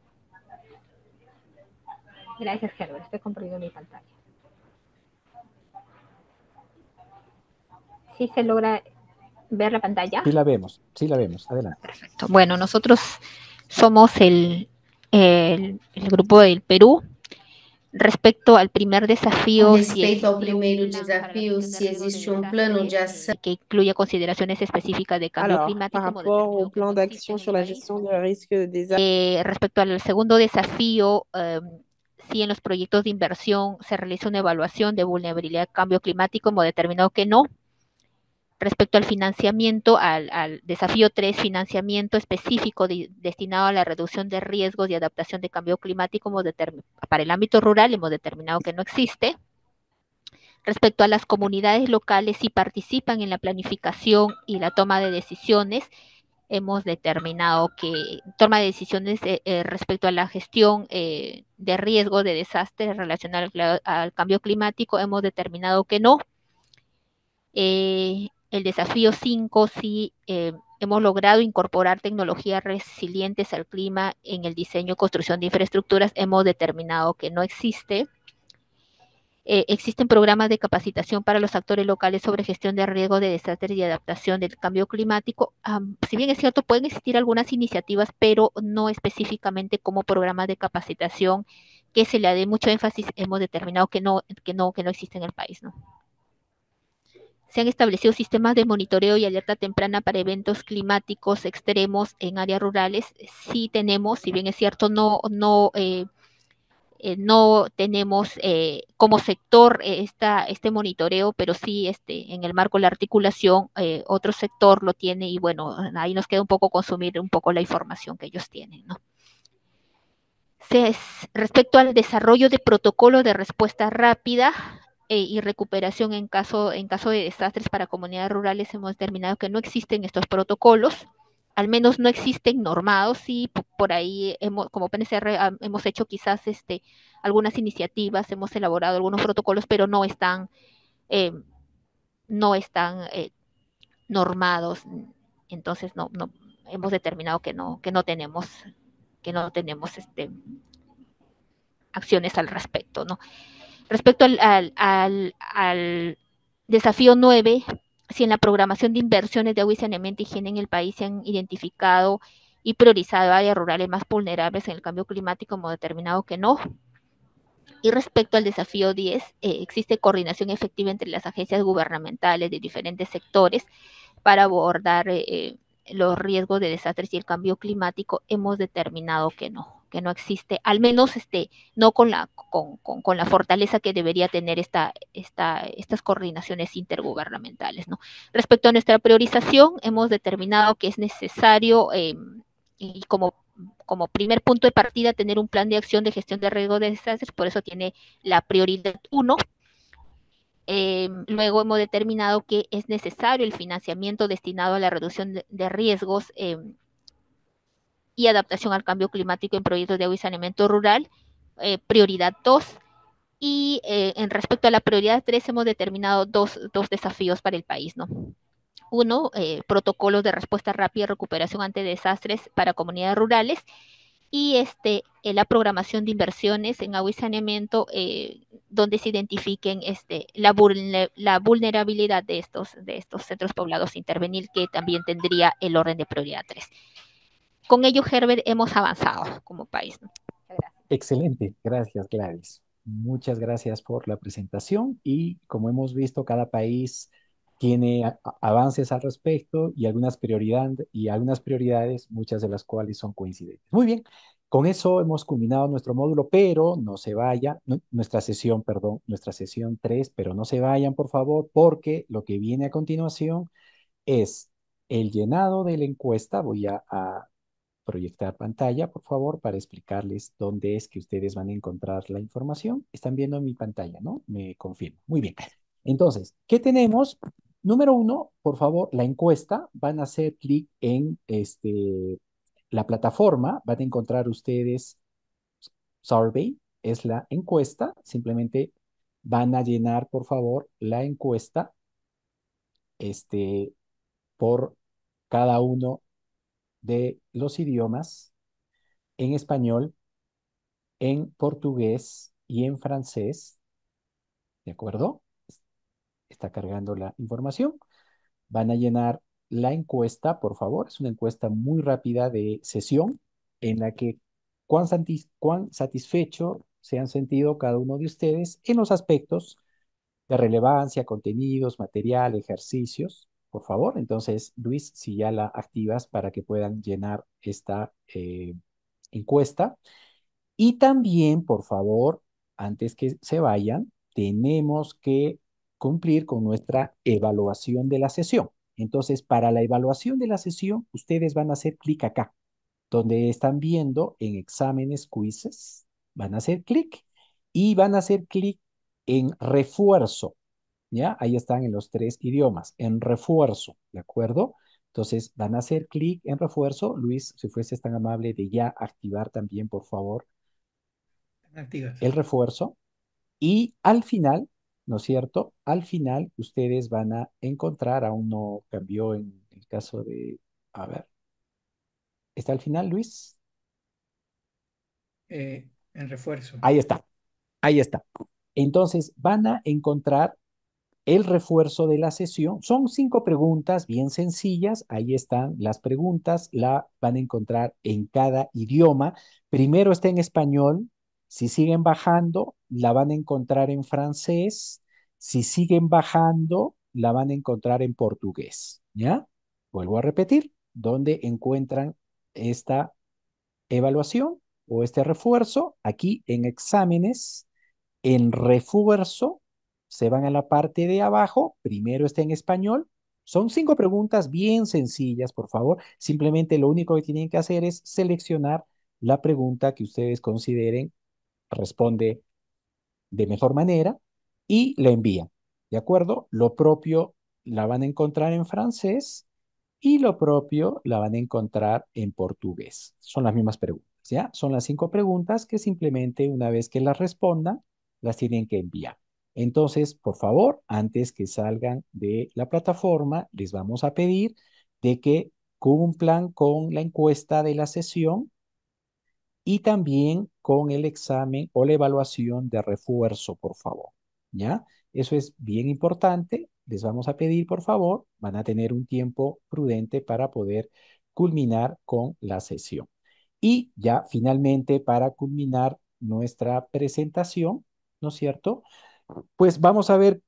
Speaker 7: Gracias, Herbert. Estoy compartiendo mi pantalla. ¿Sí se logra ver la pantalla?
Speaker 1: Sí la vemos. Adelante.
Speaker 7: Perfecto. Bueno, nosotros somos el grupo del Perú. Respecto al primer desafío,
Speaker 11: Respeito ao primeiro desafio, se existe plano de ação
Speaker 7: que incluya consideraciones específicas de cambio
Speaker 10: Alors,
Speaker 7: climático,
Speaker 10: par rapport au plan d'action sur la gestion des risques de désastre,
Speaker 7: respecto al segundo desafío, si en los proyectos de inversión se realiza una evaluación de vulnerabilidad al cambio climático, hemos determinado que no. Respecto al financiamiento, al desafío 3, financiamiento específico destinado a la reducción de riesgos y adaptación de cambio climático, para el ámbito rural hemos determinado que no existe. Respecto a las comunidades locales, si participan en la planificación y la toma de decisiones, hemos determinado que toma de decisiones respecto a la gestión de riesgos de desastres relacionados al cambio climático, hemos determinado que no. El desafío 5, sí, hemos logrado incorporar tecnologías resilientes al clima en el diseño y construcción de infraestructuras, hemos determinado que no existe. Existen programas de capacitación para los actores locales sobre gestión de riesgo de desastres y adaptación del cambio climático. Si bien es cierto, pueden existir algunas iniciativas, pero no específicamente como programas de capacitación que se le dé mucho énfasis, hemos determinado que no existe en el país, ¿no? Se han establecido sistemas de monitoreo y alerta temprana para eventos climáticos extremos en áreas rurales. Sí tenemos, si bien es cierto, no tenemos como sector este monitoreo, pero sí en el marco de la articulación otro sector lo tiene y bueno, ahí nos queda un poco consumir un poco la información que ellos tienen, ¿no? Respecto al desarrollo de protocolos de respuesta rápida y recuperación en caso de desastres para comunidades rurales, hemos determinado que no existen estos protocolos, al menos no existen normados, y por ahí como PNCR hemos hecho quizás algunas iniciativas, hemos elaborado algunos protocolos, pero no están normados, entonces no hemos determinado que no tenemos acciones al respecto, ¿no? Respecto al desafío 9, si en la programación de inversiones de agua y saneamiento y higiene en el país se han identificado y priorizado áreas rurales más vulnerables en el cambio climático, hemos determinado que no. Y respecto al desafío 10, existe coordinación efectiva entre las agencias gubernamentales de diferentes sectores para abordar los riesgos de desastres y el cambio climático, hemos determinado que no existe, al menos no con la fortaleza que debería tener estas coordinaciones intergubernamentales, ¿no? Respecto a nuestra priorización, hemos determinado que es necesario y como primer punto de partida tener un plan de acción de gestión de riesgos de desastres, por eso tiene la prioridad 1. Luego hemos determinado que es necesario el financiamiento destinado a la reducción de riesgos y adaptación al cambio climático en proyectos de agua y saneamiento rural, prioridad 2. Y en respecto a la prioridad 3 hemos determinado dos desafíos para el país, ¿no? Uno, protocolos de respuesta rápida y recuperación ante desastres para comunidades rurales, y la programación de inversiones en agua y saneamiento, donde se identifiquen la vulnerabilidad de estos centros poblados a intervenir, que también tendría el orden de prioridad 3. Con ello, Herbert, hemos avanzado como país, ¿no?
Speaker 1: Excelente, gracias Gladys. Muchas gracias por la presentación y como hemos visto, cada país tiene avances al respecto y algunas prioridades, muchas de las cuales son coincidentes. Muy bien, con eso hemos culminado nuestro módulo, pero no se vayan, nuestra sesión 3, pero no se vayan por favor, porque lo que viene a continuación es el llenado de la encuesta. Voy a proyectar pantalla, por favor, para explicarles dónde es que ustedes van a encontrar la información. Están viendo mi pantalla, ¿no? Me confirmo. Muy bien. Entonces, ¿qué tenemos? Número 1, por favor, la encuesta. Van a hacer clic en la plataforma. Van a encontrar ustedes Survey, es la encuesta. Simplemente van a llenar, por favor, la encuesta por cada uno de los idiomas: en español, en portugués y en francés. ¿De acuerdo? Está cargando la información. Van a llenar la encuesta, por favor. Es una encuesta muy rápida de sesión en la que cuán satisfecho se han sentido cada uno de ustedes en los aspectos de relevancia, contenidos, material, ejercicios. Por favor, entonces, Luis, si ya la activas para que puedan llenar esta encuesta. Y también, por favor, antes que se vayan, tenemos que cumplir con nuestra evaluación de la sesión. Entonces, para la evaluación de la sesión, ustedes van a hacer clic acá, donde están viendo en exámenes, quizzes, van a hacer clic y van a hacer clic en refuerzo, ¿ya? Ahí están en los 3 idiomas, en refuerzo, ¿de acuerdo? Entonces, van a hacer clic en refuerzo. Luis, si fueses tan amable de ya activar también, por favor,
Speaker 4: Activas.
Speaker 1: el refuerzo. Y al final, ¿no es cierto? Al final, ustedes van a encontrar, aún no cambió en el caso de, a ver, ¿está al final, Luis?
Speaker 4: En refuerzo.
Speaker 1: Ahí está, ahí está. Entonces, van a encontrar el refuerzo de la sesión. Son 5 preguntas bien sencillas. Ahí están las preguntas. La van a encontrar en cada idioma. Primero está en español. Si siguen bajando, la van a encontrar en francés. Si siguen bajando, la van a encontrar en portugués. ¿Ya? Vuelvo a repetir. ¿Dónde encuentran esta evaluación o este refuerzo? Aquí en exámenes, en refuerzo, se van a la parte de abajo, primero está en español. Son 5 preguntas bien sencillas, por favor. Simplemente lo único que tienen que hacer es seleccionar la pregunta que ustedes consideren responde de mejor manera y la envían. ¿De acuerdo? Lo propio la van a encontrar en francés y lo propio la van a encontrar en portugués. Son las mismas preguntas, ¿ya? Son las 5 preguntas que simplemente una vez que las respondan, las tienen que enviar. Entonces, por favor, antes que salgan de la plataforma, les vamos a pedir de que cumplan con la encuesta de la sesión y también con el examen o la evaluación de refuerzo, por favor. ¿Ya? Eso es bien importante. Les vamos a pedir, por favor, van a tener un tiempo prudente para poder culminar con la sesión. Y ya finalmente, para culminar nuestra presentación, ¿no es cierto? Pues vamos a ver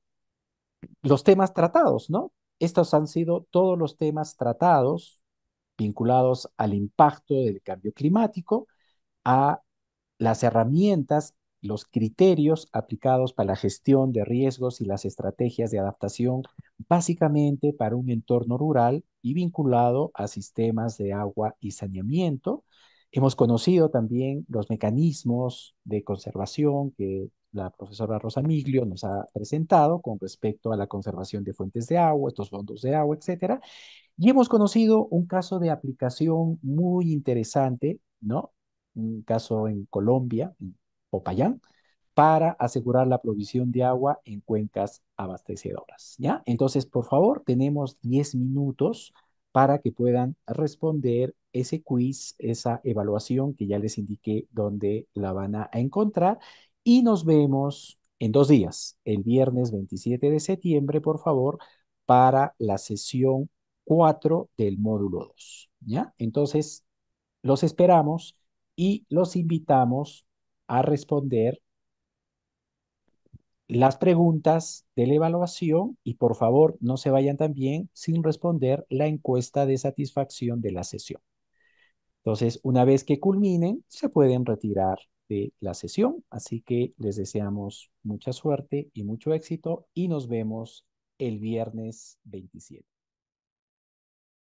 Speaker 1: los temas tratados, ¿no? Estos han sido todos los temas tratados vinculados al impacto del cambio climático, a las herramientas, los criterios aplicados para la gestión de riesgos y las estrategias de adaptación, básicamente para un entorno rural y vinculado a sistemas de agua y saneamiento. Hemos conocido también los mecanismos de conservación que la profesora Rosa Miglio nos ha presentado con respecto a la conservación de fuentes de agua, estos fondos de agua, etcétera. Y hemos conocido un caso de aplicación muy interesante, ¿no? Un caso en Colombia, en Popayán, para asegurar la provisión de agua en cuencas abastecedoras, ¿ya? Entonces, por favor, tenemos 10 minutos para que puedan responder ese quiz, esa evaluación que ya les indiqué dónde la van a encontrar. Y nos vemos en 2 días, el viernes 27 de septiembre, por favor, para la sesión 4 del módulo 2, ¿ya? Entonces, los esperamos y los invitamos a responder las preguntas de la evaluación y por favor no se vayan también sin responder la encuesta de satisfacción de la sesión. Entonces, una vez que culminen, se pueden retirar de la sesión. Así que les deseamos mucha suerte y mucho éxito y nos vemos el viernes 27.